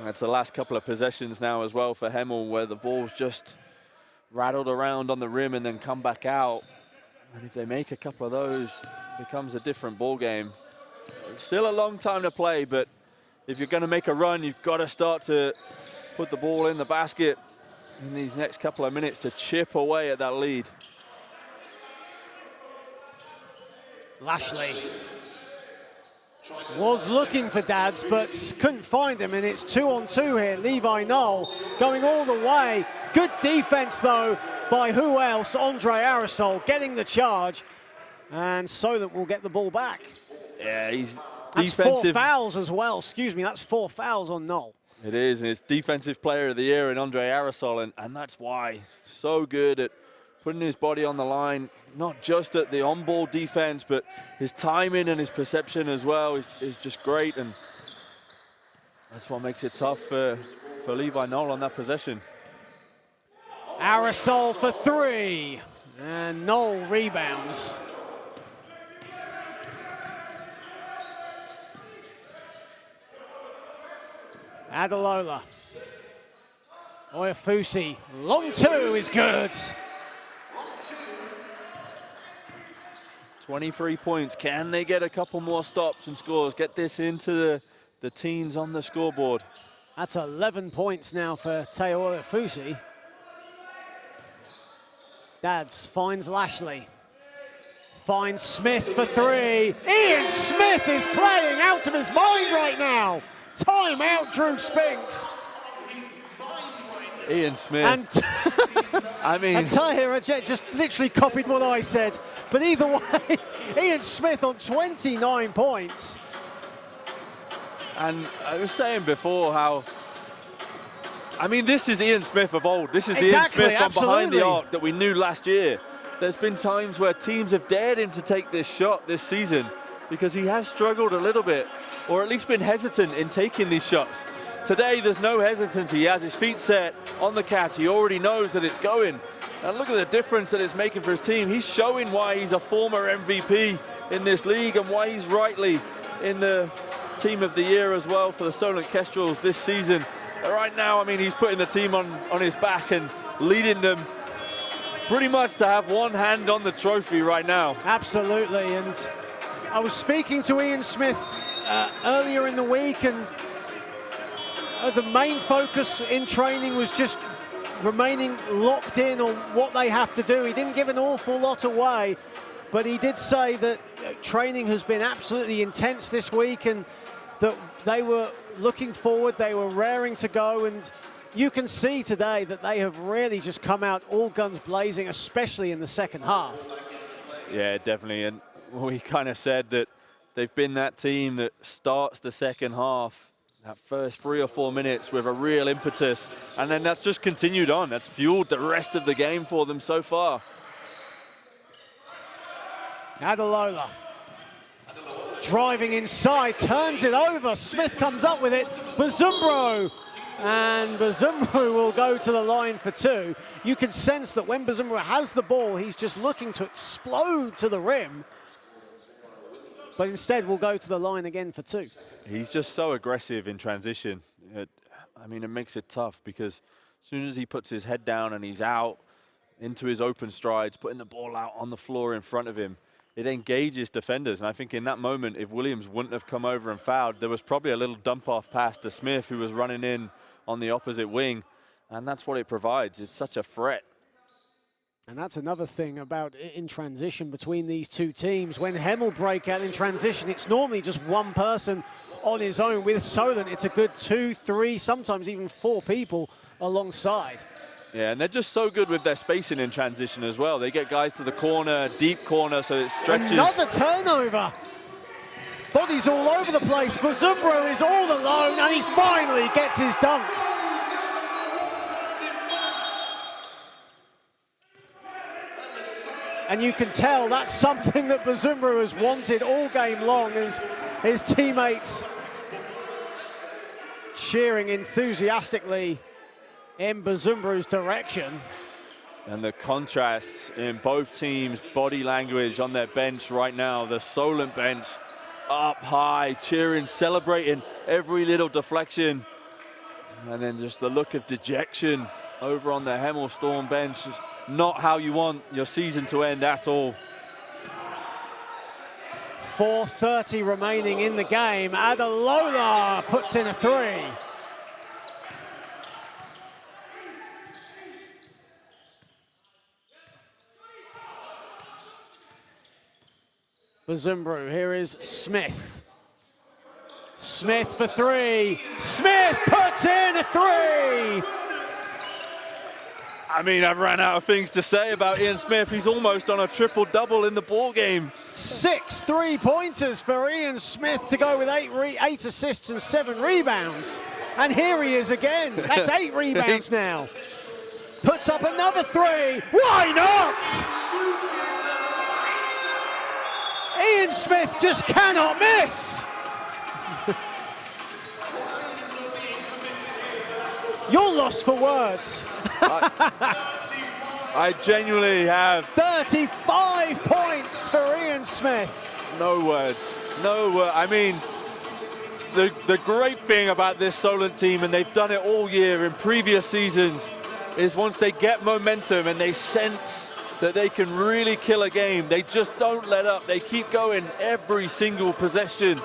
That's the last couple of possessions now as well for Hemel, where the ball's just rattled around on the rim and then come back out. And if they make a couple of those, it becomes a different ball game. It's still a long time to play, but if you're going to make a run, you've got to start to put the ball in the basket in these next couple of minutes to chip away at that lead. Lashley was looking for Dads, but couldn't find him, and it's 2-on-2 here. Levi Knoll going all the way. Good defense, though, by who else? Andre Aerosol getting the charge, and Solent will get the ball back. Yeah, he's that's defensive. 4 fouls as well. Excuse me, that's 4 fouls on Knoll. It is, and it's Defensive Player of the Year in Andre Aerosol, and that's why so good at putting his body on the line, not just at the on-ball defense, but his timing and his perception as well is just great, and that's what makes it tough for Levi Knoll on that possession. Aerosol for 3, and Knoll rebounds. Adalola. Oyafusi, long 2 is good. 23 points. Can they get a couple more stops and scores? Get this into the teens on the scoreboard. That's 11 points now for Teo Oyafusi. Dads finds Lashley. Finds Smith for 3. Ian Smith is playing out of his mind right now. Timeout, Drew Spinks. Ian Smith. And I mean, and Tahir Ajay just literally copied what I said. But either way, Ian Smith on 29 points. and I was saying before how, I mean, this is Ian Smith of old. This is the Exactly, Ian Smith from absolutely. behind the arc that we knew last year. There's been times where teams have dared him to take this shot this season because he has struggled a little bit, or at least been hesitant in taking these shots. Today, there's no hesitancy. He has his feet set on the catch. He already knows that it's going. And look at the difference that it's making for his team. He's showing why he's a former MVP in this league and why he's rightly in the Team of the Year as well for the Solent Kestrels this season. Right now, I mean, he's putting the team on his back and leading them pretty much to have one hand on the trophy right now. Absolutely, and I was speaking to Ian Smith earlier in the week, and the main focus in training was just remaining locked in on what they have to do. He didn't give an awful lot away, but he did say that training has been absolutely intense this week and that they were looking forward, they were raring to go, and you can see today that they have really just come out all guns blazing, especially in the second half. Yeah, definitely, and we kind of said that they've been that team that starts the second half, that first 3 or 4 minutes with a real impetus, and then that's just continued on. That's fueled the rest of the game for them so far. Adalola driving inside, turns it over. Smith comes up with it. Bazumbro, and Bazumbro will go to the line for 2. You can sense that when Bazumbro has the ball, he's just looking to explode to the rim. But instead, we'll go to the line again for 2. He's just so aggressive in transition. I mean, it makes it tough because as soon as he puts his head down and he's out into his open strides, putting the ball out on the floor in front of him, it engages defenders. And I think in that moment, if Williams wouldn't have come over and fouled, there was probably a little dump-off pass to Smith, who was running in on the opposite wing. And that's what it provides. It's such a threat. And that's another thing about in transition between these two teams. When Hemel break out in transition, it's normally just one person on his own. With Solent, it's a good 2, 3, sometimes even 4 people alongside. Yeah, and they're just so good with their spacing in transition as well. They get guys to the corner, deep corner, so it stretches. Another turnover. Bodies all over the place. Bazumbro is all alone, and he finally gets his dunk. And you can tell that's something that Bazumbro has wanted all game long, as his teammates cheering enthusiastically in Bazumbro's direction. And the contrasts in both teams' body language on their bench right now. The Solent bench up high, cheering, celebrating every little deflection. And then just the look of dejection over on the Hemel Storm bench. Not how you want your season to end at all. 4:30 remaining in the game. Adalola puts in a three. Bazumbru, here is Smith. Smith for three. Smith puts in a three. I mean, I've ran out of things to say about Ian Smith. He's almost on a triple-double in the ball game. 6 3-pointers for Ian Smith to go with 8 assists and 7 rebounds. And here he is again. That's 8 rebounds now. Puts up another three. Why not? Ian Smith just cannot miss. You're lost for words. I genuinely have 35 points for Ian Smith. no words. No word. I mean, the great thing about this Solent team, and they've done it all year in previous seasons, is once they get momentum and they sense that they can really kill a game, they just don't let up. They keep going every single possession.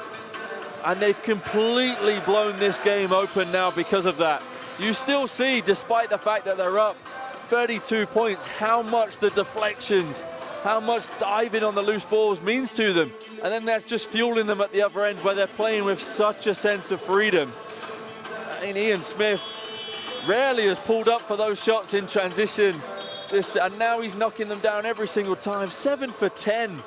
And they've completely blown this game open now because of that. You still see, despite the fact that they're up 32 points, how much the deflections, how much diving on the loose balls means to them. And then that's just fueling them at the other end where they're playing with such a sense of freedom. I mean, Ian Smith rarely has pulled up for those shots in transition. And now he's knocking them down every single time. 7 for 10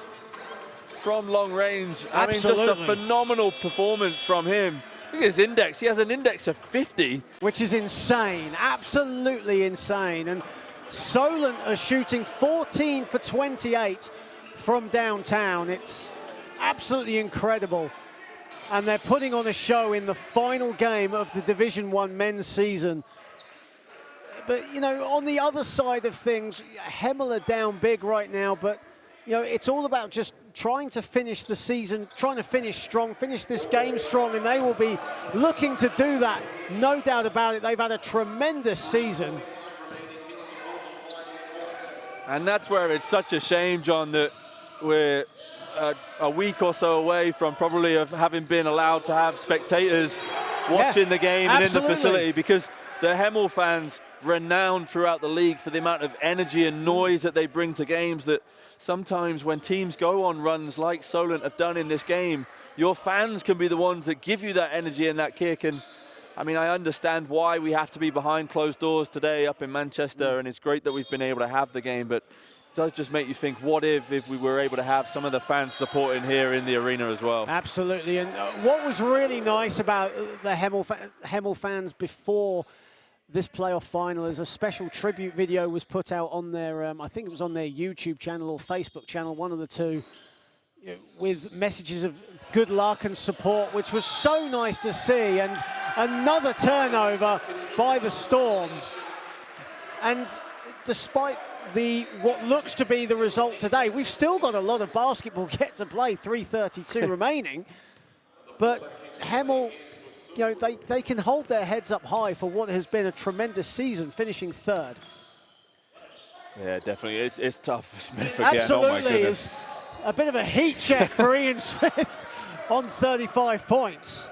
from long range. I mean, just a phenomenal performance from him. Look at his index. He has an index of 50. Which is insane, absolutely insane. And Solent are shooting 14 for 28 from downtown. It's absolutely incredible. And they're putting on a show in the final game of the Division I men's season. But, you know, on the other side of things, Hemel are down big right now, but, you know, it's all about just trying to finish the season, trying to finish strong, finish this game strong, and they will be looking to do that, no doubt about it. They've had a tremendous season. And that's where it's such a shame, John, that we're a week or so away from probably of having been allowed to have spectators watching the game and in the facility, because the Hemel fans, renowned throughout the league for the amount of energy and noise that they bring to games, that sometimes when teams go on runs like Solent have done in this game, your fans can be the ones that give you that energy and that kick. And I mean, I understand why we have to be behind closed doors today up in Manchester, and it's great that we've been able to have the game, but it does just make you think, what if we were able to have some of the fans supporting here in the arena as well? Absolutely. And what was really nice about the Hemel fans before this playoff final is a special tribute video was put out on their, I think it was on their YouTube channel or Facebook channel, one of the two, with messages of good luck and support, which was so nice to see. And another turnover by the Storm. And despite what looks to be the result today, we've still got a lot of basketball yet to play, 3:32 remaining. But Hemel, you know, they can hold their heads up high for what has been a tremendous season, finishing third. Yeah, definitely. It's tough for Smith again. Absolutely. It's a bit of a heat check for Ian Smith on 35 points.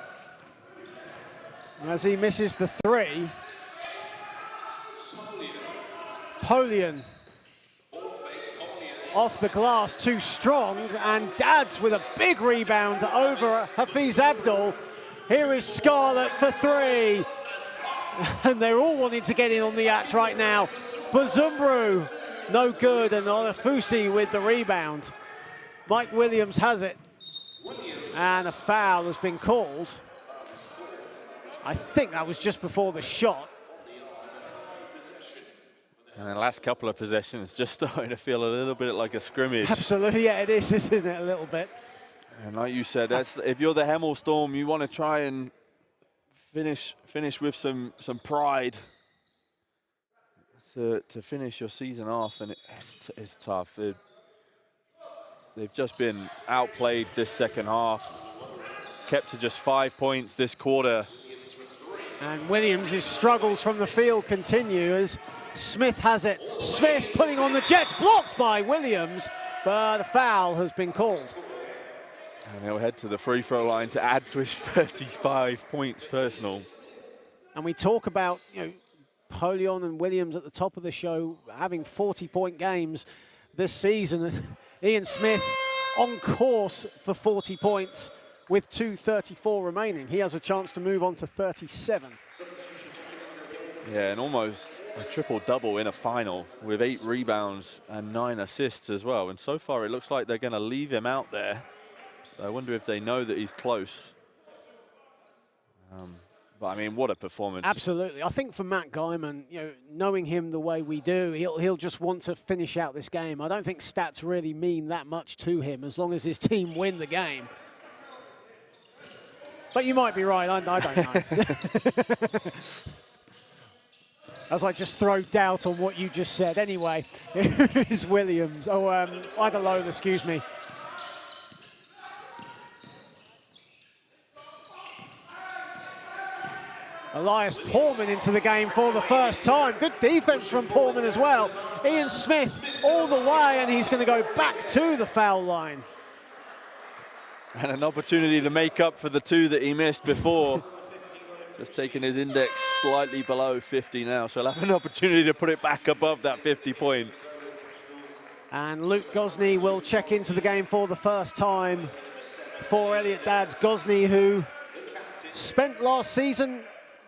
As he misses the three. Polian off the glass, too strong, and Dads with a big rebound over Hafiz Abdul. Here is Scarlett for three. And they're all wanting to get in on the act right now. Bazumbru, no good, and Olafusi with the rebound. Mike Williams has it. And a foul has been called. I think that was just before the shot. And the last couple of possessions just starting to feel a little bit like a scrimmage. Absolutely, yeah, it is, isn't it, a little bit. And like you said, if you're the Hemel Storm, you want to try and finish with some pride. to finish your season off, and it's tough. They've just been outplayed this second half. Kept to just 5 points this quarter. And Williams' struggles from the field continue as Smith has it. Smith putting on the Jets, blocked by Williams, but a foul has been called. And he'll head to the free throw line to add to his 35 points personal. And we talk about, you know, Polion and Williams at the top of the show having 40-point games this season. Ian Smith on course for 40 points with 2:34 remaining. He has a chance to move on to 37. Yeah, and almost a triple-double in a final with 8 rebounds and 9 assists as well. And so far, it looks like they're going to leave him out there. I wonder if they know that he's close. But I mean, what a performance! Absolutely. I think for Matt Guymon, you know, knowing him the way we do, he'll just want to finish out this game. I don't think stats really mean that much to him as long as his team win the game. But you might be right. I don't know. As I just throw doubt on what you just said. Anyway, here's Williams. Oh, Idalola, excuse me. Elias Portman into the game for the first time. Good defense from Portman as well. Ian Smith all the way, and he's going to go back to the foul line. And an opportunity to make up for the 2 that he missed before. Just taking his index slightly below 50 now, so he'll have an opportunity to put it back above that 50 point. And Luke Gosney will check into the game for the first time for Elliot Dad's. Gosney, who spent last season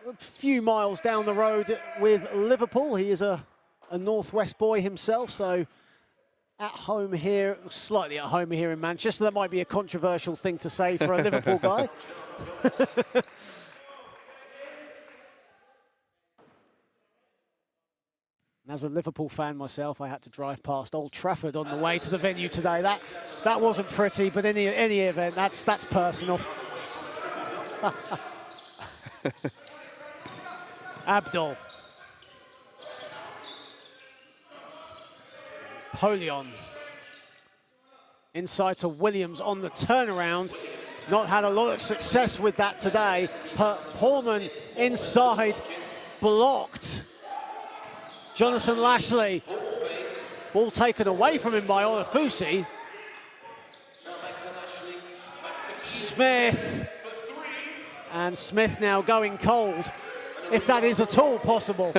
a few miles down the road with Liverpool. He is a Northwest boy himself, so at home here, slightly at home here in Manchester. That might be a controversial thing to say for a Liverpool guy. And as a Liverpool fan myself, I had to drive past Old Trafford on the way to the venue today. That wasn't pretty, but in any event, that's personal. Abdul. Polion. Inside to Williams on the turnaround. Not had a lot of success with that today. Portman inside, blocked. Jonathan Lashley. Ball taken away from him by Olafusi. Smith. And Smith now going cold, if that is at all possible.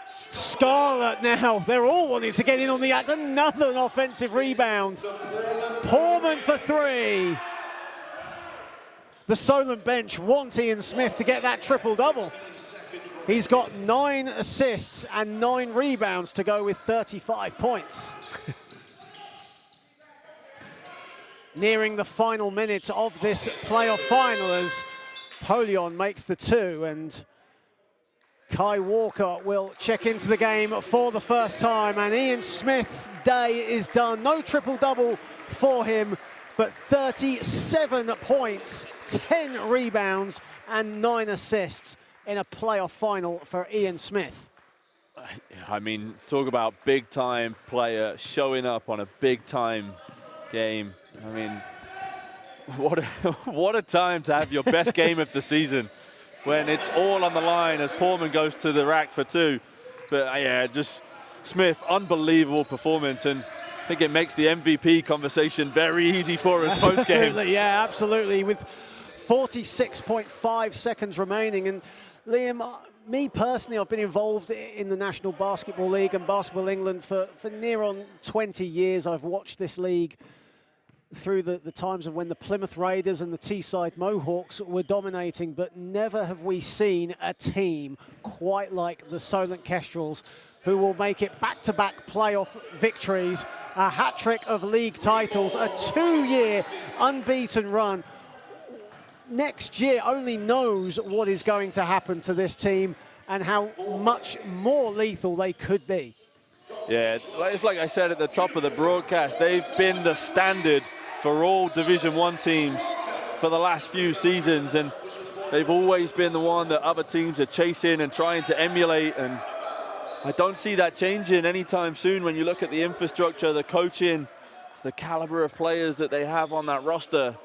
Scarlett now, they're all wanting to get in on the act. Another offensive rebound. Portman for 3. The Solent bench want Ian Smith to get that triple-double. He's got 9 assists and 9 rebounds to go with 35 points. Nearing the final minutes of this playoff final as Polion makes the 2, and Kai Walker will check into the game for the first time, and Ian Smith's day is done. No triple-double for him, but 37 points, 10 rebounds, and 9 assists in a playoff final for Ian Smith. I mean, talk about big-time player showing up on a big-time game. I mean, what a time to have your best game of the season when it's all on the line as Portman goes to the rack for 2. But yeah, just Smith, unbelievable performance, and I think it makes the MVP conversation very easy for us post-game. Yeah, absolutely, with 46.5 seconds remaining. And Liam, me personally, I've been involved in the National Basketball League and Basketball England for near on 20 years. I've watched this league through the times of when the Plymouth Raiders and the Teesside Mohawks were dominating, but never have we seen a team quite like the Solent Kestrels, who will make it back-to-back playoff victories, a hat-trick of league titles, a 2-year unbeaten run. Next year only knows what is going to happen to this team and how much more lethal they could be. Yeah, it's like I said at the top of the broadcast, they've been the standard for all Division 1 teams for the last few seasons, and they've always been the one that other teams are chasing and trying to emulate, and I don't see that changing anytime soon when you look at the infrastructure, the coaching, the caliber of players that they have on that roster.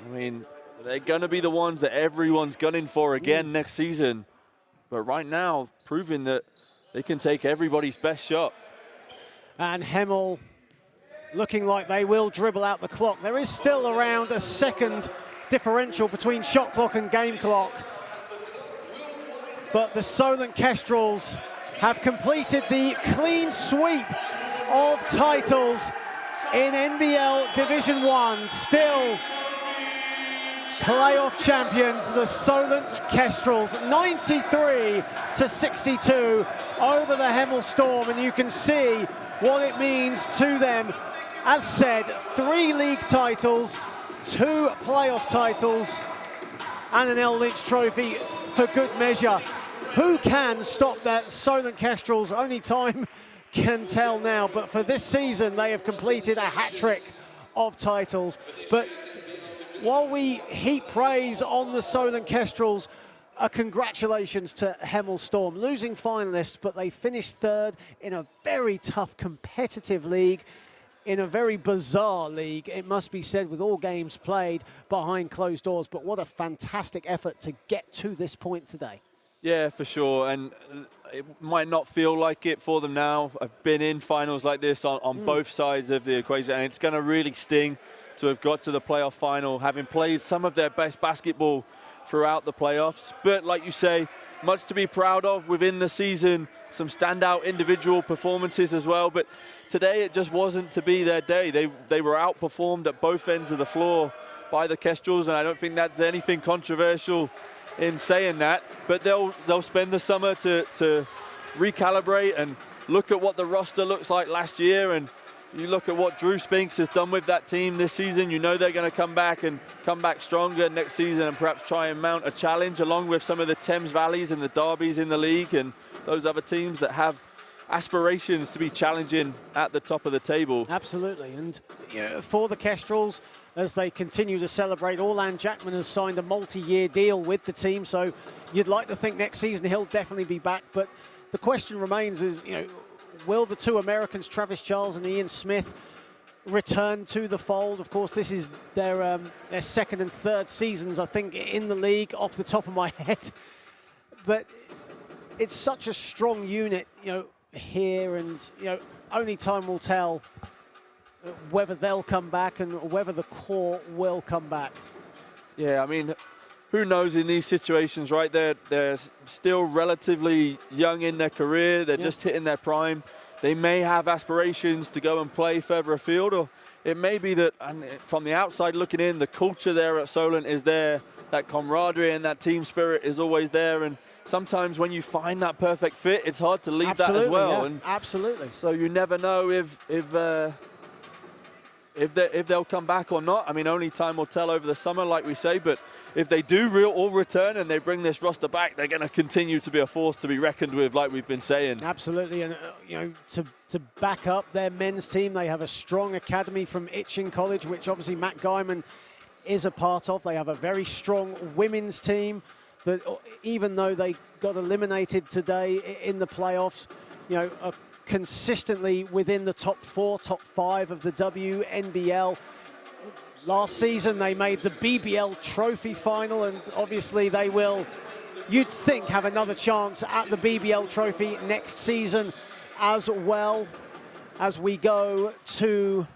I mean, they're going to be the ones that everyone's gunning for again next season. But right now, proving that they can take everybody's best shot. And Hemel looking like they will dribble out the clock. There is still around a second differential between shot clock and game clock. But the Solent Kestrels have completed the clean sweep of titles in NBL Division 1. Still playoff champions, the Solent Kestrels, 93-62 over the Hemel Storm, and you can see what it means to them. As said, 3 league titles, 2 playoff titles, and an L. Lynch trophy for good measure. Who can stop that Solent Kestrels? Only time can tell now, but for this season, they have completed a hat-trick of titles. But while we heap praise on the Solent Kestrels, congratulations to Hemel Storm. Losing finalists, but they finished 3rd in a very tough competitive league, in a very bizarre league, it must be said, with all games played behind closed doors. But what a fantastic effort to get to this point today. Yeah, for sure, and it might not feel like it for them now. I've been in finals like this on both sides of the equation, and it's going to really sting to have got to the playoff final, having played some of their best basketball throughout the playoffs. But like you say, much to be proud of within the season, some standout individual performances as well. But today it just wasn't to be their day. They were outperformed at both ends of the floor by the Kestrels, and I don't think that's anything controversial in saying that. But they'll spend the summer to recalibrate and look at what the roster looks like last year, and you look at what Drew Spinks has done with that team this season. You know they're going to come back stronger next season, and perhaps try and mount a challenge along with some of the Thames Valleys and the Derbys in the league and those other teams that have aspirations to be challenging at the top of the table. Absolutely, and for the Kestrels, as they continue to celebrate, Orlan Jackman has signed a multi-year deal with the team, so you'd like to think next season he'll definitely be back. But the question remains is, will the 2 Americans, Travis Charles and Ian Smith, return to the fold? Of course, this is their second and third seasons, I think, in the league off the top of my head. But it's such a strong unit, here, and only time will tell whether they'll come back and whether the core will come back. Yeah, I mean, who knows in these situations, right? They're still relatively young in their career. They're just hitting their prime. They may have aspirations to go and play further afield, or it may be that, and from the outside looking in, the culture there at Solent is there. That camaraderie and that team spirit is always there. And sometimes when you find that perfect fit, it's hard to leave that as well. Yeah, and absolutely. So you never know if they'll come back or not. I mean, only time will tell over the summer, like we say. But if they do all return and they bring this roster back, they're going to continue to be a force to be reckoned with, like we've been saying. Absolutely, and to back up their men's team, they have a strong academy from Itchen College, which obviously Matt Guymon is a part of. They have a very strong women's team that, even though they got eliminated today in the playoffs, are consistently within the top 4, top 5 of the WNBL. Last season they made the BBL trophy final, and obviously they will, you'd think, have another chance at the BBL trophy next season as well. As we go to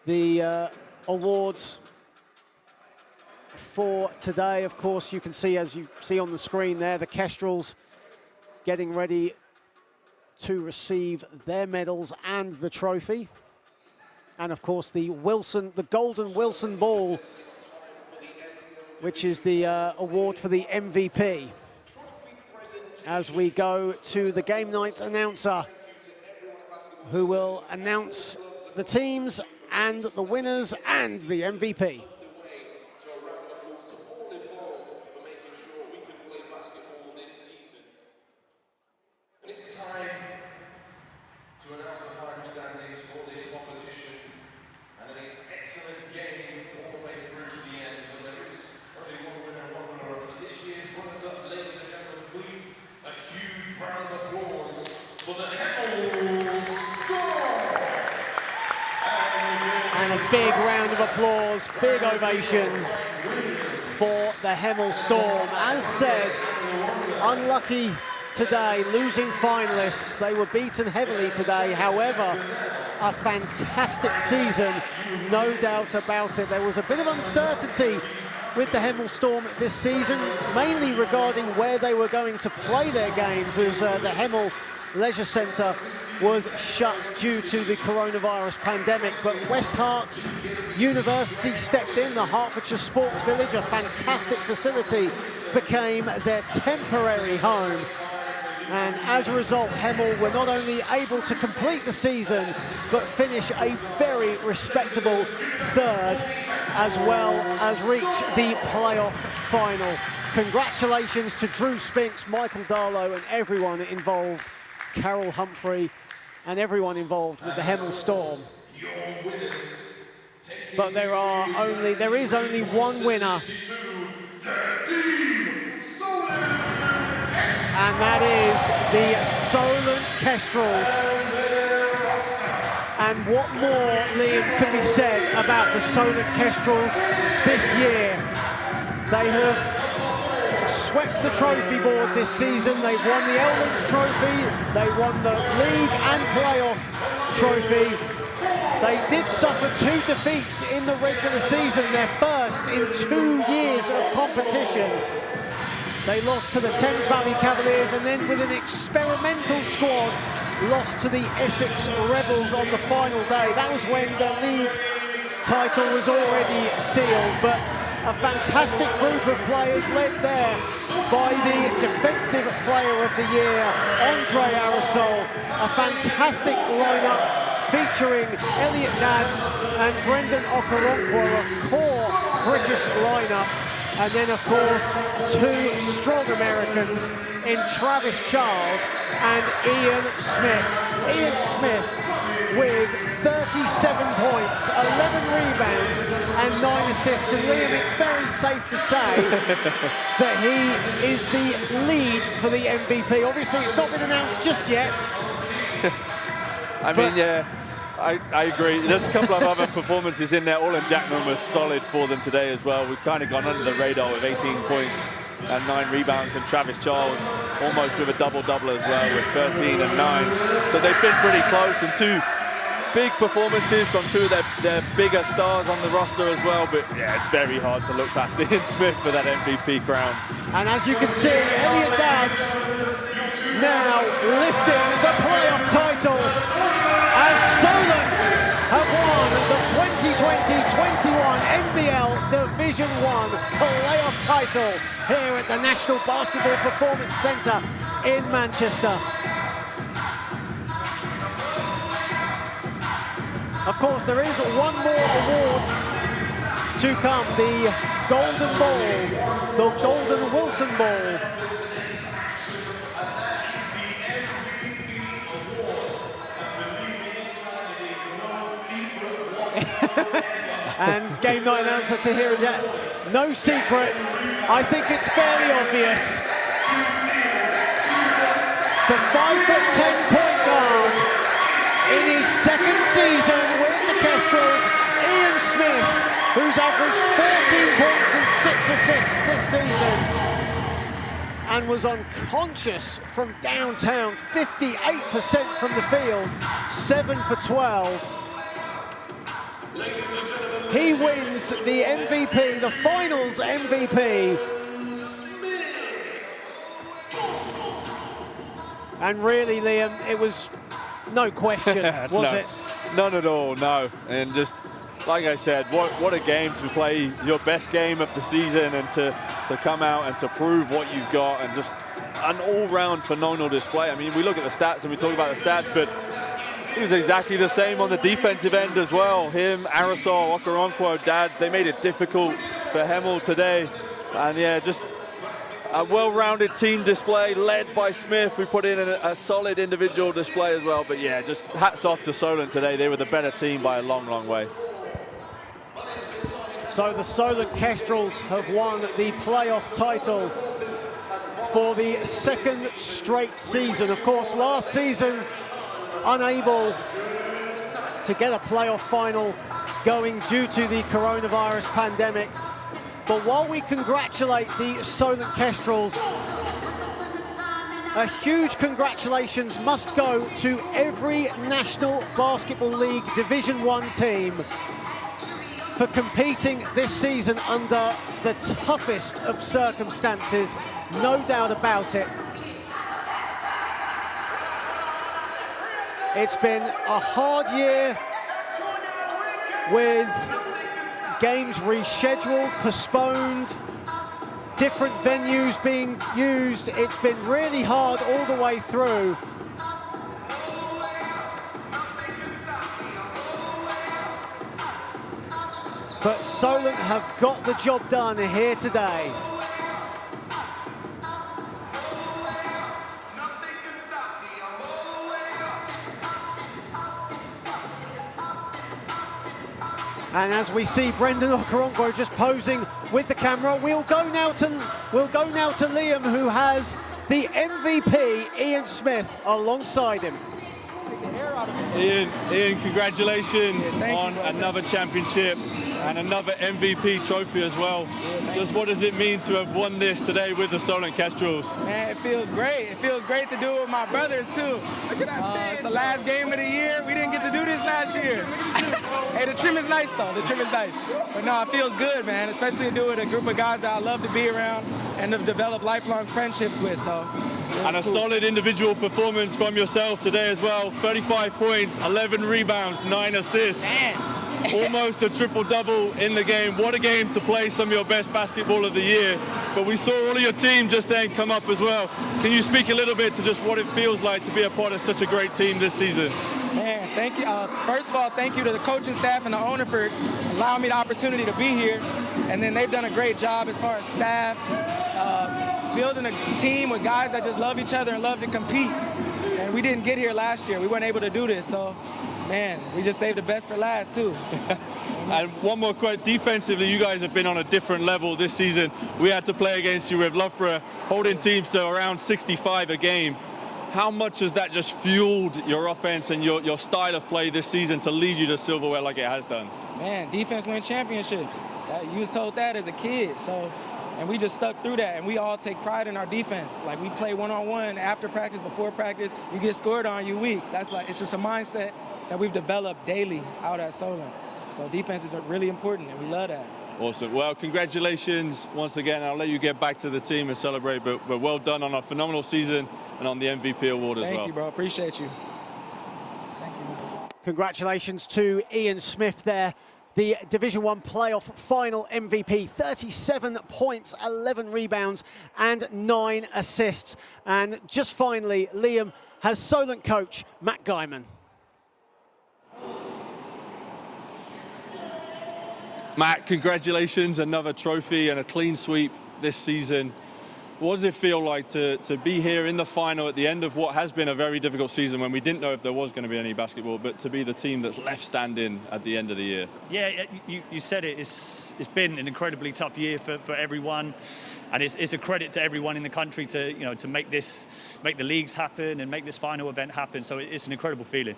the awards for today, of course, you can see, as you see on the screen there, the Kestrels getting ready to receive their medals and the trophy. And of course the Golden Wilson Ball, which is the award for the MVP. As we go to the game night announcer, who will announce the teams and the winners and the MVP. This year's runners-up, ladies and gentlemen, please big round of applause, big ovation for the Hemel Storm. As said, unlucky today, losing finalists. They were beaten heavily today. However, a fantastic season, no doubt about it. There was a bit of uncertainty with the Hemel Storm this season, mainly regarding where they were going to play their games, as the Hemel Leisure Centre was shut due to the coronavirus pandemic. But West Herts University stepped in. The Hertfordshire Sports Village, a fantastic facility, became their temporary home. And as a result, Hemel were not only able to complete the season, but finish a very respectable third, as well as reach the playoff final. Congratulations to Drew Spinks, Michael Darlow, and everyone involved, Carol Humphrey, and everyone involved with the Hemel Storm. But there is only one winner, and that is the Solent Kestrels. And what more, Liam, can be said about the Solent Kestrels this year? They have swept the trophy board this season. They've won the Ellan's Trophy, they won the league and playoff trophy. They did suffer 2 defeats in the regular season, their first in 2 years of competition. They lost to the Thames Valley Cavaliers, and then with an experimental squad, lost to the Essex Rebels on the final day. That was when the league title was already sealed, but a fantastic group of players led there by the Defensive Player of the Year, Andre Aerosol. A fantastic lineup featuring Elliot Dadds and Brendan Okoronkwo, a core British lineup. And then, of course, 2 strong Americans in Travis Charles and Ian Smith. Ian Smith with 37 points, 11 rebounds and 9 assists. And Liam, it's very safe to say that he is the lead for the MVP. Obviously, it's not been announced just yet. I mean, yeah. I agree. There's a couple of other performances in there. Orland Jackman was solid for them today as well. We've kind of gone under the radar with 18 points and 9 rebounds, and Travis Charles almost with a double-double as well with 13 and 9. So they've been pretty close, and 2 big performances from 2 of their bigger stars on the roster as well. But yeah, it's very hard to look past Ian Smith for that MVP crown. And as you can see, Elliot Dadds now lifting the playoff title, as Solent have won the 2020-21 NBL Division 1 playoff title here at the National Basketball Performance Centre in Manchester. Of course, there is one more award to come, the Golden Ball, the Golden Wilson Ball. And game night announcer Tahira Jet, no secret, I think it's fairly obvious. The 5'10" point guard in his second season with the Kestrels, Ian Smith, who's averaged 14 points and 6 assists this season, and was unconscious from downtown, 58% from the field, 7 for 12. He wins the MVP, the finals MVP. And really, Liam, it was no question, was it? None at all, no. And just, like I said, what a game to play your best game of the season, and to come out and to prove what you've got, and just an all-round phenomenal display. I mean, we look at the stats and we talk about the stats, but it was exactly the same on the defensive end as well. Him, Aerosol, Okoronkwo, Dadds, they made it difficult for Hemel today. And yeah, just a well-rounded team display led by Smith, who put in a solid individual display as well. But yeah, just hats off to Solent today. They were the better team by a long, long way. So the Solent Kestrels have won the playoff title for the 2nd straight season. Of course, last season, unable to get a playoff final going due to the coronavirus pandemic. But while we congratulate the Solent Kestrels, a huge congratulations must go to every National Basketball League Division 1 team for competing this season under the toughest of circumstances, no doubt about it. It's been a hard year with games rescheduled, postponed, different venues being used. It's been really hard all the way through. But Solent have got the job done here today. And as we see Brendan Okoronkwo just posing with the camera, we'll go now to Liam, who has the MVP, Ian Smith, alongside him. Ian, congratulations on another championship and another MVP trophy as well. Just what does it mean to have won this today with the Solent Kestrels? Man, it feels great. It feels great to do it with my brothers, too. It's the last game of the year. We didn't get to do this last year. Hey, the trim is nice, though. The trim is nice. But no, it feels good, man, especially to do it with a group of guys that I love to be around and to develop lifelong friendships with, so. And a solid individual performance from yourself today as well. 35 points, 11 rebounds, 9 assists. Man. Almost a triple-double in the game. What a game to play some of your best basketball of the year. But we saw all of your team just then come up as well. Can you speak a little bit to just what it feels like to be a part of such a great team this season? Man, thank you. First of all, thank you to the coaching staff and the owner for allowing me the opportunity to be here. And then they've done a great job as far as staff, building a team with guys that just love each other and love to compete. And we didn't get here last year. We weren't able to do this, so. Man, we just saved the best for last, too. And one more question. Defensively, you guys have been on a different level this season. We had to play against you with Loughborough, holding teams to around 65 a game. How much has that just fueled your offense and your style of play this season to lead you to silverware like it has done? Man, defense wins championships. You was told that as a kid, so. And we just stuck through that, and we all take pride in our defense. Like, we play one-on-one after practice, before practice. You get scored on, you weak. That's like, it's just a mindset that we've developed daily out at Solent. So defenses are really important, and we love that. Awesome. Well, congratulations once again. I'll let you get back to the team and celebrate, but well done on a phenomenal season and on the MVP award as well. Thank you, bro. Appreciate you. Thank you. Congratulations to Ian Smith there, the Division 1 playoff final MVP. 37 points, 11 rebounds, and 9 assists. And just finally, Liam has Solent coach Matt Guymon. Matt, congratulations, another trophy and a clean sweep this season. What does it feel like to be here in the final at the end of what has been a very difficult season when we didn't know if there was going to be any basketball, but to be the team that's left standing at the end of the year? Yeah, you said it. It's been an incredibly tough year for everyone, and it's a credit to everyone in the country to make the leagues happen and make this final event happen. So it's an incredible feeling.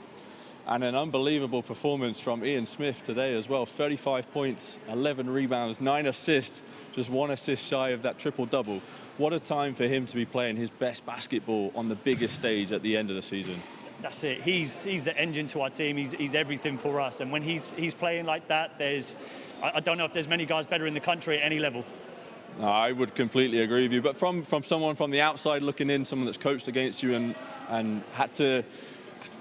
And an unbelievable performance from Ian Smith today as well. 35 points, 11 rebounds, 9 assists, just 1 assist shy of that triple-double. What a time for him to be playing his best basketball on the biggest stage at the end of the season. That's it. He's the engine to our team. He's everything for us. And when he's playing like that, I don't know if there's many guys better in the country at any level. No, I would completely agree with you. But from someone from the outside looking in, someone that's coached against you and had to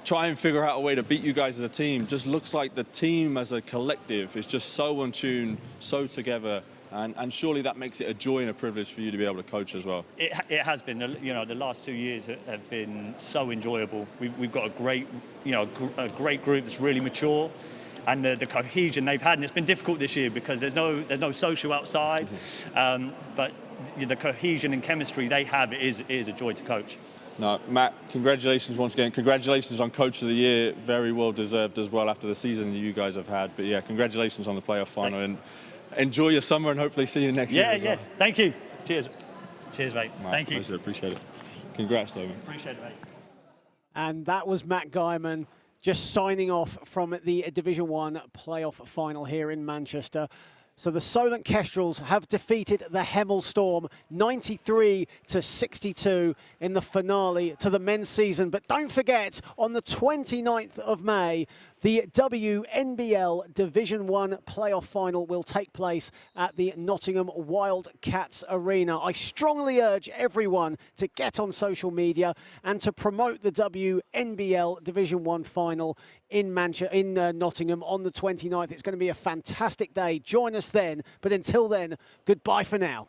try and figure out a way to beat you guys as a team, just looks like the team as a collective is just so in tune, so together, and surely that makes it a joy and a privilege for you to be able to coach as well. It has been. The last 2 years have been so enjoyable. We've got a great group that's really mature, and the cohesion they've had, and it's been difficult this year because there's no social outside, but the cohesion and chemistry they have is a joy to coach. No, Matt, congratulations once again. Congratulations on Coach of the Year. Very well deserved as well after the season that you guys have had. But yeah, congratulations on the playoff final. And enjoy your summer and hopefully see you next year as well. Thank you. Cheers. Cheers, mate. Thank you. Pleasure. Appreciate it. Congrats, though, man. Appreciate it, mate. And that was Matt Guymon just signing off from the Division 1 playoff final here in Manchester. So the Solent Kestrels have defeated the Hemel Storm 93-62 in the finale to the men's season. But don't forget, on the 29th of May, the WNBL Division 1 playoff final will take place at the Nottingham Wildcats Arena. I strongly urge everyone to get on social media and to promote the WNBL Division 1 final in Nottingham on the 29th. It's going to be a fantastic day. Join us then. But until then, goodbye for now.